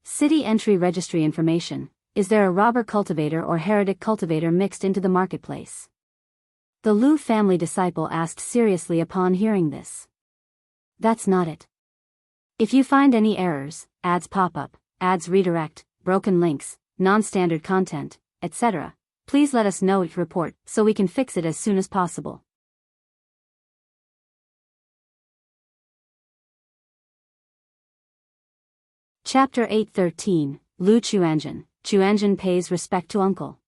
City entry registry information, is there a robber cultivator or heretic cultivator mixed into the marketplace? The Lu family disciple asked seriously upon hearing this. That's not it. If you find any errors, ads pop up, ads redirect, broken links, non-standard content, etc., please let us know it report so we can fix it as soon as possible. Chapter 8:13, Lu Chuanjin, Chuanjin pays respect to uncle.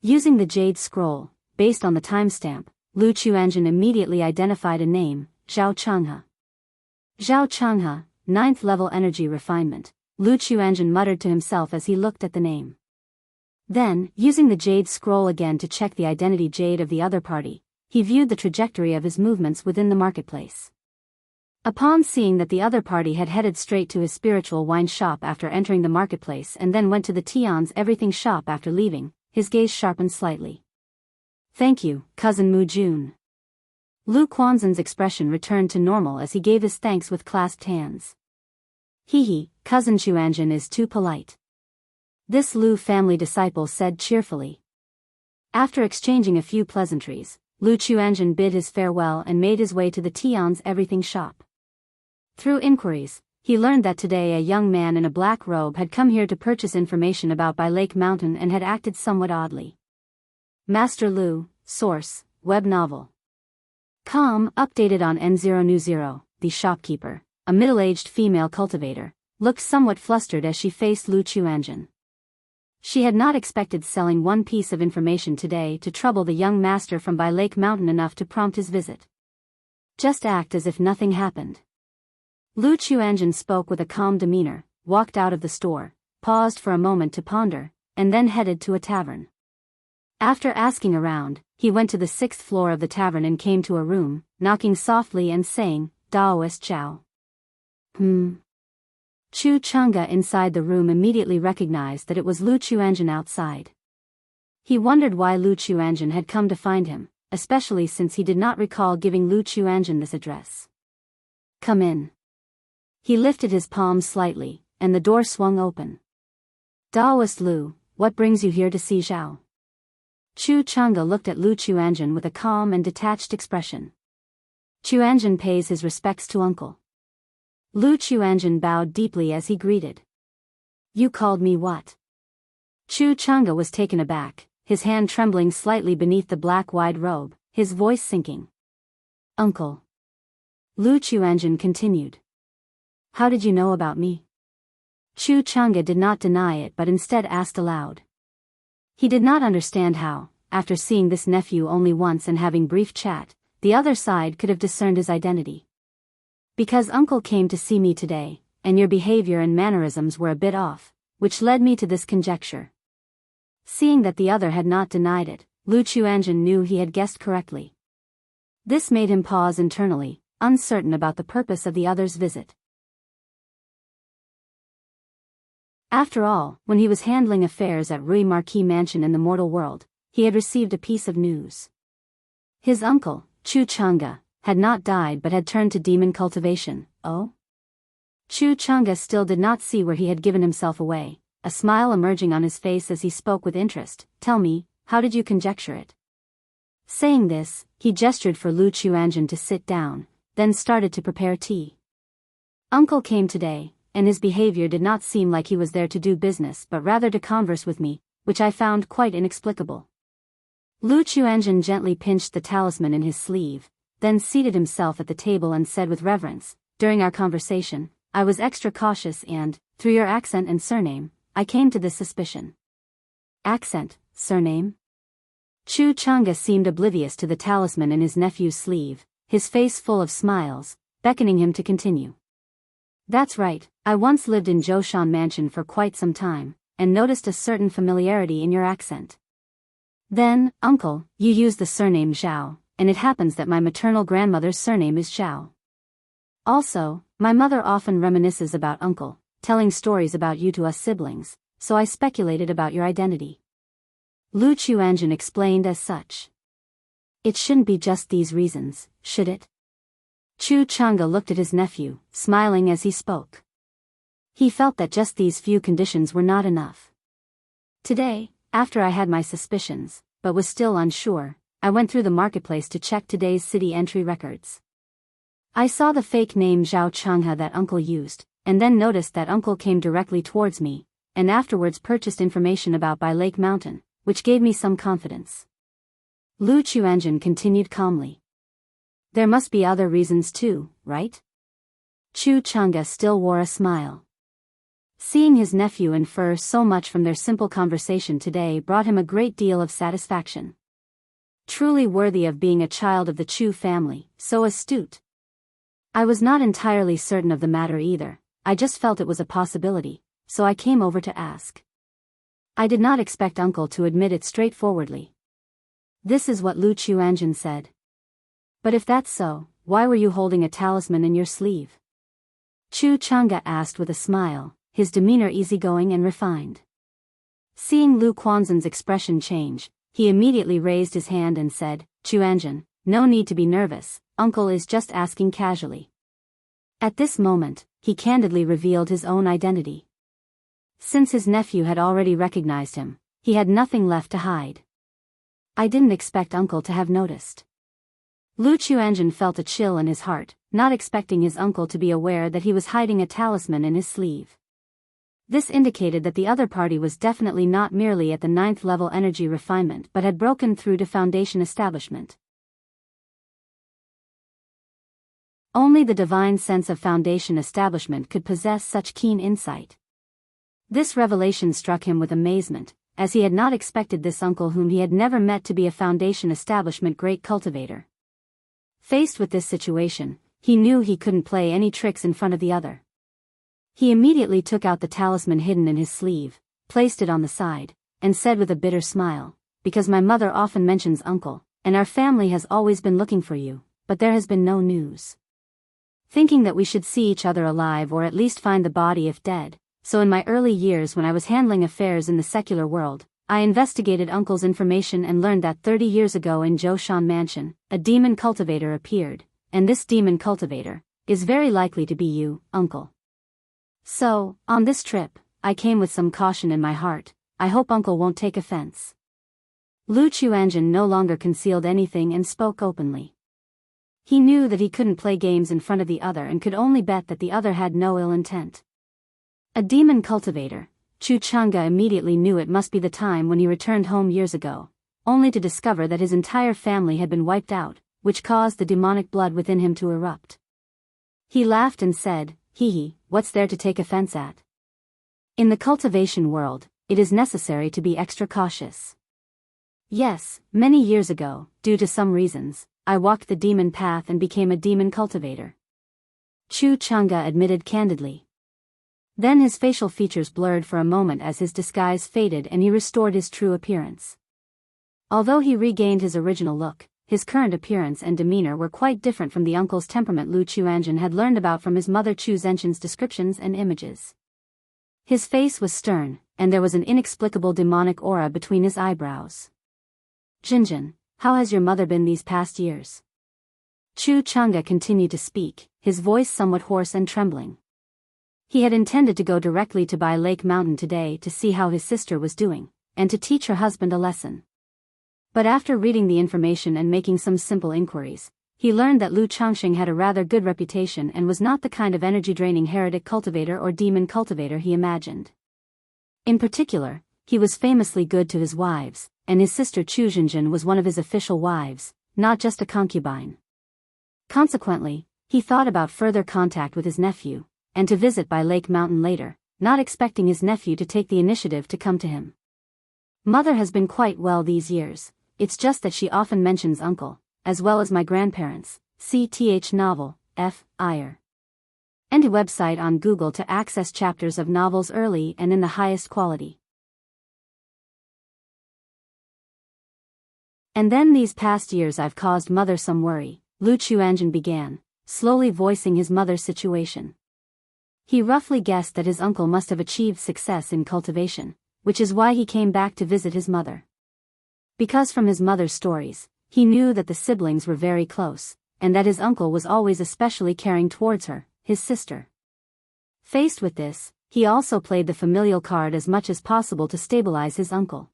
Using the jade scroll, based on the timestamp, Lu Chuanjin immediately identified a name, Zhao Changhe. Zhao Changhe, 9th level energy refinement, Lu Chuanjin muttered to himself as he looked at the name. Then, using the jade scroll again to check the identity jade of the other party, he viewed the trajectory of his movements within the marketplace. Upon seeing that the other party had headed straight to his spiritual wine shop after entering the marketplace and then went to the Tian's everything shop after leaving, his gaze sharpened slightly. Thank you, cousin Mu Jun. Lu Quanzhen's expression returned to normal as he gave his thanks with clasped hands. Hee, cousin Chuanjin is too polite. This Lu family disciple said cheerfully. After exchanging a few pleasantries, Lu Chuanjin bid his farewell and made his way to the Tian's everything shop. Through inquiries, he learned that today a young man in a black robe had come here to purchase information about By Lake Mountain and had acted somewhat oddly. Master Lu, source, web novel. Updated on N0New0, the shopkeeper, a middle-aged female cultivator, looked somewhat flustered as she faced Lu Chuanjin. She had not expected selling one piece of information today to trouble the young master from By Lake Mountain enough to prompt his visit. Just act as if nothing happened. Lu Chuanjin spoke with a calm demeanor, walked out of the store, paused for a moment to ponder, and then headed to a tavern. After asking around, he went to the 6th floor of the tavern and came to a room, knocking softly and saying, Daoist Zhao. Chu Changhe inside the room immediately recognized that it was Lu Chuanjin outside. He wondered why Lu Chuanjin had come to find him, especially since he did not recall giving Lu Chuanjin this address. Come in. He lifted his palms slightly, and the door swung open. Daoist Lu, what brings you here to see Zhao? Chu Changhe looked at Lu Chuanjin with a calm and detached expression. Chuanjin pays his respects to uncle. Lu Chuanjin bowed deeply as he greeted. You called me what? Chu Changhe was taken aback, his hand trembling slightly beneath the black wide robe, his voice sinking. Uncle. Lu Chuanjin continued. How did you know about me? Chu Changhe did not deny it but instead asked aloud. He did not understand how, after seeing this nephew only once and having brief chat, the other side could have discerned his identity. Because uncle came to see me today, and your behavior and mannerisms were a bit off, which led me to this conjecture. Seeing that the other had not denied it, Lu Chuanjin knew he had guessed correctly. This made him pause internally, uncertain about the purpose of the other's visit. After all, when he was handling affairs at Rui Marquis Mansion in the mortal world, he had received a piece of news. His uncle, Chu Changhe, had not died but had turned to demon cultivation. Oh? Chu Changhe still did not see where he had given himself away, a smile emerging on his face as he spoke with interest. Tell me, how did you conjecture it? Saying this, he gestured for Lu Chuanjin to sit down, then started to prepare tea. Uncle came today, and his behavior did not seem like he was there to do business but rather to converse with me, which I found quite inexplicable. Lu Chuanjin gently pinched the talisman in his sleeve, then seated himself at the table and said with reverence, During our conversation, I was extra cautious and, through your accent and surname, I came to this suspicion. Accent, surname? Chu Changhe seemed oblivious to the talisman in his nephew's sleeve, his face full of smiles, beckoning him to continue. That's right, I once lived in Zhoushan Mansion for quite some time, and noticed a certain familiarity in your accent. Then, uncle, you used the surname Zhao, and it happens that my maternal grandmother's surname is Zhao. Also, my mother often reminisces about uncle, telling stories about you to us siblings, so I speculated about your identity. Lu Chuanjin explained as such. It shouldn't be just these reasons, should it? Chu Changhe looked at his nephew, smiling as he spoke. He felt that just these few conditions were not enough. Today, after I had my suspicions, but was still unsure, I went through the marketplace to check today's city entry records. I saw the fake name Zhao Changhe that uncle used, and then noticed that uncle came directly towards me, and afterwards purchased information about By Lake Mountain, which gave me some confidence. Lu Chuanjin continued calmly. There must be other reasons too, right? Chu Changhe still wore a smile. Seeing his nephew infer so much from their simple conversation today brought him a great deal of satisfaction. Truly worthy of being a child of the Chu family, so astute. I was not entirely certain of the matter either, I just felt it was a possibility, so I came over to ask. I did not expect Uncle to admit it straightforwardly. This is what Lu Chuanjin said. But if that's so, why were you holding a talisman in your sleeve? Chu Chang'e asked with a smile, his demeanor easygoing and refined. Seeing Lu Quanzhen's expression change, he immediately raised his hand and said, Chuanjin, no need to be nervous, Uncle is just asking casually. At this moment, he candidly revealed his own identity. Since his nephew had already recognized him, he had nothing left to hide. I didn't expect Uncle to have noticed. Lu Chuanjin felt a chill in his heart, not expecting his uncle to be aware that he was hiding a talisman in his sleeve. This indicated that the other party was definitely not merely at the 9th level energy refinement but had broken through to foundation establishment. Only the divine sense of foundation establishment could possess such keen insight. This revelation struck him with amazement, as he had not expected this uncle whom he had never met to be a foundation establishment great cultivator. Faced with this situation, he knew he couldn't play any tricks in front of the other. He immediately took out the talisman hidden in his sleeve, placed it on the side, and said with a bitter smile, because my mother often mentions Uncle, and our family has always been looking for you, but there has been no news. Thinking that we should see each other alive or at least find the body if dead, so in my early years when I was handling affairs in the secular world, I investigated Uncle's information and learned that 30 years ago in Zhoushan Mansion, a demon cultivator appeared, and this demon cultivator is very likely to be you, Uncle. So, on this trip, I came with some caution in my heart. I hope Uncle won't take offense. Lu Chuanjin no longer concealed anything and spoke openly. He knew that he couldn't play games in front of the other and could only bet that the other had no ill intent. A demon cultivator, Chu Chang'e immediately knew it must be the time when he returned home years ago, only to discover that his entire family had been wiped out, which caused the demonic blood within him to erupt. He laughed and said, Hee hee, what's there to take offense at? In the cultivation world, it is necessary to be extra cautious. Yes, many years ago, due to some reasons, I walked the demon path and became a demon cultivator. Chu Chang'e admitted candidly. Then his facial features blurred for a moment as his disguise faded and he restored his true appearance. Although he regained his original look, his current appearance and demeanor were quite different from the uncle's temperament Lu Chuanjin had learned about from his mother Chu Zhenshin's descriptions and images. His face was stern, and there was an inexplicable demonic aura between his eyebrows. Jinjin, how has your mother been these past years? Chu Chang'e continued to speak, his voice somewhat hoarse and trembling. He had intended to go directly to Bai Lake Mountain today to see how his sister was doing, and to teach her husband a lesson. But after reading the information and making some simple inquiries, he learned that Lu Changxing had a rather good reputation and was not the kind of energy-draining heretic cultivator or demon cultivator he imagined. In particular, he was famously good to his wives, and his sister Chu Jinjin was one of his official wives, not just a concubine. Consequently, he thought about further contact with his nephew, and to visit Bai Lake Mountain later, not expecting his nephew to take the initiative to come to him. Mother has been quite well these years, it's just that she often mentions Uncle, as well as my grandparents. CTH novel, F. Iyer. And a website on Google to access chapters of novels early and in the highest quality. And then these past years I've caused Mother some worry, Lu Chuanjin began, slowly voicing his mother's situation. He roughly guessed that his uncle must have achieved success in cultivation, which is why he came back to visit his mother. Because from his mother's stories, he knew that the siblings were very close, and that his uncle was always especially caring towards her, his sister. Faced with this, he also played the familial card as much as possible to stabilize his uncle.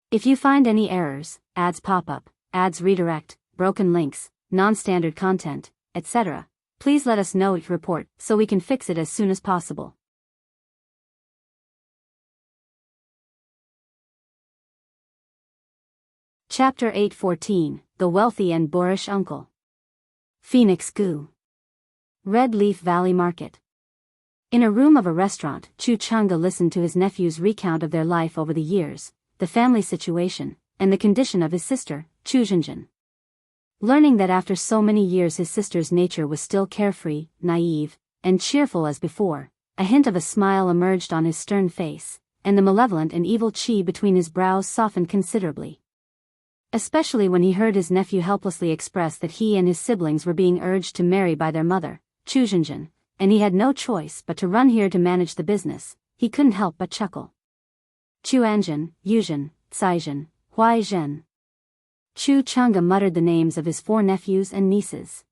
If you find any errors, ads pop up, ads redirect, broken links, non-standard content, etc., please let us know each report so we can fix it as soon as possible. Chapter 814, The Wealthy and Boorish Uncle. Phoenix Gu. Red Leaf Valley Market. In a room of a restaurant, Chu Chang'e listened to his nephew's recount of their life over the years, the family situation, and the condition of his sister, Chu Zhenjin. Learning that after so many years his sister's nature was still carefree, naive, and cheerful as before, a hint of a smile emerged on his stern face, and the malevolent and evil qi between his brows softened considerably. Especially when he heard his nephew helplessly express that he and his siblings were being urged to marry by their mother, Chu Zhenjin, and he had no choice but to run here to manage the business, he couldn't help but chuckle. Chu Anjin, Yuzhen, Caizhen, Huai Zhen. Chu Chang'e muttered the names of his 4 nephews and nieces.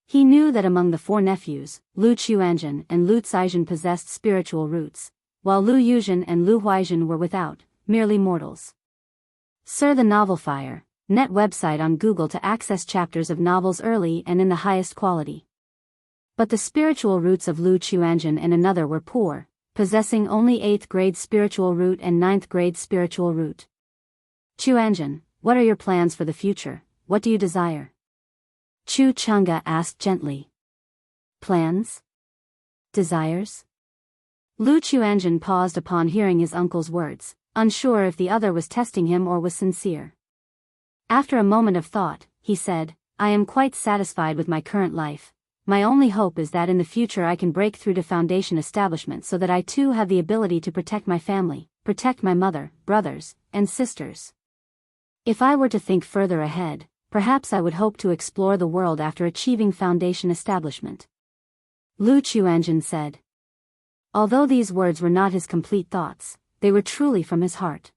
He knew that among the 4 nephews, Lu Chuanjin and Lu Caizhen possessed spiritual roots, while Lu Yuzhen and Lu Huaizhen were without, merely mortals. Sir the Novel Fire, net website on Google to access chapters of novels early and in the highest quality. But the spiritual roots of Lu Chuanjin and another were poor, possessing only 8th grade spiritual root and 9th grade spiritual root. Chuanjin, what are your plans for the future? What do you desire? Chu Chang'e asked gently. Plans? Desires? Lu Chuanjin paused upon hearing his uncle's words, unsure if the other was testing him or was sincere. After a moment of thought, he said, I am quite satisfied with my current life. My only hope is that in the future I can break through to foundation establishment so that I too have the ability to protect my family, protect my mother, brothers, and sisters. If I were to think further ahead, perhaps I would hope to explore the world after achieving foundation establishment. Lu Chuanjin said. Although these words were not his complete thoughts, they were truly from his heart.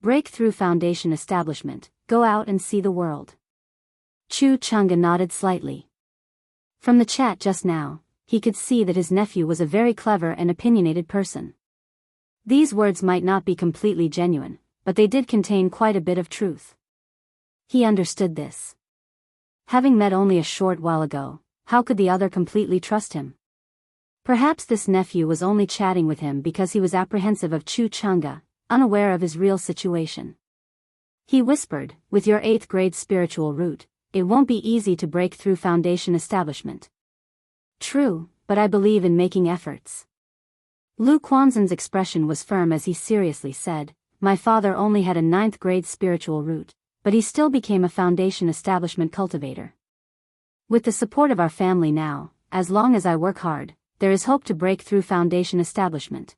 Break through foundation establishment, go out and see the world. Chu Chang'e nodded slightly. From the chat just now, he could see that his nephew was a very clever and opinionated person. These words might not be completely genuine, but they did contain quite a bit of truth. He understood this. Having met only a short while ago, how could the other completely trust him? Perhaps this nephew was only chatting with him because he was apprehensive of Chu Chang'e, unaware of his real situation. He whispered, with your 8th grade spiritual root, it won't be easy to break through foundation establishment. True, but I believe in making efforts. Lu Quanzhen's expression was firm as he seriously said, my father only had a 9th grade spiritual root, but he still became a foundation establishment cultivator. With the support of our family now, as long as I work hard, there is hope to break through foundation establishment.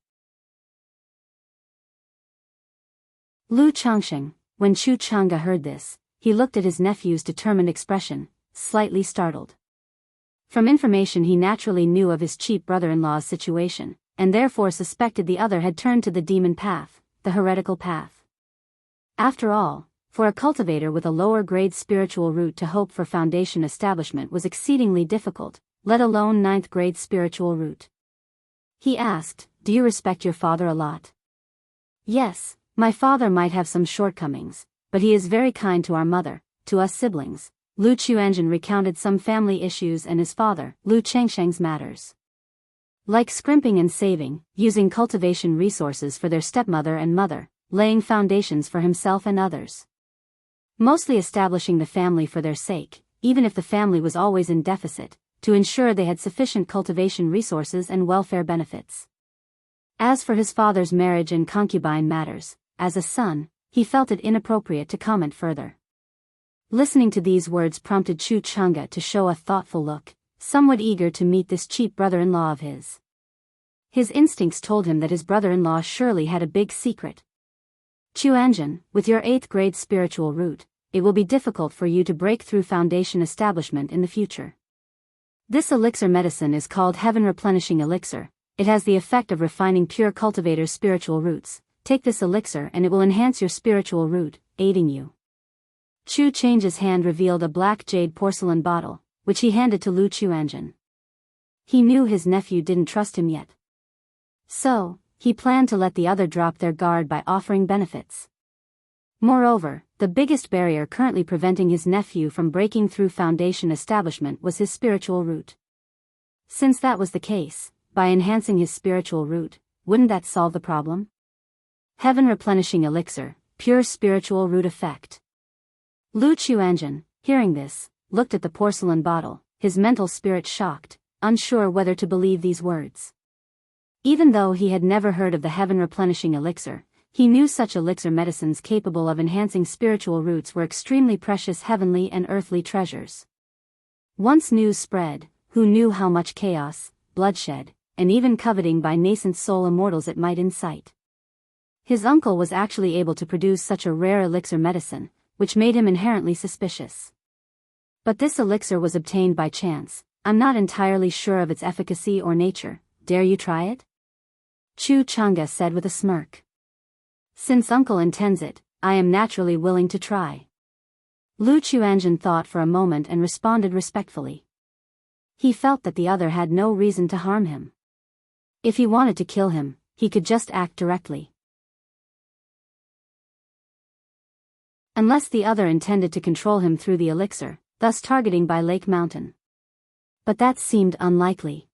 Lu Changsheng, when Chu Chang'e heard this, he looked at his nephew's determined expression, slightly startled. From information he naturally knew of his cheap brother-in-law's situation, and therefore suspected the other had turned to the demon path, the heretical path. After all, for a cultivator with a lower-grade spiritual root to hope for foundation establishment was exceedingly difficult, let alone 9th-grade spiritual root. He asked, do you respect your father a lot? Yes, my father might have some shortcomings, but he is very kind to our mother, to us siblings. Lu Chuanjin recounted some family issues and his father, Lu Chengsheng's matters. Like scrimping and saving, using cultivation resources for their stepmother and mother, laying foundations for himself and others. Mostly establishing the family for their sake, even if the family was always in deficit, to ensure they had sufficient cultivation resources and welfare benefits. As for his father's marriage and concubine matters, as a son, he felt it inappropriate to comment further. Listening to these words prompted Chu Chang'e to show a thoughtful look, somewhat eager to meet this cheap brother-in-law of his. His instincts told him that his brother-in-law surely had a big secret. Chuanjin, with your 8th grade spiritual root, it will be difficult for you to break through foundation establishment in the future. This elixir medicine is called Heaven Replenishing Elixir. It has the effect of refining pure cultivator's spiritual roots. Take this elixir and it will enhance your spiritual root, aiding you. Chu Chang's hand revealed a black jade porcelain bottle, which he handed to Lu Chuanjin. He knew his nephew didn't trust him yet. So, he planned to let the other drop their guard by offering benefits. Moreover, the biggest barrier currently preventing his nephew from breaking through foundation establishment was his spiritual root. Since that was the case, by enhancing his spiritual root, wouldn't that solve the problem? Heaven Replenishing Elixir, pure spiritual root effect. Lu Chuanjin, hearing this, looked at the porcelain bottle, his mental spirit shocked, unsure whether to believe these words. Even though he had never heard of the heaven-replenishing elixir, he knew such elixir medicines capable of enhancing spiritual roots were extremely precious heavenly and earthly treasures. Once news spread, who knew how much chaos, bloodshed, and even coveting by nascent soul immortals it might incite. His uncle was actually able to produce such a rare elixir medicine, which made him inherently suspicious. But this elixir was obtained by chance. I'm not entirely sure of its efficacy or nature. Dare you try it? Chu Chang'e said with a smirk. Since uncle intends it, I am naturally willing to try. Lu Chuanjun thought for a moment and responded respectfully. He felt that the other had no reason to harm him. If he wanted to kill him, he could just act directly. Unless the other intended to control him through the elixir, thus targeting by Lake Mountain. But that seemed unlikely.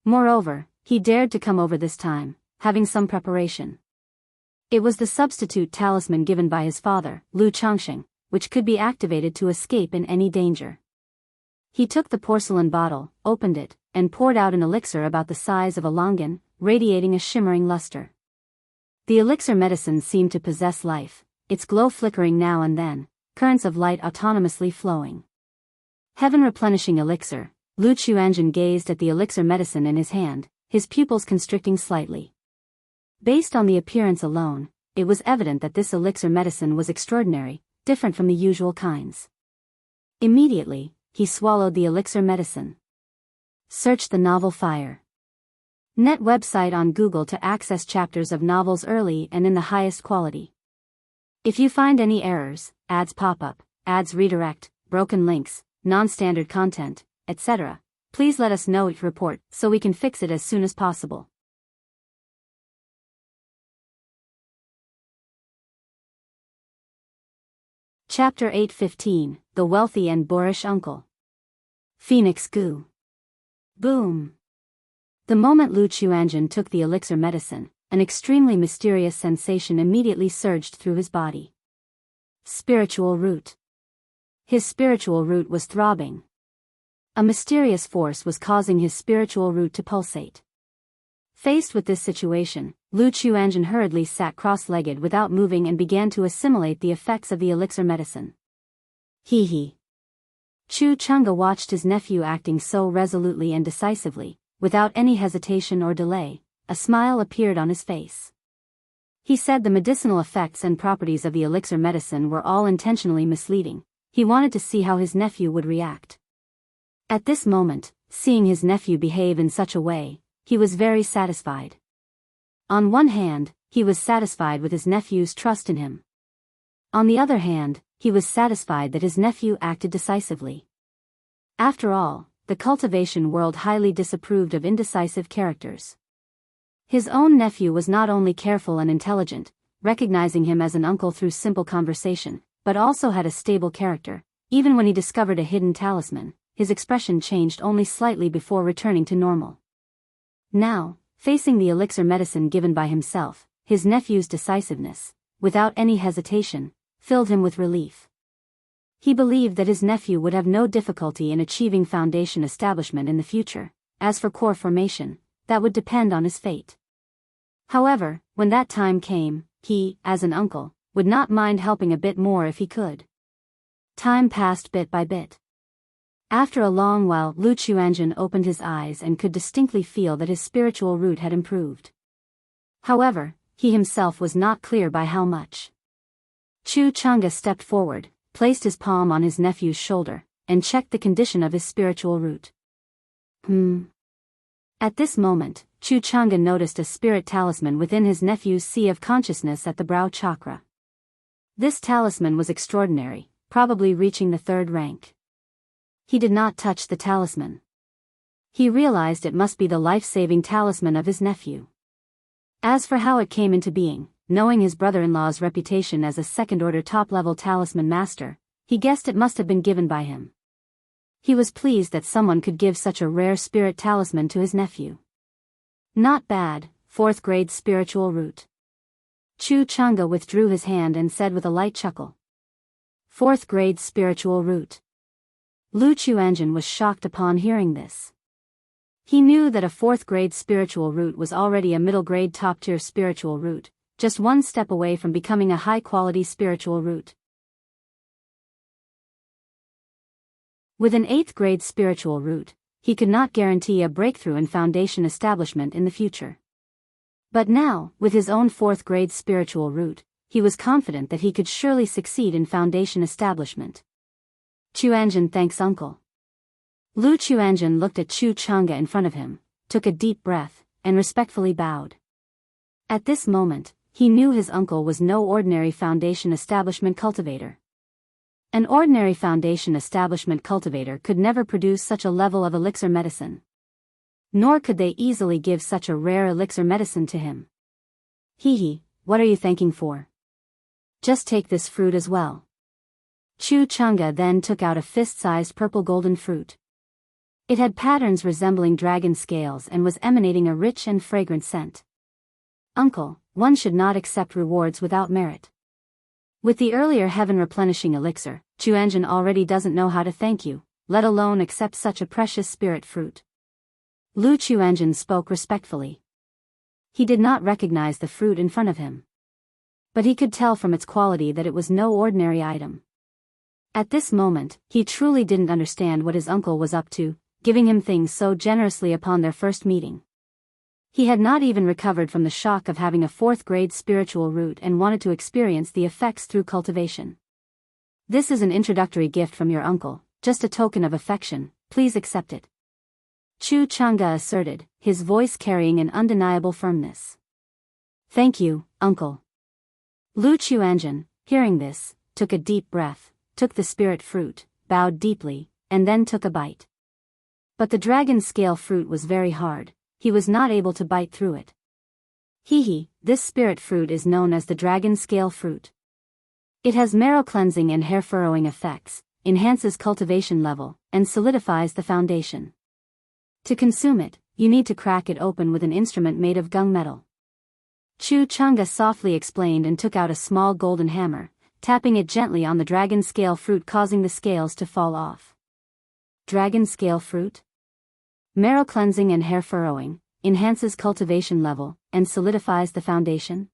Moreover, he dared to come over this time, having some preparation. It was the substitute talisman given by his father, Lu Changsheng, which could be activated to escape in any danger. He took the porcelain bottle, opened it, and poured out an elixir about the size of a longan, radiating a shimmering luster. The elixir medicine seemed to possess life, its glow flickering now and then, currents of light autonomously flowing. Heaven-replenishing elixir. Lu Chuanjun gazed at the elixir medicine in his hand, his pupils constricting slightly. Based on the appearance alone, it was evident that this elixir medicine was extraordinary, different from the usual kinds. Immediately, he swallowed the elixir medicine. Search the novel Fire. Net website on Google to access chapters of novels early and in the highest quality. If you find any errors, ads pop up, ads redirect, broken links, non-standard content, etc., please let us know it report so we can fix it as soon as possible. Chapter 8:15, The Wealthy and Boorish Uncle. Phoenix Goo. Boom. The moment Lu Chuanjun took the elixir medicine, an extremely mysterious sensation immediately surged through his body. Spiritual root. His spiritual root was throbbing. A mysterious force was causing his spiritual root to pulsate. Faced with this situation, Lu Chuanjun hurriedly sat cross-legged without moving and began to assimilate the effects of the elixir medicine. He. Chu Chang'e watched his nephew acting so resolutely and decisively, without any hesitation or delay. A smile appeared on his face. He said the medicinal effects and properties of the elixir medicine were all intentionally misleading. He wanted to see how his nephew would react. At this moment, seeing his nephew behave in such a way, he was very satisfied. On one hand, he was satisfied with his nephew's trust in him. On the other hand, he was satisfied that his nephew acted decisively. After all, the cultivation world highly disapproved of indecisive characters. His own nephew was not only careful and intelligent, recognizing him as an uncle through simple conversation, but also had a stable character. Even when he discovered a hidden talisman, his expression changed only slightly before returning to normal. Now, facing the elixir medicine given by himself, his nephew's decisiveness, without any hesitation, filled him with relief. He believed that his nephew would have no difficulty in achieving foundation establishment in the future. As for core formation, that would depend on his fate. However, when that time came, he, as an uncle, would not mind helping a bit more if he could. Time passed bit by bit. After a long while, Lu Chuanjun opened his eyes and could distinctly feel that his spiritual root had improved. However, he himself was not clear by how much. Chu Chang'e stepped forward, placed his palm on his nephew's shoulder, and checked the condition of his spiritual root. At this moment, Chu Chang'e noticed a spirit talisman within his nephew's sea of consciousness at the brow chakra. This talisman was extraordinary, probably reaching the 3rd rank. He did not touch the talisman. He realized it must be the life-saving talisman of his nephew. As for how it came into being, knowing his brother-in-law's reputation as a second-order top-level talisman master, he guessed it must have been given by him. He was pleased that someone could give such a rare spirit talisman to his nephew. Not bad, 4th grade spiritual root. Chu Chang'e withdrew his hand and said with a light chuckle. 4th grade spiritual root. Lu Chuanjun was shocked upon hearing this. He knew that a 4th grade spiritual root was already a middle grade top tier spiritual root, just one step away from becoming a high quality spiritual root. With an 8th grade spiritual root, he could not guarantee a breakthrough in foundation establishment in the future. But now, with his own 4th grade spiritual root, he was confident that he could surely succeed in foundation establishment. Chuanjin thanks uncle. Lu Chuanjin looked at Chu Chang'e in front of him, took a deep breath, and respectfully bowed. At this moment, he knew his uncle was no ordinary foundation establishment cultivator. An ordinary foundation establishment cultivator could never produce such a level of elixir medicine. Nor could they easily give such a rare elixir medicine to him. Hee, what are you thanking for? Just take this fruit as well. Chu Chang'e then took out a fist-sized purple golden fruit. It had patterns resembling dragon scales and was emanating a rich and fragrant scent. Uncle, one should not accept rewards without merit. With the earlier heaven-replenishing elixir, Chuanjin already doesn't know how to thank you, let alone accept such a precious spirit fruit. Lu Chuanjin spoke respectfully. He did not recognize the fruit in front of him. But he could tell from its quality that it was no ordinary item. At this moment, he truly didn't understand what his uncle was up to, giving him things so generously upon their first meeting. He had not even recovered from the shock of having a 4th grade spiritual root and wanted to experience the effects through cultivation. This is an introductory gift from your uncle, just a token of affection, please accept it. Chu Chang'e asserted, his voice carrying an undeniable firmness. Thank you, uncle. Lu Chuanjin, hearing this, took a deep breath, took the spirit fruit, bowed deeply, and then took a bite. But the dragon scale fruit was very hard, he was not able to bite through it. This spirit fruit is known as the dragon scale fruit. It has marrow cleansing and hair furrowing effects, enhances cultivation level, and solidifies the foundation. To consume it, you need to crack it open with an instrument made of gung metal. Chu Chang'e softly explained and took out a small golden hammer, tapping it gently on the dragon scale fruit, causing the scales to fall off. Dragon scale fruit? Marrow cleansing and hair furrowing, enhances cultivation level, and solidifies the foundation?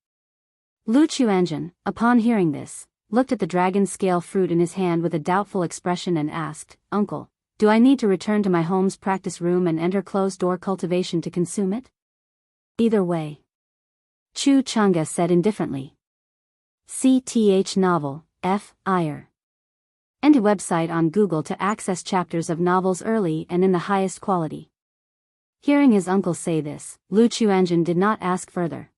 Lu Chuanjin, upon hearing this, looked at the dragon scale fruit in his hand with a doubtful expression and asked, Uncle, do I need to return to my home's practice room and enter closed-door cultivation to consume it? Either way. Chu Chang'e said indifferently. CTH novel, F. Ire. And a website on Google to access chapters of novels early and in the highest quality. Hearing his uncle say this, Lu Chuanjin did not ask further.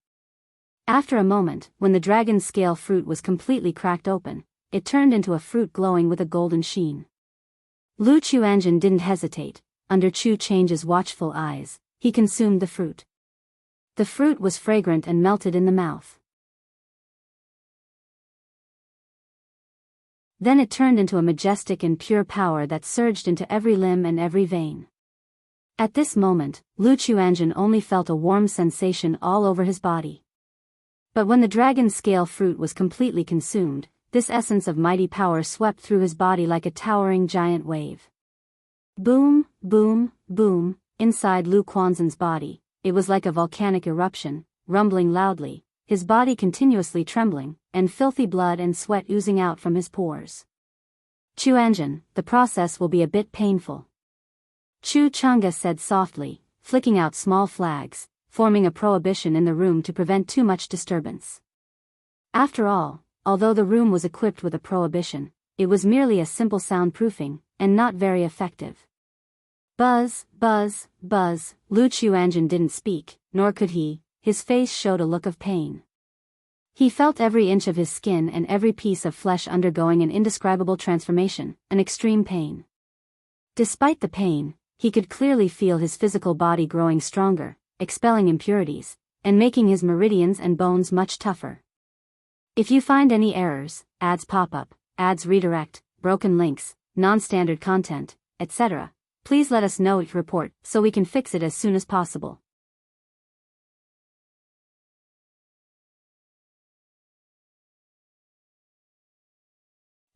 After a moment, when the dragon scale fruit was completely cracked open, it turned into a fruit glowing with a golden sheen. Lu Chuanjin didn't hesitate. Under Chu Chang'e's watchful eyes, he consumed the fruit. The fruit was fragrant and melted in the mouth. Then it turned into a majestic and pure power that surged into every limb and every vein. At this moment, Lu Chuanjin only felt a warm sensation all over his body. But when the dragon scale fruit was completely consumed, this essence of mighty power swept through his body like a towering giant wave. Boom, boom, boom, inside Lu Quanzhen's body, it was like a volcanic eruption, rumbling loudly, his body continuously trembling, and filthy blood and sweat oozing out from his pores. Chuanjin, the process will be a bit painful. Chu Chang'e said softly, flicking out small flags, forming a prohibition in the room to prevent too much disturbance. After all, although the room was equipped with a prohibition, it was merely a simple soundproofing, and not very effective. Buzz, buzz, buzz, Lu Chuanjin didn't speak, nor could he, his face showed a look of pain. He felt every inch of his skin and every piece of flesh undergoing an indescribable transformation, an extreme pain. Despite the pain, he could clearly feel his physical body growing stronger, expelling impurities, and making his meridians and bones much tougher. If you find any errors, ads pop up, ads redirect, broken links, non-standard content, etc., please let us know, report, so we can fix it as soon as possible.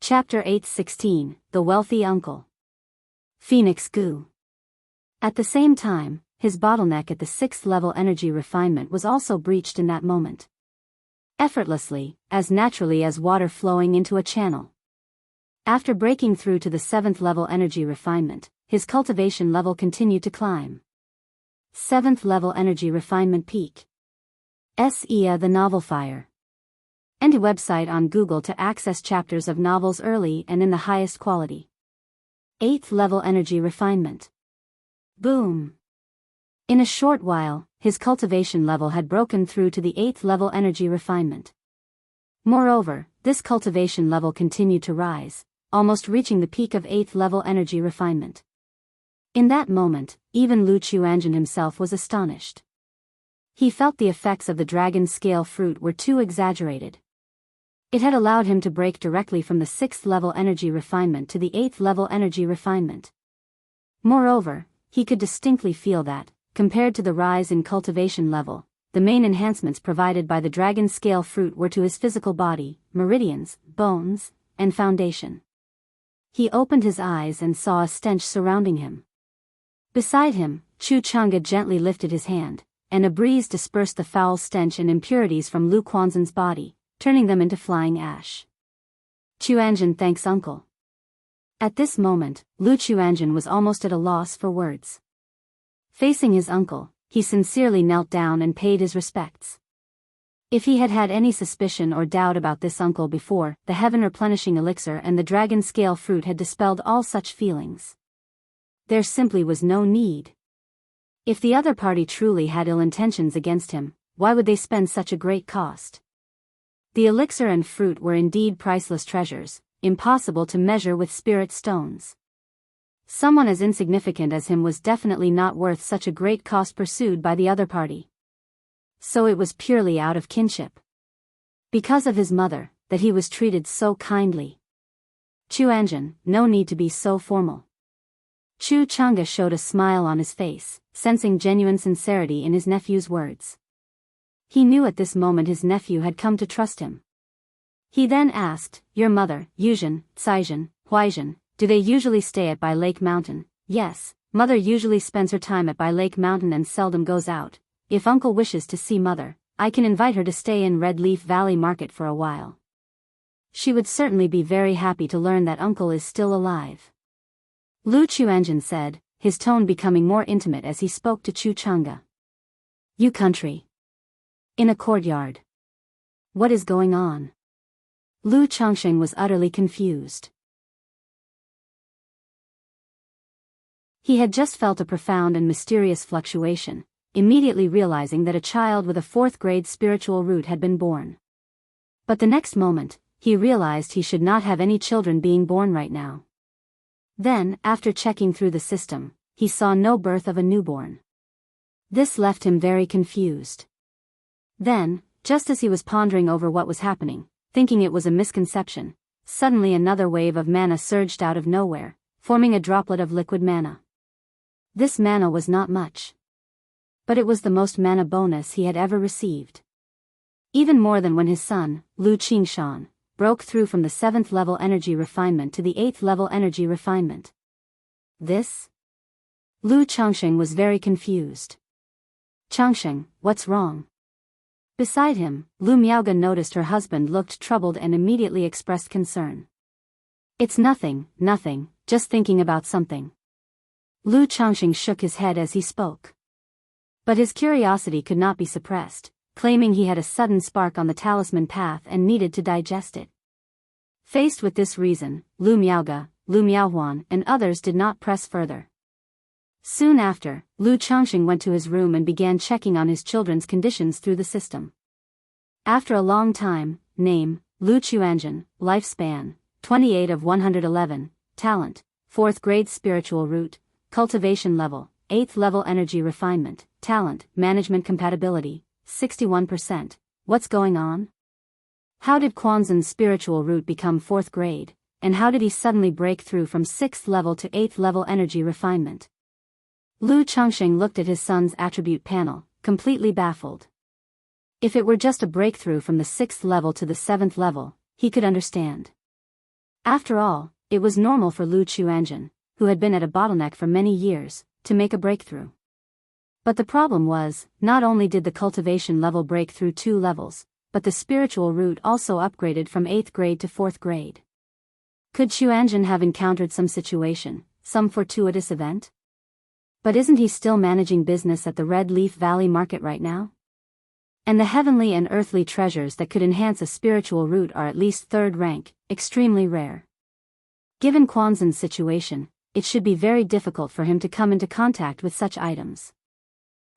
Chapter 816, The Wealthy Uncle. Phoenix Goo. At the same time, his bottleneck at the 6th level energy refinement was also breached in that moment. Effortlessly, as naturally as water flowing into a channel. After breaking through to the 7th level energy refinement, his cultivation level continued to climb. 7th level energy refinement peak. SEA the novel fire. And a website on Google to access chapters of novels early and in the highest quality. 8th level energy refinement. Boom. In a short while, his cultivation level had broken through to the 8th level energy refinement. Moreover, this cultivation level continued to rise, almost reaching the peak of 8th level energy refinement. In that moment, even Lu Chuanjun himself was astonished. He felt the effects of the dragon scale fruit were too exaggerated. It had allowed him to break directly from the 6th level energy refinement to the 8th level energy refinement. Moreover, he could distinctly feel that, compared to the rise in cultivation level, the main enhancements provided by the dragon scale fruit were to his physical body, meridians, bones, and foundation. He opened his eyes and saw a stench surrounding him. Beside him, Chu Chang'e gently lifted his hand, and a breeze dispersed the foul stench and impurities from Lu Quanzhen's body, turning them into flying ash. Chuanjun thanks uncle. At this moment, Lu Chuanjun was almost at a loss for words. Facing his uncle, he sincerely knelt down and paid his respects. If he had had any suspicion or doubt about this uncle before, the heaven-replenishing elixir and the dragon scale fruit had dispelled all such feelings. There simply was no need. If the other party truly had ill intentions against him, why would they spend such a great cost? The elixir and fruit were indeed priceless treasures, impossible to measure with spirit stones. Someone as insignificant as him was definitely not worth such a great cost pursued by the other party. So it was purely out of kinship. Because of his mother, that he was treated so kindly. Chuanjun, no need to be so formal. Chu Chang'e showed a smile on his face, sensing genuine sincerity in his nephew's words. He knew at this moment his nephew had come to trust him. He then asked, "Your mother, Yuzhen, Caizhen, Huaizhen, do they usually stay at Bai Lake Mountain?" "Yes, mother usually spends her time at Bai Lake Mountain and seldom goes out. If uncle wishes to see mother, I can invite her to stay in Red Leaf Valley Market for a while. She would certainly be very happy to learn that uncle is still alive." Lu Chuanjun said, his tone becoming more intimate as he spoke to Chu Chang'e. "You country. In a courtyard. What is going on?" Lu Changsheng was utterly confused. He had just felt a profound and mysterious fluctuation, immediately realizing that a child with a 4th grade spiritual root had been born. But the next moment, he realized he should not have any children being born right now. Then, after checking through the system, he saw no birth of a newborn. This left him very confused. Then, just as he was pondering over what was happening, thinking it was a misconception, suddenly another wave of mana surged out of nowhere, forming a droplet of liquid mana. This mana was not much. But it was the most mana bonus he had ever received. Even more than when his son, Lu Qingshan, broke through from the 7th level energy refinement to the 8th level energy refinement. This? Lu Changsheng was very confused. "Changsheng, what's wrong?" Beside him, Lu Miaoge noticed her husband looked troubled and immediately expressed concern. "It's nothing, just thinking about something." Lu Changsheng shook his head as he spoke. But his curiosity could not be suppressed, claiming he had a sudden spark on the talisman path and needed to digest it. Faced with this reason, Lu Miaoge, Lu Miaohuan, and others did not press further. Soon after, Lu Changsheng went to his room and began checking on his children's conditions through the system. After a long time, name, Lu Chuanjun, lifespan, 28 of 111, talent, 4th grade spiritual root, cultivation level, 8th level energy refinement, talent, management compatibility, 61%. What's going on? How did Quanzhen's spiritual root become 4th grade, and how did he suddenly break through from 6th level to 8th level energy refinement? Lu Changsheng looked at his son's attribute panel, completely baffled. If it were just a breakthrough from the 6th level to the 7th level, he could understand. After all, it was normal for Lu Chuanjun, who had been at a bottleneck for many years, to make a breakthrough. But the problem was, not only did the cultivation level break through 2 levels, but the spiritual root also upgraded from 8th grade to 4th grade. Could Xuanzhen have encountered some situation, some fortuitous event? But isn't he still managing business at the Red Leaf Valley Market right now? And the heavenly and earthly treasures that could enhance a spiritual root are at least 3rd rank, extremely rare. Given Quanzhen's situation, it should be very difficult for him to come into contact with such items.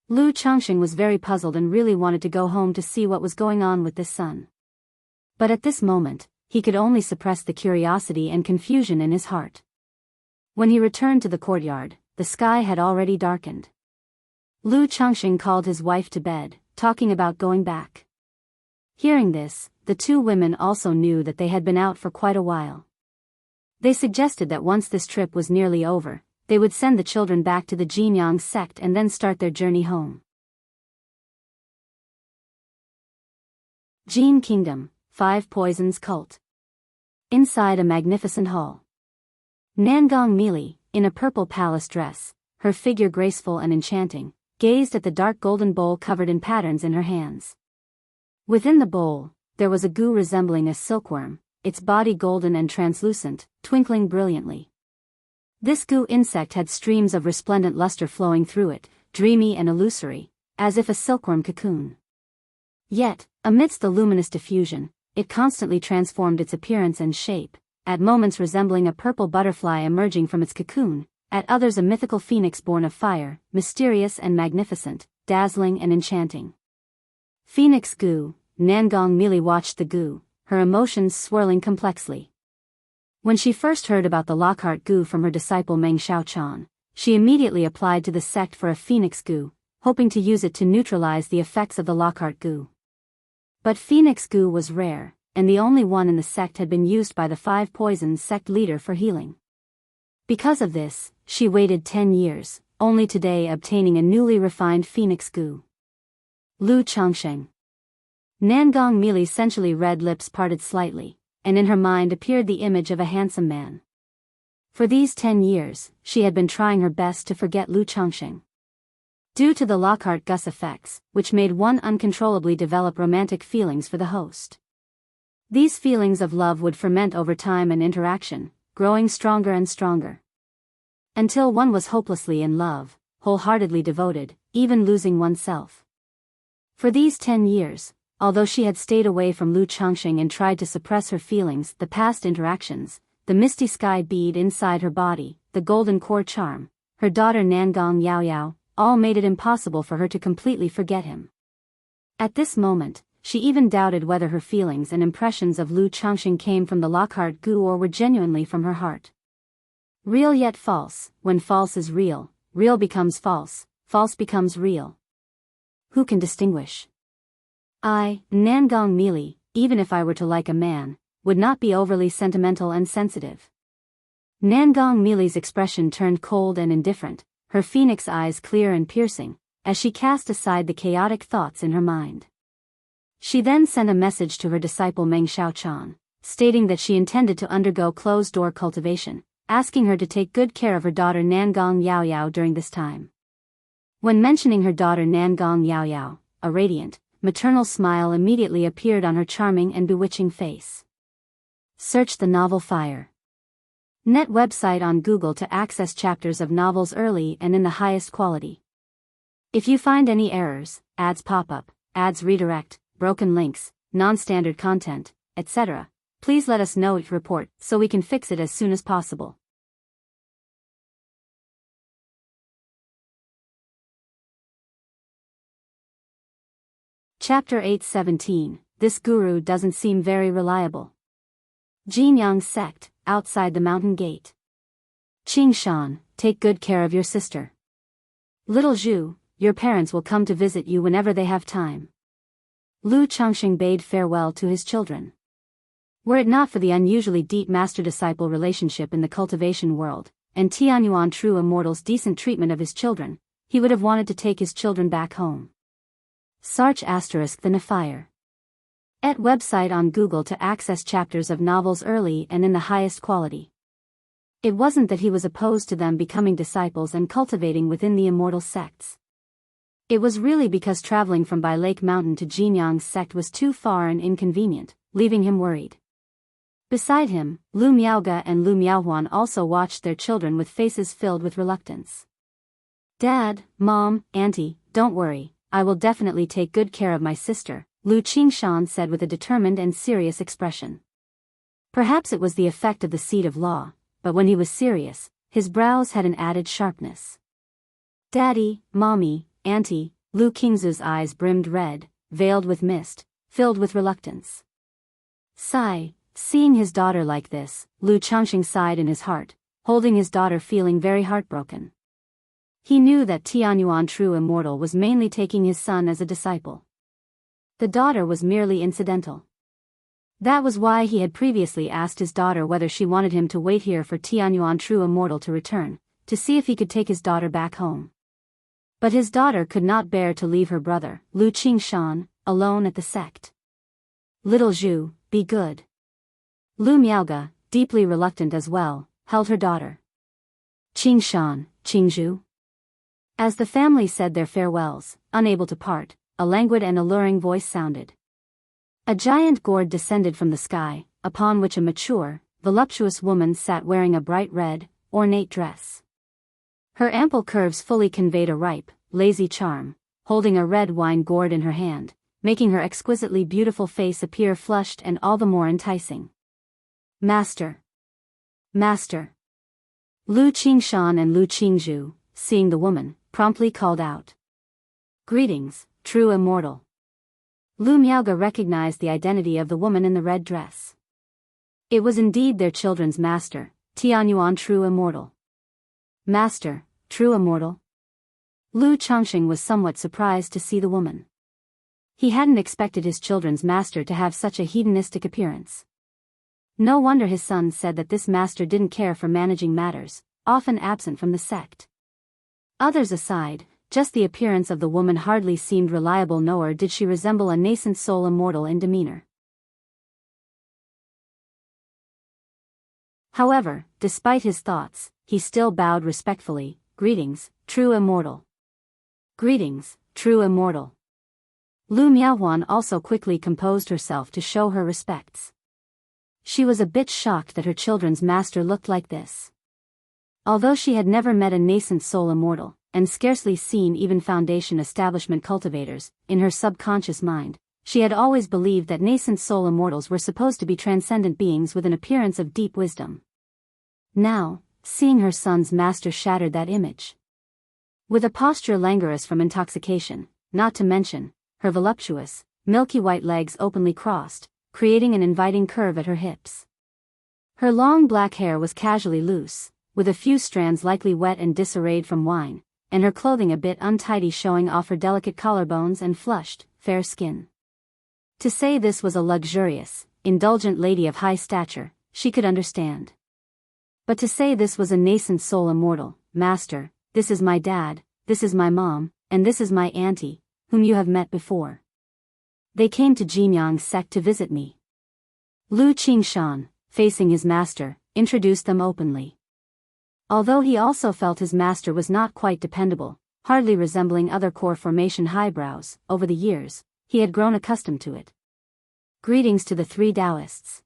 Lu Changxing was very puzzled and really wanted to go home to see what was going on with this son. But at this moment, he could only suppress the curiosity and confusion in his heart. When he returned to the courtyard, the sky had already darkened. Lu Changxing called his wife to bed, talking about going back. Hearing this, the 2 women also knew that they had been out for quite a while. They suggested that once this trip was nearly over, they would send the children back to the Jinyang sect and then start their journey home. Jin Kingdom, 5 Poisons Cult. Inside a magnificent hall. Nangong Mili, in a purple palace dress, her figure graceful and enchanting, gazed at the dark golden bowl covered in patterns in her hands. Within the bowl, there was a goo resembling a silkworm, its body golden and translucent, twinkling brilliantly. This goo insect had streams of resplendent luster flowing through it, dreamy and illusory, as if a silkworm cocoon. Yet, amidst the luminous diffusion, it constantly transformed its appearance and shape, at moments resembling a purple butterfly emerging from its cocoon, at others a mythical phoenix born of fire, mysterious and magnificent, dazzling and enchanting. Phoenix goo, Nangong Mili watched the goo, her emotions swirling complexly. When she first heard about the Lockhart goo from her disciple Meng Xiaochan, she immediately applied to the sect for a phoenix goo, hoping to use it to neutralize the effects of the Lockhart goo. But phoenix goo was rare, and the only one in the sect had been used by the 5 Poisons sect leader for healing. Because of this, she waited 10 years, only today obtaining a newly refined phoenix goo. Lu Changsheng. Nangong Mili's sensually red lips parted slightly, and in her mind appeared the image of a handsome man. For these 10 years, she had been trying her best to forget Lu Changsheng. Due to the Lockhart Gus effects, which made one uncontrollably develop romantic feelings for the host. These feelings of love would ferment over time and interaction, growing stronger and stronger. Until one was hopelessly in love, wholeheartedly devoted, even losing oneself. For these 10 years, although she had stayed away from Lu Changxing and tried to suppress her feelings, the past interactions, the misty sky bead inside her body, the golden core charm, her daughter Nangong Yaoyao, all made it impossible for her to completely forget him. At this moment, she even doubted whether her feelings and impressions of Lu Changxing came from the Lockhart goo or were genuinely from her heart. Real yet false, when false is real, real becomes false, false becomes real. Who can distinguish? I, Nangong Mili, even if I were to like a man, would not be overly sentimental and sensitive. Nangong Mili's expression turned cold and indifferent, her phoenix eyes clear and piercing, as she cast aside the chaotic thoughts in her mind. She then sent a message to her disciple Meng Xiaochan, stating that she intended to undergo closed-door cultivation, asking her to take good care of her daughter Nangong Yaoyao during this time. When mentioning her daughter Nangong Yaoyao, a radiant, maternal smile immediately appeared on her charming and bewitching face. Search the novel Fire. Net website on Google to access chapters of novels early and in the highest quality. If you find any errors, ads pop up, ads redirect, broken links, non-standard content, etc., please let us know each report so we can fix it as soon as possible. Chapter 8:17. This guru doesn't seem very reliable. Jinyang sect, outside the mountain gate. Qingshan, take good care of your sister. Little Zhu, your parents will come to visit you whenever they have time. Lu Changxing bade farewell to his children. Were it not for the unusually deep master-disciple relationship in the cultivation world, and Tianyuan True Immortal's decent treatment of his children, he would have wanted to take his children back home. Sarch * the Fire. Et website on Google to access chapters of novels early and in the highest quality. It wasn't that he was opposed to them becoming disciples and cultivating within the immortal sects. It was really because traveling from Bai Lake Mountain to Jinyang's sect was too far and inconvenient, leaving him worried. Beside him, Lu Miaoge and Lu Miaohuan also watched their children with faces filled with reluctance. Dad, Mom, Auntie, don't worry, I will definitely take good care of my sister, Lu Qingshan said with a determined and serious expression. Perhaps it was the effect of the seed of law, but when he was serious, his brows had an added sharpness. Daddy, Mommy, Auntie, Lu Qingzu's eyes brimmed red, veiled with mist, filled with reluctance. Sigh. Seeing his daughter like this, Lu Changxing sighed in his heart, holding his daughter feeling very heartbroken. He knew that Tianyuan True Immortal was mainly taking his son as a disciple. The daughter was merely incidental. That was why he had previously asked his daughter whether she wanted him to wait here for Tianyuan True Immortal to return, to see if he could take his daughter back home. But his daughter could not bear to leave her brother, Lu Qingshan, alone at the sect. Little Zhu, be good. Lu Miaoge, deeply reluctant as well, held her daughter. Qingshan, Qingzhu. As the family said their farewells, unable to part, a languid and alluring voice sounded. A giant gourd descended from the sky, upon which a mature, voluptuous woman sat wearing a bright red, ornate dress. Her ample curves fully conveyed a ripe, lazy charm, holding a red wine gourd in her hand, making her exquisitely beautiful face appear flushed and all the more enticing. Master! Master! Lu Qingshan and Lu Qingzhu, seeing the woman, promptly called out. Greetings, True Immortal. Lu Miaoge recognized the identity of the woman in the red dress. It was indeed their children's master, Tianyuan True Immortal. Master, True Immortal? Lu Changxing was somewhat surprised to see the woman. He hadn't expected his children's master to have such a hedonistic appearance. No wonder his son said that this master didn't care for managing matters, often absent from the sect. Others aside, just the appearance of the woman hardly seemed reliable, nor did she resemble a nascent soul immortal in demeanor. However, despite his thoughts, he still bowed respectfully. Greetings, True Immortal. Greetings, True Immortal. Lu Miaohuan also quickly composed herself to show her respects. She was a bit shocked that her children's master looked like this. Although she had never met a nascent soul immortal, and scarcely seen even foundation establishment cultivators, in her subconscious mind, she had always believed that nascent soul immortals were supposed to be transcendent beings with an appearance of deep wisdom. Now, seeing her son's master shattered that image. With a posture languorous from intoxication, not to mention, her voluptuous, milky white legs openly crossed, creating an inviting curve at her hips. Her long black hair was casually loose, with a few strands likely wet and disarrayed from wine, and her clothing a bit untidy, showing off her delicate collarbones and flushed, fair skin. To say this was a luxurious, indulgent lady of high stature, she could understand. But to say this was a nascent soul immortal, master, this is my dad, this is my mom, and this is my auntie, whom you have met before. They came to Jinyang's sect to visit me. Lu Qingshan, facing his master, introduced them openly. Although he also felt his master was not quite dependable, hardly resembling other core formation highbrows, over the years, he had grown accustomed to it. Greetings to the three Taoists.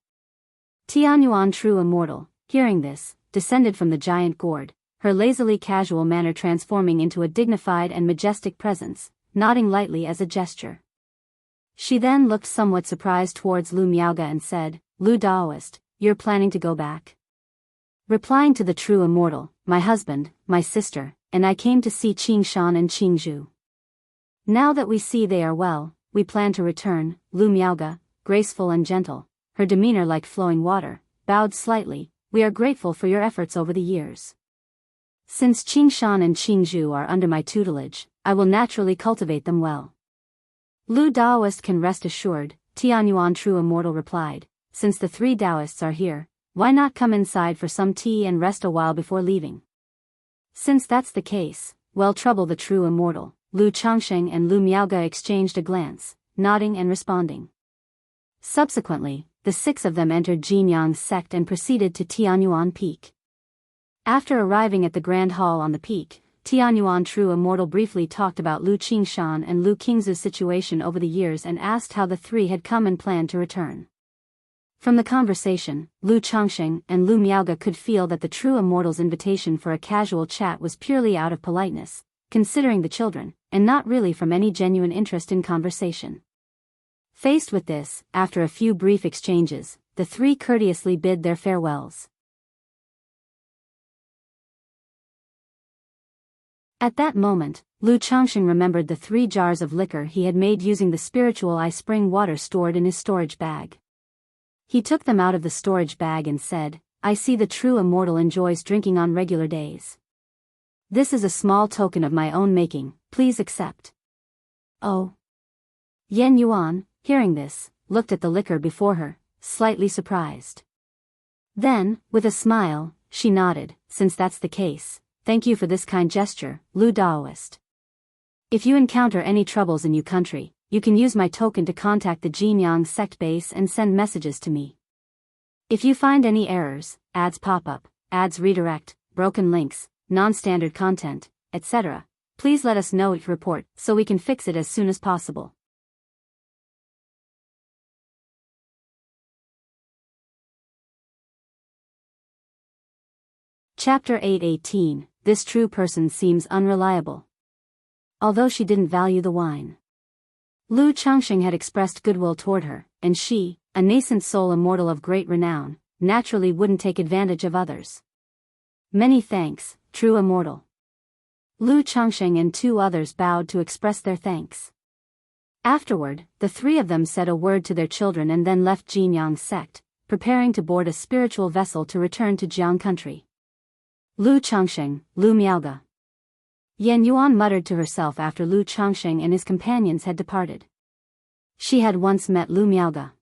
Tianyuan True Immortal, hearing this, descended from the giant gourd, her lazily casual manner transforming into a dignified and majestic presence, nodding lightly as a gesture. She then looked somewhat surprised towards Lu Miaoge and said, Lu Daoist, you're planning to go back? Replying to the True Immortal, my husband, my sister, and I came to see Qingshan and Qingzhu. Now that we see they are well, we plan to return. Lu Miaoge, graceful and gentle, her demeanor like flowing water, bowed slightly. We are grateful for your efforts over the years. Since Qingshan and Qingzhu are under my tutelage, I will naturally cultivate them well. Lu Daoist can rest assured, Tianyuan True Immortal replied, since the three Taoists are here, why not come inside for some tea and rest a while before leaving? Since that's the case, well, trouble the True Immortal. Lu Changxing and Lu Miaoge exchanged a glance, nodding and responding. Subsequently, the six of them entered Jinyang's sect and proceeded to Tianyuan Peak. After arriving at the Grand Hall on the peak, Tianyuan True Immortal briefly talked about Lu Qingshan and Lu Qingzu's situation over the years and asked how the three had come and planned to return. From the conversation, Lu Changxing and Lu Miaoge could feel that the True Immortal's invitation for a casual chat was purely out of politeness, considering the children, and not really from any genuine interest in conversation. Faced with this, after a few brief exchanges, the three courteously bid their farewells. At that moment, Lu Changxing remembered the 3 jars of liquor he had made using the spiritual eye spring water stored in his storage bag. He took them out of the storage bag and said, "I see the True Immortal enjoys drinking on regular days. This is a small token of my own making, please accept." Oh. Yan Yuan, hearing this, looked at the liquor before her, slightly surprised. Then, with a smile, she nodded, "Since that's the case, thank you for this kind gesture, Lu Daoist. If you encounter any troubles in your country, you can use my token to contact the Jinyang sect base and send messages to me. If you find any errors, ads pop up, ads redirect, broken links, non-standard content, etc., please let us know each report so we can fix it as soon as possible." Chapter 8:18. This true person seems unreliable. Although she didn't value the wine, Lu Changxing had expressed goodwill toward her, and she, a nascent soul immortal of great renown, naturally wouldn't take advantage of others. "Many thanks, True Immortal." Lu Changxing and 2 others bowed to express their thanks. Afterward, the 3 of them said a word to their children and then left Jinyang sect, preparing to board a spiritual vessel to return to Jiang country. Lu Changxing, Lu Miaoge. Yan Yuan muttered to herself after Lu Changxing and his companions had departed. She had once met Lu Miaoge.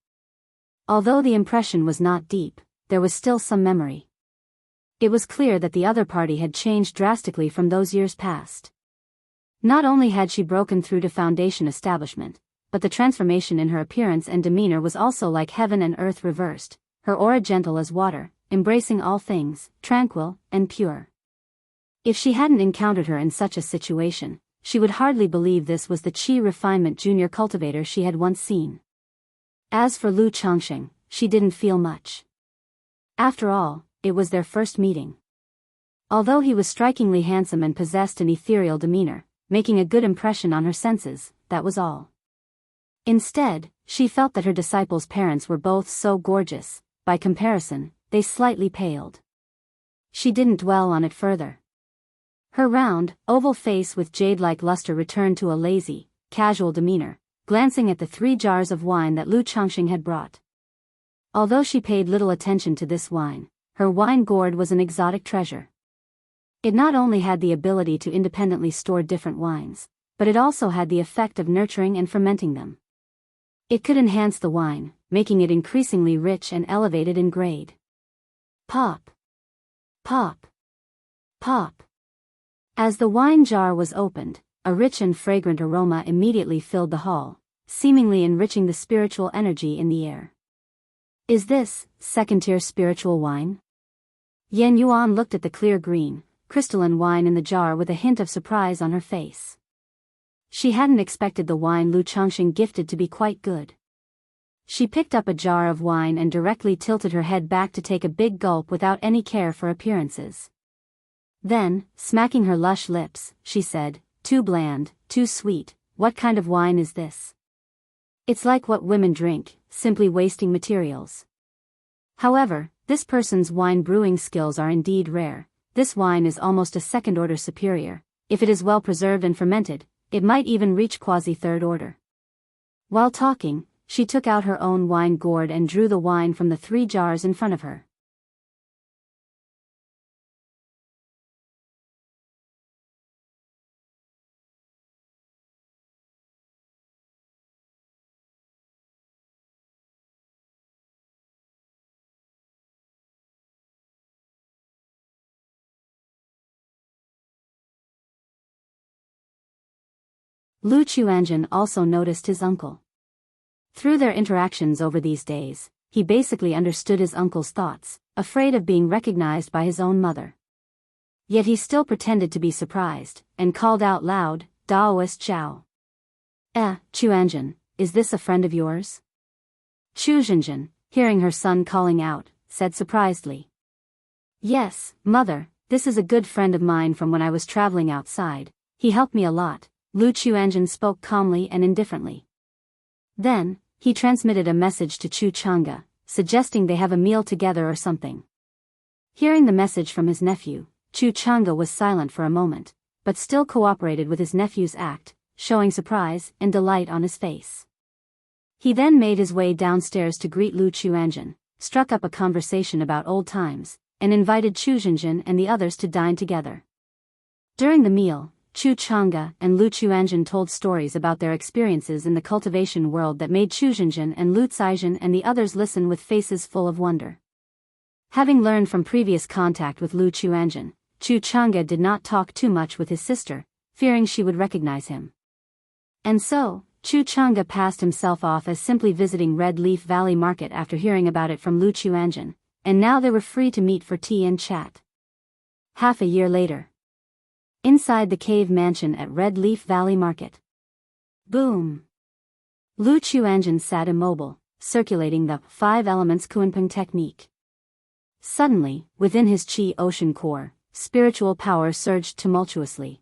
Although the impression was not deep, there was still some memory. It was clear that the other party had changed drastically from those years past. Not only had she broken through to Foundation establishment, but the transformation in her appearance and demeanor was also like heaven and earth reversed, her aura gentle as water, embracing all things, tranquil and pure. If she hadn't encountered her in such a situation, she would hardly believe this was the Qi refinement junior cultivator she had once seen. As for Lu Changxing, she didn't feel much. After all, it was their first meeting. Although he was strikingly handsome and possessed an ethereal demeanor, making a good impression on her senses, that was all. Instead, she felt that her disciples' parents were both so gorgeous, by comparison, they slightly paled. She didn't dwell on it further. Her round, oval face with jade-like luster returned to a lazy, casual demeanor, glancing at the 3 jars of wine that Lu Changxing had brought. Although she paid little attention to this wine, her wine gourd was an exotic treasure. It not only had the ability to independently store different wines, but it also had the effect of nurturing and fermenting them. It could enhance the wine, making it increasingly rich and elevated in grade. Pop. Pop. Pop. As the wine jar was opened, a rich and fragrant aroma immediately filled the hall, seemingly enriching the spiritual energy in the air. "Is this, second-tier spiritual wine?" Yan Yuan looked at the clear green, crystalline wine in the jar with a hint of surprise on her face. She hadn't expected the wine Lu Changxing gifted to be quite good. She picked up a jar of wine and directly tilted her head back to take a big gulp without any care for appearances. Then, smacking her lush lips, she said, "Too bland, too sweet, what kind of wine is this?" "It's like what women drink, simply wasting materials." However, this person's wine brewing skills are indeed rare. This wine is almost a second-order superior. If it is well preserved and fermented, it might even reach quasi-third order. While talking, she took out her own wine gourd and drew the wine from the 3 jars in front of her. Lu Chuanjun also noticed his uncle. Through their interactions over these days, he basically understood his uncle's thoughts, afraid of being recognized by his own mother. Yet he still pretended to be surprised, and called out loud, Daoist Zhao. Chuanjin, is this a friend of yours? Chu Zhenjin, hearing her son calling out, said surprisedly. Yes, mother, this is a good friend of mine from when I was traveling outside. He helped me a lot, Lu Chuanjin spoke calmly and indifferently. Then, he transmitted a message to Chu Chang'e, suggesting they have a meal together or something. Hearing the message from his nephew, Chu Chang'e was silent for a moment, but still cooperated with his nephew's act, showing surprise and delight on his face. He then made his way downstairs to greet Lu Chuanjin, struck up a conversation about old times, and invited Chu Zhenjin and the others to dine together. During the meal, Chu Chang'e and Lu Chuanjin told stories about their experiences in the cultivation world that made Chu Zhenjin and Lu Caizhen and the others listen with faces full of wonder. Having learned from previous contact with Lu Chuanjin, Chu Chang'e did not talk too much with his sister, fearing she would recognize him. And so, Chu Chang'e passed himself off as simply visiting Red Leaf Valley Market after hearing about it from Lu Chuanjin, and now they were free to meet for tea and chat. Half a year later. Inside the cave mansion at Red Leaf Valley Market. Boom! Lu Chuanjin sat immobile, circulating the 5 elements Kunpeng technique. Suddenly, within his Qi ocean core, spiritual power surged tumultuously.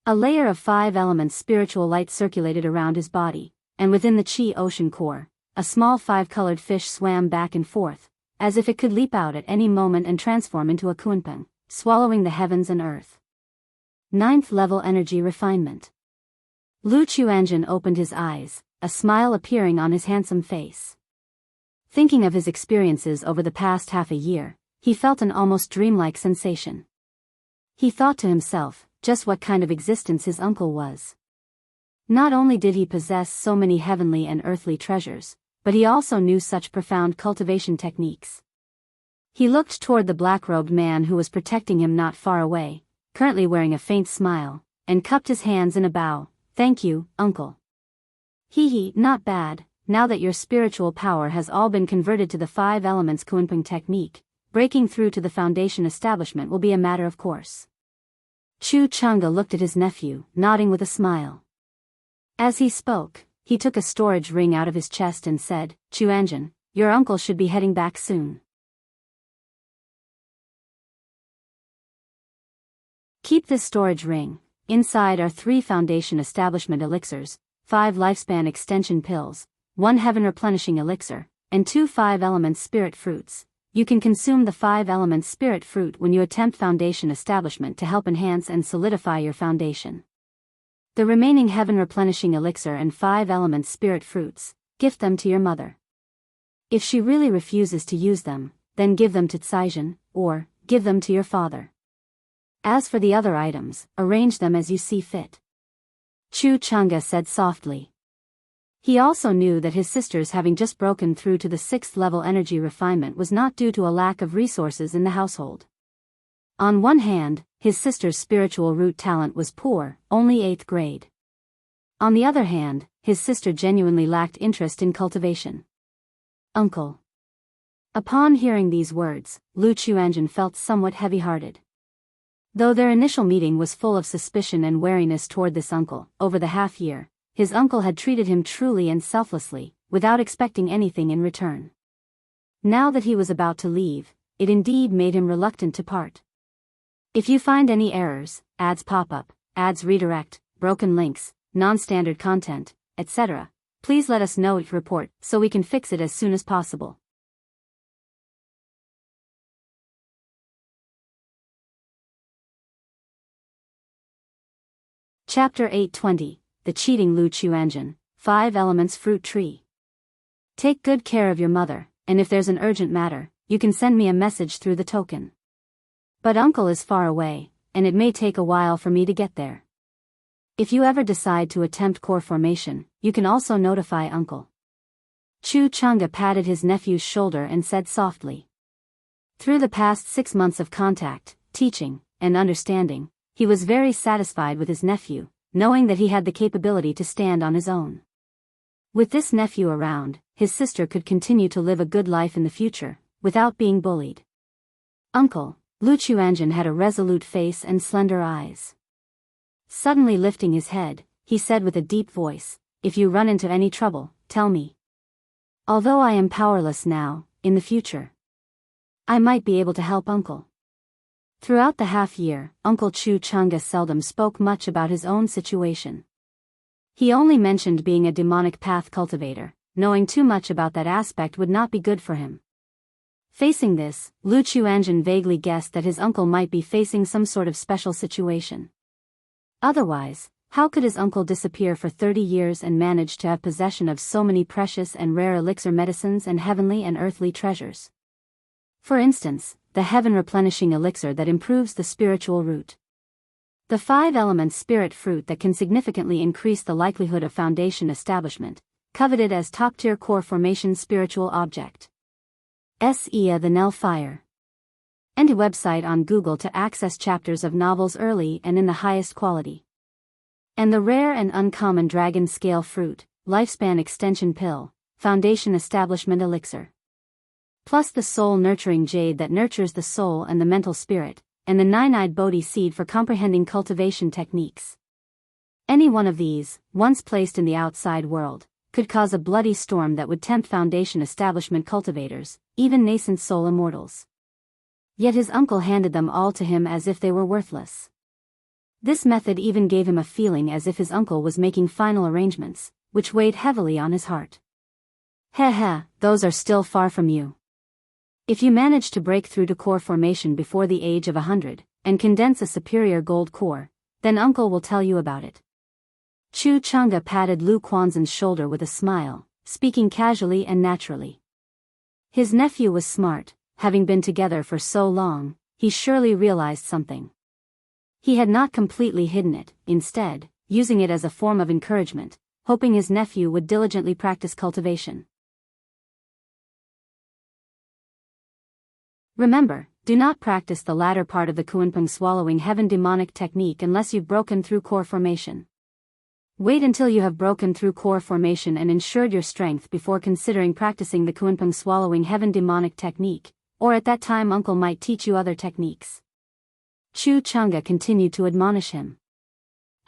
A layer of 5 elements spiritual light circulated around his body, and within the Qi ocean core, a small 5-colored fish swam back and forth, as if it could leap out at any moment and transform into a Kunpeng, swallowing the heavens and earth. 9th level energy refinement. Lu Chuanjin opened his eyes, a smile appearing on his handsome face. Thinking of his experiences over the past half a year, he felt an almost dreamlike sensation. He thought to himself, just what kind of existence his uncle was. Not only did he possess so many heavenly and earthly treasures, but he also knew such profound cultivation techniques. He looked toward the black-robed man who was protecting him not far away, currently wearing a faint smile, and cupped his hands in a bow. Thank you, uncle. Hee, not bad. Now that your spiritual power has all been converted to the 5 elements Kunpeng technique, breaking through to the foundation establishment will be a matter of course. Chu Chang'e looked at his nephew, nodding with a smile. As he spoke, he took a storage ring out of his chest and said, Chuanjin, your uncle should be heading back soon. Keep this storage ring. Inside are 3 foundation establishment elixirs, 5 lifespan extension pills, 1 heaven replenishing elixir, and 2 5-element spirit fruits. You can consume the 5-element spirit fruit when you attempt foundation establishment to help enhance and solidify your foundation. The remaining heaven replenishing elixir and 5-element spirit fruits, gift them to your mother. If she really refuses to use them, then give them to Caizhen, or give them to your father. As for the other items, arrange them as you see fit. Chu Chang'e said softly. He also knew that his sister's having just broken through to the 6th level energy refinement was not due to a lack of resources in the household. On one hand, his sister's spiritual root talent was poor, only 8th grade. On the other hand, his sister genuinely lacked interest in cultivation. Uncle. Upon hearing these words, Lu Chuanjin felt somewhat heavy-hearted. Though their initial meeting was full of suspicion and wariness toward this uncle, over the half-year, his uncle had treated him truly and selflessly, without expecting anything in return. Now that he was about to leave, it indeed made him reluctant to part. If you find any errors, ads pop up, ads redirect, broken links, non-standard content, etc., please let us know and report so we can fix it as soon as possible. Chapter 820, The Cheating Lu Chuanjin, 5 Elements Fruit Tree. Take good care of your mother, and if there's an urgent matter, you can send me a message through the token. But uncle is far away, and it may take a while for me to get there. If you ever decide to attempt core formation, you can also notify uncle. Chu Chang'e patted his nephew's shoulder and said softly. Through the past 6 months of contact, teaching, and understanding, he was very satisfied with his nephew, knowing that he had the capability to stand on his own. With this nephew around, his sister could continue to live a good life in the future, without being bullied. Uncle, Lu Chuanjun had a resolute face and slender eyes. Suddenly lifting his head, he said with a deep voice, "If you run into any trouble, tell me. Although I am powerless now, in the future, I might be able to help Uncle." Throughout the half-year, Uncle Chu Chunga seldom spoke much about his own situation. He only mentioned being a demonic path cultivator. Knowing too much about that aspect would not be good for him. Facing this, Lu Chuanjun vaguely guessed that his uncle might be facing some sort of special situation. Otherwise, how could his uncle disappear for 30 years and manage to have possession of so many precious and rare elixir medicines and heavenly and earthly treasures? For instance, the heaven-replenishing elixir that improves the spiritual root. The 5-element spirit fruit that can significantly increase the likelihood of foundation establishment, coveted as top-tier core formation spiritual object. S.E.A. the Nell Fire. And a website on Google to access chapters of novels early and in the highest quality. And the rare and uncommon dragon scale fruit, lifespan extension pill, foundation establishment elixir. Plus the soul-nurturing jade that nurtures the soul and the mental spirit, and the 9-eyed Bodhi seed for comprehending cultivation techniques. Any one of these, once placed in the outside world, could cause a bloody storm that would tempt foundation establishment cultivators, even nascent soul immortals. Yet his uncle handed them all to him as if they were worthless. This method even gave him a feeling as if his uncle was making final arrangements, which weighed heavily on his heart. Heh, those are still far from you. If you manage to break through to core formation before the age of 100, and condense a superior gold core, then Uncle will tell you about it. Chu Chunga patted Lu Quanzhen's shoulder with a smile, speaking casually and naturally. His nephew was smart, having been together for so long, he surely realized something. He had not completely hidden it, instead, using it as a form of encouragement, hoping his nephew would diligently practice cultivation. Remember, do not practice the latter part of the Kunpeng swallowing heaven demonic technique unless you've broken through core formation. Wait until you have broken through core formation and ensured your strength before considering practicing the Kunpeng swallowing heaven demonic technique, or at that time Uncle might teach you other techniques. Chu Chunga continued to admonish him.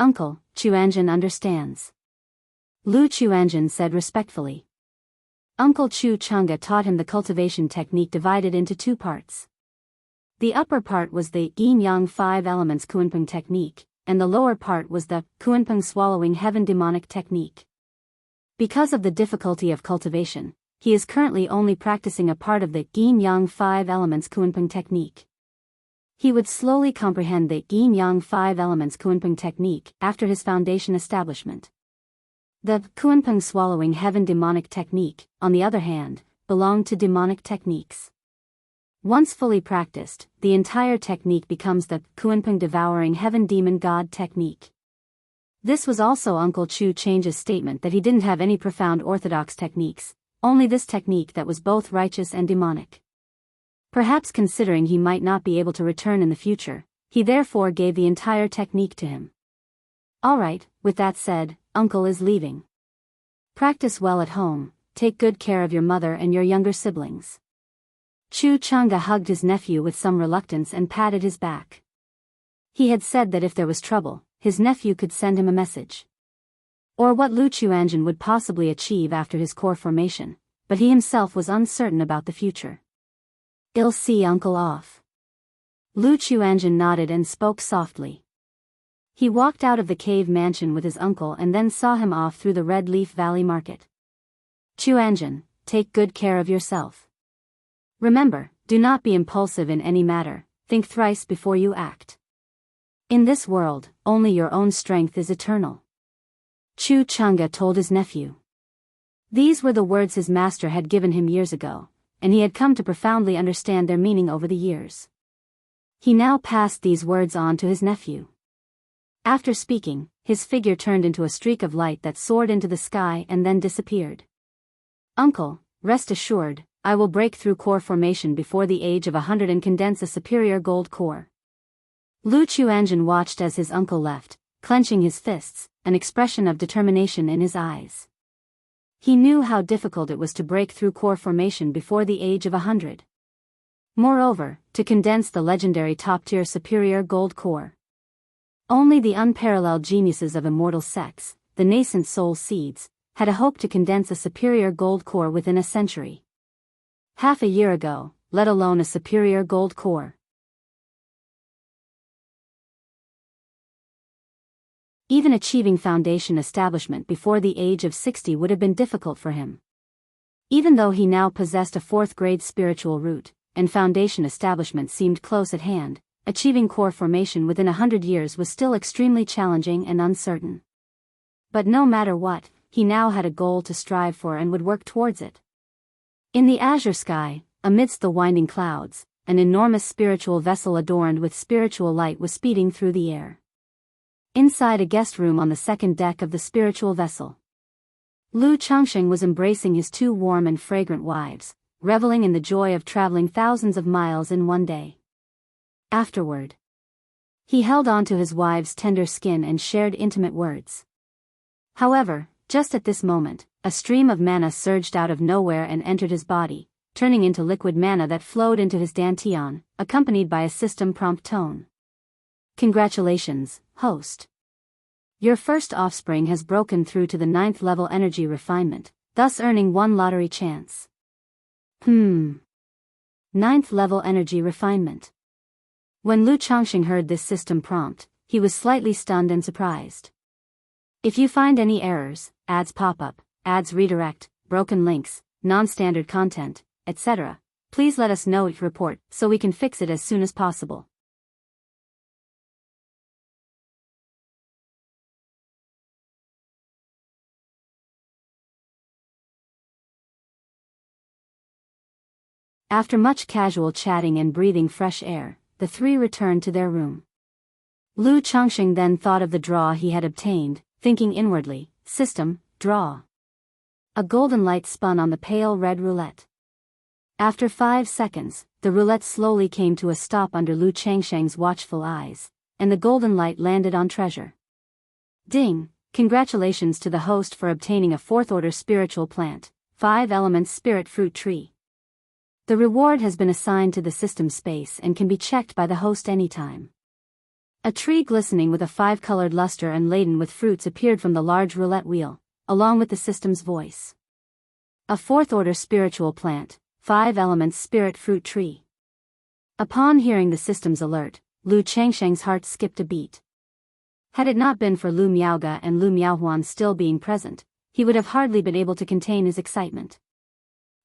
Uncle, Chuanjun understands. Lu Chuanjun said respectfully. Uncle Chu Chunga taught him the cultivation technique divided into 2 parts. The upper part was the yin-yang 5 elements Kunpeng technique, and the lower part was the Kunpeng swallowing heaven demonic technique. Because of the difficulty of cultivation, he is currently only practicing a part of the yin-yang 5 elements Kunpeng technique. He would slowly comprehend the yin-yang 5 elements Kunpeng technique after his foundation establishment. The Kunpeng swallowing heaven demonic technique, on the other hand, belonged to demonic techniques. Once fully practiced, the entire technique becomes the Kunpeng devouring heaven demon god technique. This was also Uncle Chu Change's statement that he didn't have any profound orthodox techniques, only this technique that was both righteous and demonic. Perhaps considering he might not be able to return in the future, he therefore gave the entire technique to him. Alright, with that said, Uncle is leaving. Practice well at home, take good care of your mother and your younger siblings. Chu Chunga hugged his nephew with some reluctance and patted his back. He had said that if there was trouble, his nephew could send him a message. Or what Lu Chuanjun would possibly achieve after his core formation, but he himself was uncertain about the future. I'll see Uncle off. Lu Chuanjun nodded and spoke softly. He walked out of the cave mansion with his uncle and then saw him off through the Red Leaf Valley Market. Chuanjun, take good care of yourself. Remember, do not be impulsive in any matter, think thrice before you act. In this world, only your own strength is eternal. Chu Chunga told his nephew. These were the words his master had given him years ago, and he had come to profoundly understand their meaning over the years. He now passed these words on to his nephew. After speaking, his figure turned into a streak of light that soared into the sky and then disappeared. Uncle, rest assured, I will break through core formation before the age of 100 and condense a superior gold core. Lu Chuanjun watched as his uncle left, clenching his fists, an expression of determination in his eyes. He knew how difficult it was to break through core formation before the age of 100. Moreover, to condense the legendary top-tier superior gold core. Only the unparalleled geniuses of immortal sects, the nascent soul seeds, had a hope to condense a superior gold core within a century. Half a year ago, let alone a superior gold core. Even achieving foundation establishment before the age of 60 would have been difficult for him. Even though he now possessed a fourth-grade spiritual root, and foundation establishment seemed close at hand, achieving core formation within 100 years was still extremely challenging and uncertain. But no matter what, he now had a goal to strive for and would work towards it. In the azure sky, amidst the winding clouds, an enormous spiritual vessel adorned with spiritual light was speeding through the air. Inside a guest room on the second deck of the spiritual vessel, Lu Changsheng was embracing his two warm and fragrant wives, reveling in the joy of traveling thousands of miles in one day. Afterward, he held on to his wife's tender skin and shared intimate words. However, just at this moment, a stream of mana surged out of nowhere and entered his body, turning into liquid mana that flowed into his dantian, accompanied by a system prompt tone. Congratulations, host. Your first offspring has broken through to the 9th level energy refinement, thus earning 1 lottery chance. 9th level energy refinement. When Lu Changsheng heard this system prompt, he was slightly stunned and surprised. If you find any errors, ads pop-up, ads redirect, broken links, non-standard content, etc., please let us know each report so we can fix it as soon as possible. After much casual chatting and breathing fresh air, the three returned to their room. Lu Changsheng then thought of the draw he had obtained, thinking inwardly, system, draw. A golden light spun on the pale red roulette. After 5 seconds, the roulette slowly came to a stop under Lu Changsheng's watchful eyes, and the golden light landed on treasure. Ding! Congratulations to the host for obtaining a 4th-order spiritual plant, 5 elements spirit fruit tree. The reward has been assigned to the system space and can be checked by the host anytime. A tree glistening with a 5-colored luster and laden with fruits appeared from the large roulette wheel, along with the system's voice. A 4th-order spiritual plant, 5 elements spirit fruit tree. Upon hearing the system's alert, Lu Changsheng's heart skipped a beat. Had it not been for Lu Miaoge and Lu Miaohuan still being present, he would have hardly been able to contain his excitement.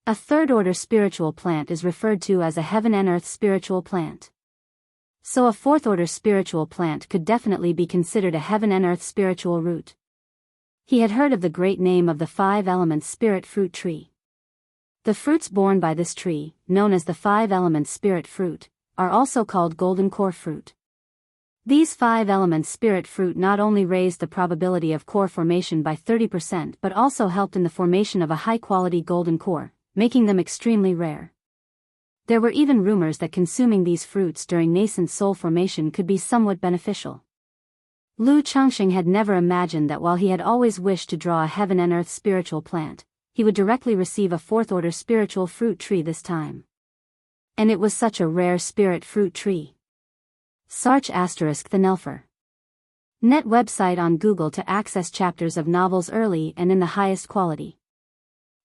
A 3rd-order spiritual plant is referred to as a heaven and earth spiritual plant. So a 4th-order spiritual plant could definitely be considered a heaven and earth spiritual root. He had heard of the great name of the 5 elements spirit fruit tree. The fruits borne by this tree, known as the 5 elements spirit fruit, are also called golden core fruit. These 5 elements spirit fruit not only raised the probability of core formation by 30% but also helped in the formation of a high-quality golden core, making them extremely rare. There were even rumors that consuming these fruits during nascent soul formation could be somewhat beneficial. Lu Changsheng had never imagined that while he had always wished to draw a heaven and earth spiritual plant, he would directly receive a 4th-order spiritual fruit tree this time. And it was such a rare spirit fruit tree. Sarch * the Nelfer. Net website on Google to access chapters of novels early and in the highest quality.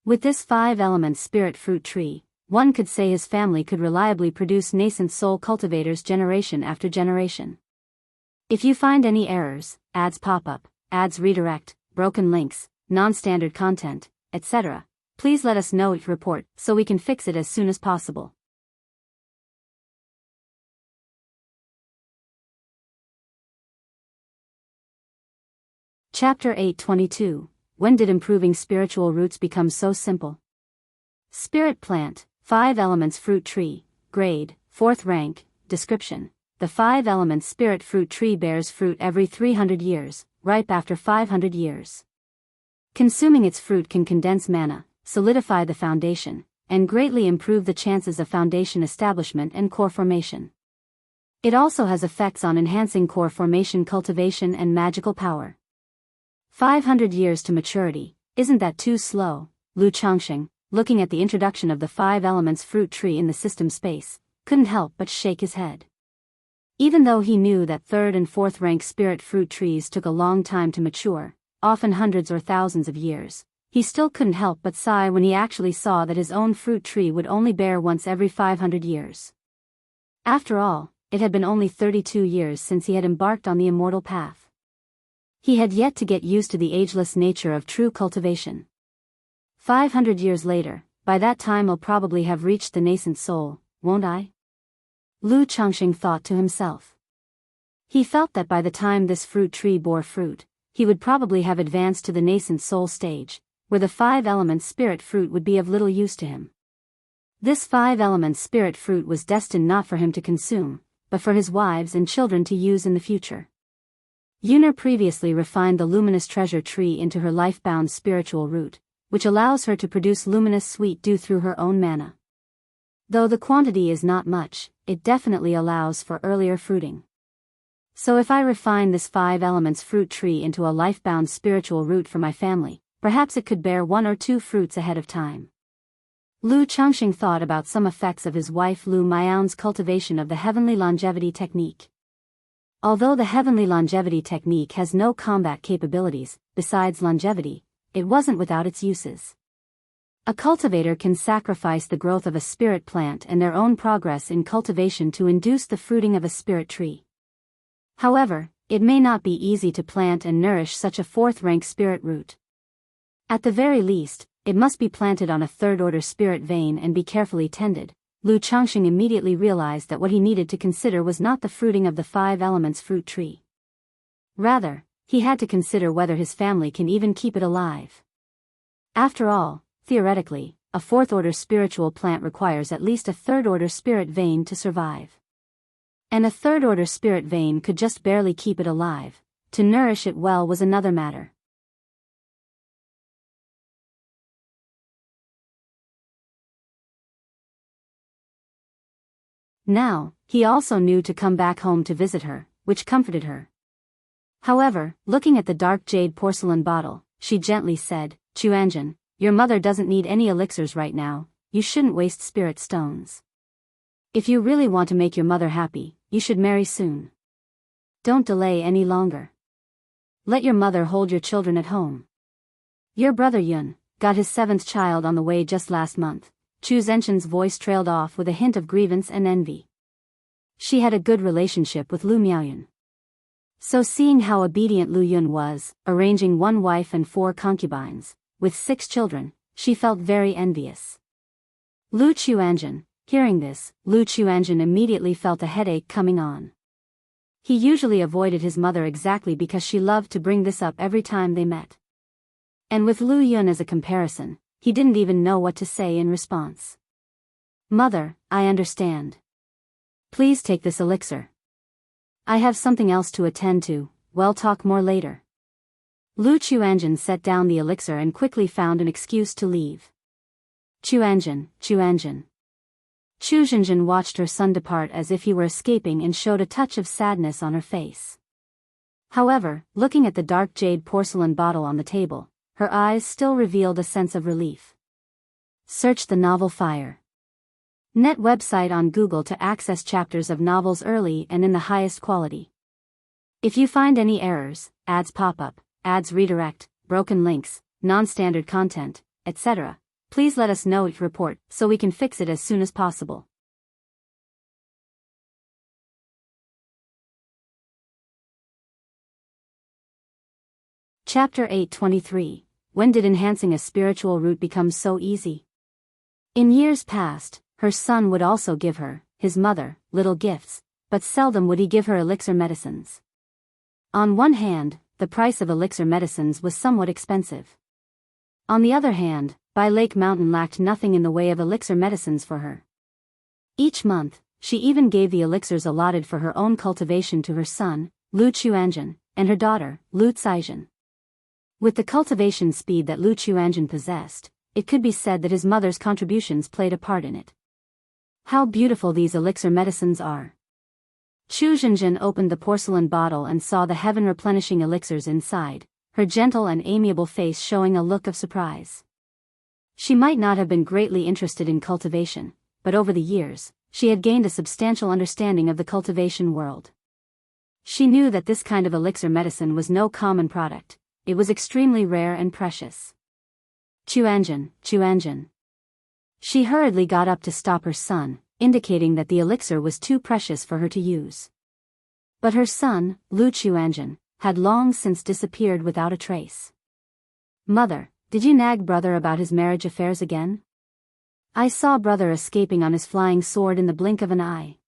With this 5-element spirit fruit tree, one could say his family could reliably produce nascent soul cultivators generation after generation. If you find any errors, ads pop up, ads redirect, broken links, non-standard content, etc., please let us know each report so we can fix it as soon as possible. Chapter 822. When did improving spiritual roots become so simple? Spirit plant, 5 elements fruit tree, grade, 4th rank, description. The 5 elements spirit fruit tree bears fruit every 300 years, ripe after 500 years. Consuming its fruit can condense mana, solidify the foundation, and greatly improve the chances of foundation establishment and core formation. It also has effects on enhancing core formation cultivation and magical power. 500 years to maturity, isn't that too slow? Lu Changsheng, looking at the introduction of the 5 elements fruit tree in the system space, couldn't help but shake his head. Even though he knew that third and fourth rank spirit fruit trees took a long time to mature, often hundreds or thousands of years, he still couldn't help but sigh when he actually saw that his own fruit tree would only bear once every 500 years. After all, it had been only 32 years since he had embarked on the immortal path. He had yet to get used to the ageless nature of true cultivation. 500 years later, by that time I'll probably have reached the nascent soul, won't I? Lu Changxing thought to himself. He felt that by the time this fruit tree bore fruit, he would probably have advanced to the nascent soul stage, where the 5 elements spirit fruit would be of little use to him. This 5 elements spirit fruit was destined not for him to consume, but for his wives and children to use in the future. Yuner previously refined the luminous treasure tree into her life-bound spiritual root, which allows her to produce luminous sweet dew through her own mana. Though the quantity is not much, it definitely allows for earlier fruiting. So if I refine this 5 elements fruit tree into a life-bound spiritual root for my family, perhaps it could bear 1 or 2 fruits ahead of time. Lu Changxing thought about some effects of his wife Lu Miao's cultivation of the heavenly longevity technique. Although the heavenly longevity technique has no combat capabilities, besides longevity, it wasn't without its uses. A cultivator can sacrifice the growth of a spirit plant and their own progress in cultivation to induce the fruiting of a spirit tree. However, it may not be easy to plant and nourish such a 4th-rank spirit root. At the very least, it must be planted on a 3rd-order spirit vein and be carefully tended. Lu Changxing immediately realized that what he needed to consider was not the fruiting of the 5 elements fruit tree. Rather, he had to consider whether his family can even keep it alive. After all, theoretically, a 4th-order spiritual plant requires at least a 3rd-order spirit vein to survive. And a 3rd-order spirit vein could just barely keep it alive. To nourish it well was another matter. Now, he also knew to come back home to visit her, which comforted her. However, looking at the dark jade porcelain bottle, she gently said, "Chuanjin, your mother doesn't need any elixirs right now, you shouldn't waste spirit stones. If you really want to make your mother happy, you should marry soon. Don't delay any longer. Let your mother hold your children at home. Your brother Yun got his 7th child on the way just last month." Chu Zhenshin's voice trailed off with a hint of grievance and envy. She had a good relationship with Lu Miaoyun. So seeing how obedient Lu Yun was, arranging 1 wife and 4 concubines, with 6 children, she felt very envious. Lu Chuanjin, hearing this, Lu Chuanjin immediately felt a headache coming on. He usually avoided his mother exactly because she loved to bring this up every time they met. And with Lu Yun as a comparison, he didn't even know what to say in response. "Mother, I understand. Please take this elixir. I have something else to attend to, we'll talk more later." Lu Chuanjin set down the elixir and quickly found an excuse to leave. Chuanjin. Chu Zhenjin watched her son depart as if he were escaping and showed a touch of sadness on her face. However, looking at the dark jade porcelain bottle on the table, her eyes still revealed a sense of relief. Search the novel Fire. Net website on Google to access chapters of novels early and in the highest quality. If you find any errors, ads pop up, ads redirect, broken links, non-standard content, etc., please let us know each report so we can fix it as soon as possible. Chapter 823. When did enhancing a spiritual root become so easy? In years past, her son would also give her, his mother, little gifts, but seldom would he give her elixir medicines. On one hand, the price of elixir medicines was somewhat expensive. On the other hand, Bai Lake Mountain lacked nothing in the way of elixir medicines for her. Each month, she even gave the elixirs allotted for her own cultivation to her son, Lu Chuanjin, and her daughter, Lu Caizhen. With the cultivation speed that Lu Chuanjin possessed, it could be said that his mother's contributions played a part in it. How beautiful these elixir medicines are. Chu Zhenjin opened the porcelain bottle and saw the heaven-replenishing elixirs inside, her gentle and amiable face showing a look of surprise. She might not have been greatly interested in cultivation, but over the years, she had gained a substantial understanding of the cultivation world. She knew that this kind of elixir medicine was no common product. It was extremely rare and precious. Chuanjin, Chuanjin. She hurriedly got up to stop her son, indicating that the elixir was too precious for her to use. But her son, Lu Chuanjin, had long since disappeared without a trace. Mother, did you nag brother about his marriage affairs again? I saw brother escaping on his flying sword in the blink of an eye.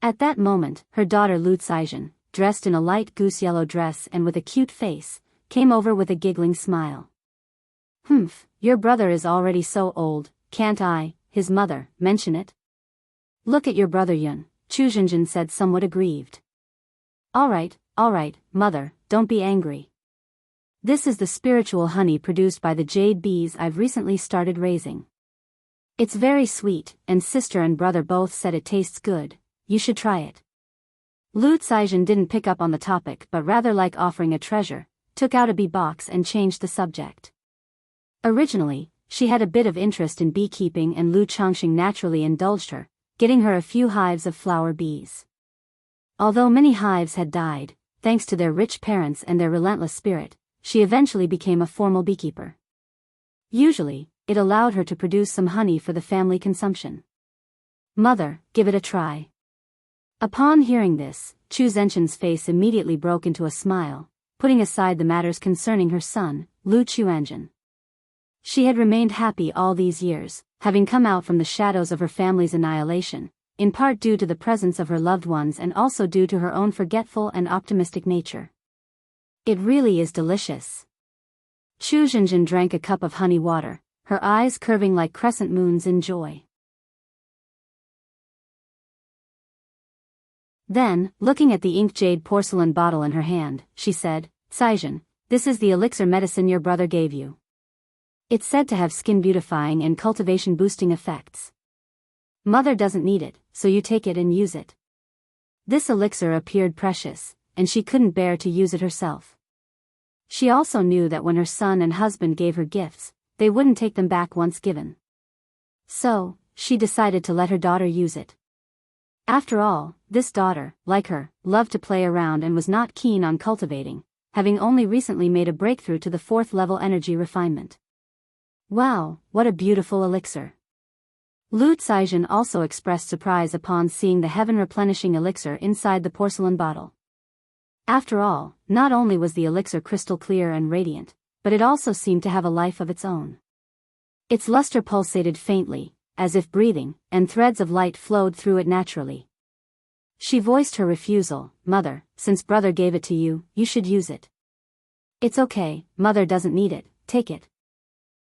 At that moment, her daughter Lu Caijin, dressed in a light goose-yellow dress and with a cute face, came over with a giggling smile. Humph, your brother is already so old, can't I, his mother, mention it? Look at your brother Yun, Chu Jinjin said somewhat aggrieved. All right, mother, don't be angry. This is the spiritual honey produced by the jade bees I've recently started raising. It's very sweet, and sister and brother both said it tastes good. You should try it. Lu Caijin didn't pick up on the topic but rather like offering a treasure, took out a bee box and changed the subject. Originally, she had a bit of interest in beekeeping and Lu Changxing naturally indulged her, getting her a few hives of flower bees. Although many hives had died, thanks to their rich parents and their relentless spirit, she eventually became a formal beekeeper. Usually, it allowed her to produce some honey for the family consumption. Mother, give it a try. Upon hearing this, Chu Zhenqin's face immediately broke into a smile, putting aside the matters concerning her son, Lu Chuanjin. She had remained happy all these years, having come out from the shadows of her family's annihilation, in part due to the presence of her loved ones and also due to her own forgetful and optimistic nature. It really is delicious. Chu Zhenjin drank a cup of honey water, her eyes curving like crescent moons in joy. Then, looking at the ink jade porcelain bottle in her hand, she said, Caijin, this is the elixir medicine your brother gave you. It's said to have skin beautifying and cultivation boosting effects. Mother doesn't need it, so you take it and use it. This elixir appeared precious, and she couldn't bear to use it herself. She also knew that when her son and husband gave her gifts, they wouldn't take them back once given. So, she decided to let her daughter use it. After all, this daughter, like her, loved to play around and was not keen on cultivating, having only recently made a breakthrough to the 4th level energy refinement. Wow, what a beautiful elixir. Lu Caijin also expressed surprise upon seeing the heaven-replenishing elixir inside the porcelain bottle. After all, not only was the elixir crystal clear and radiant, but it also seemed to have a life of its own. Its luster pulsated faintly, as if breathing, and threads of light flowed through it naturally. She voiced her refusal, Mother, since brother gave it to you, you should use it. It's okay, mother doesn't need it, take it.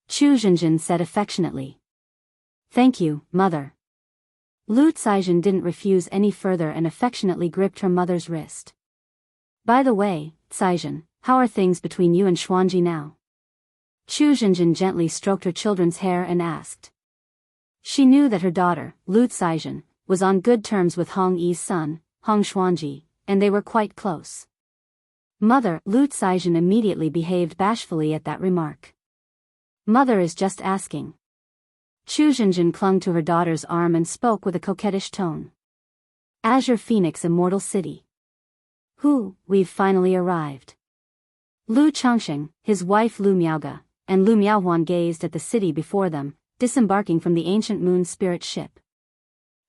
Chu Zhenjin said affectionately. Thank you, mother. Lu Caijin didn't refuse any further and affectionately gripped her mother's wrist. By the way, Caijin, how are things between you and Xuanji now? Chu Zhenjin gently stroked her children's hair and asked. She knew that her daughter, Lu Caijin, was on good terms with Hong Yi's son, Hong Xuanji, and they were quite close. Mother, Lu Caijin immediately behaved bashfully at that remark. Mother is just asking. Chu Zhenjin clung to her daughter's arm and spoke with a coquettish tone. Azure Phoenix Immortal City. We've finally arrived. Lu Changxing, his wife Lu Miaoge, and Lu Miaohuan gazed at the city before them, disembarking from the ancient moon spirit ship.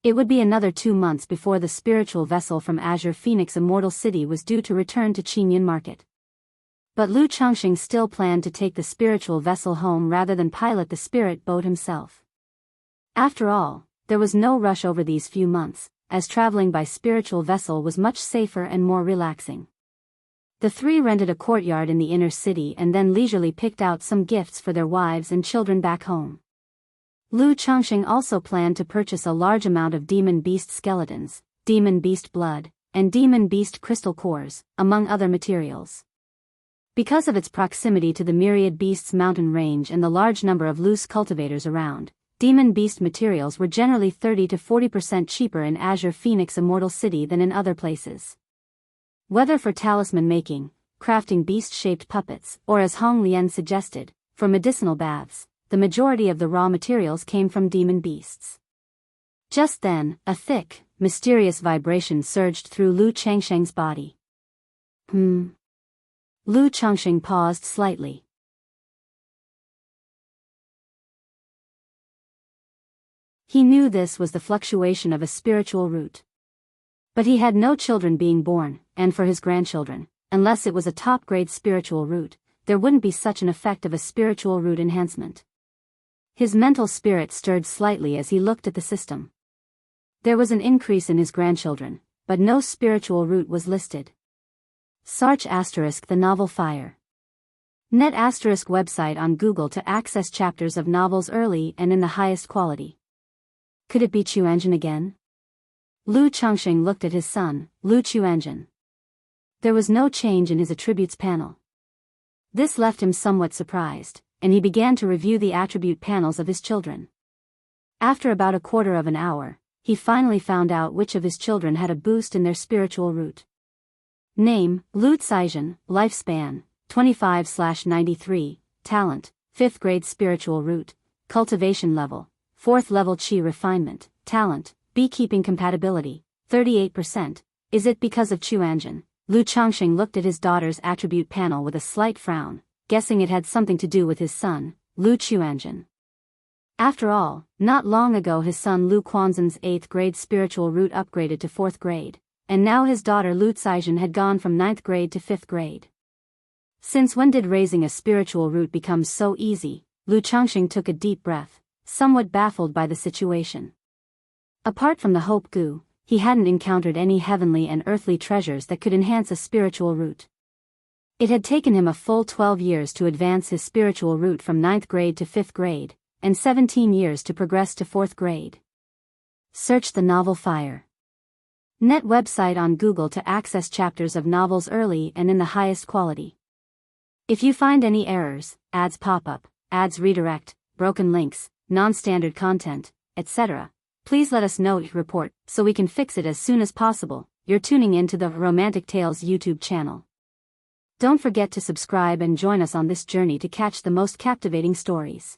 It would be another 2 months before the spiritual vessel from Azure Phoenix Immortal City was due to return to Qingyun Market. But Lu Changxing still planned to take the spiritual vessel home rather than pilot the spirit boat himself. After all, there was no rush over these few months, as traveling by spiritual vessel was much safer and more relaxing. The three rented a courtyard in the inner city and then leisurely picked out some gifts for their wives and children back home. Lu Changxing also planned to purchase a large amount of demon beast skeletons, demon beast blood, and demon beast crystal cores, among other materials. Because of its proximity to the myriad beasts mountain range and the large number of loose cultivators around, demon beast materials were generally 30 to 40% cheaper in Azure Phoenix Immortal City than in other places. Whether for talisman making, crafting beast-shaped puppets, or as Hong Lian suggested, for medicinal baths, the majority of the raw materials came from demon beasts. Just then, a thick, mysterious vibration surged through Lu Changsheng's body. Lu Changsheng paused slightly. He knew this was the fluctuation of a spiritual root. But he had no children being born, and for his grandchildren, unless it was a top-grade spiritual root, there wouldn't be such an effect of a spiritual root enhancement. His mental spirit stirred slightly as he looked at the system. There was an increase in his grandchildren, but no spiritual root was listed. Search * the novel Fire. Net * website on Google to access chapters of novels early and in the highest quality. Could it be Chuanjin again? Lu Changsheng looked at his son, Lu Chuanjin. There was no change in his attributes panel. This left him somewhat surprised, and he began to review the attribute panels of his children. After about a quarter of an hour, he finally found out which of his children had a boost in their spiritual root. Name, Lu Caizhen, lifespan, 25/93, talent, 5th grade spiritual root, cultivation level, 4th level qi refinement, talent, beekeeping compatibility, 38%. Is it because of Chuanjin? Lu Changsheng looked at his daughter's attribute panel with a slight frown, guessing it had something to do with his son, Lu Chuanjin. After all, not long ago his son Lu Quanzhen's 8th grade spiritual root upgraded to 4th grade, and now his daughter Lu Caizhen had gone from 9th grade to 5th grade. Since when did raising a spiritual root become so easy? Lu Changsheng took a deep breath, somewhat baffled by the situation. Apart from the hope goo, he hadn't encountered any heavenly and earthly treasures that could enhance a spiritual root. It had taken him a full 12 years to advance his spiritual root from 9th grade to 5th grade, and 17 years to progress to 4th grade. Search the novel Fire. Net website on Google to access chapters of novels early and in the highest quality. If you find any errors, ads pop up, ads redirect, broken links, non-standard content, etc., please let us know report so we can fix it as soon as possible. You're tuning in to the Romantic Tales YouTube channel. Don't forget to subscribe and join us on this journey to catch the most captivating stories.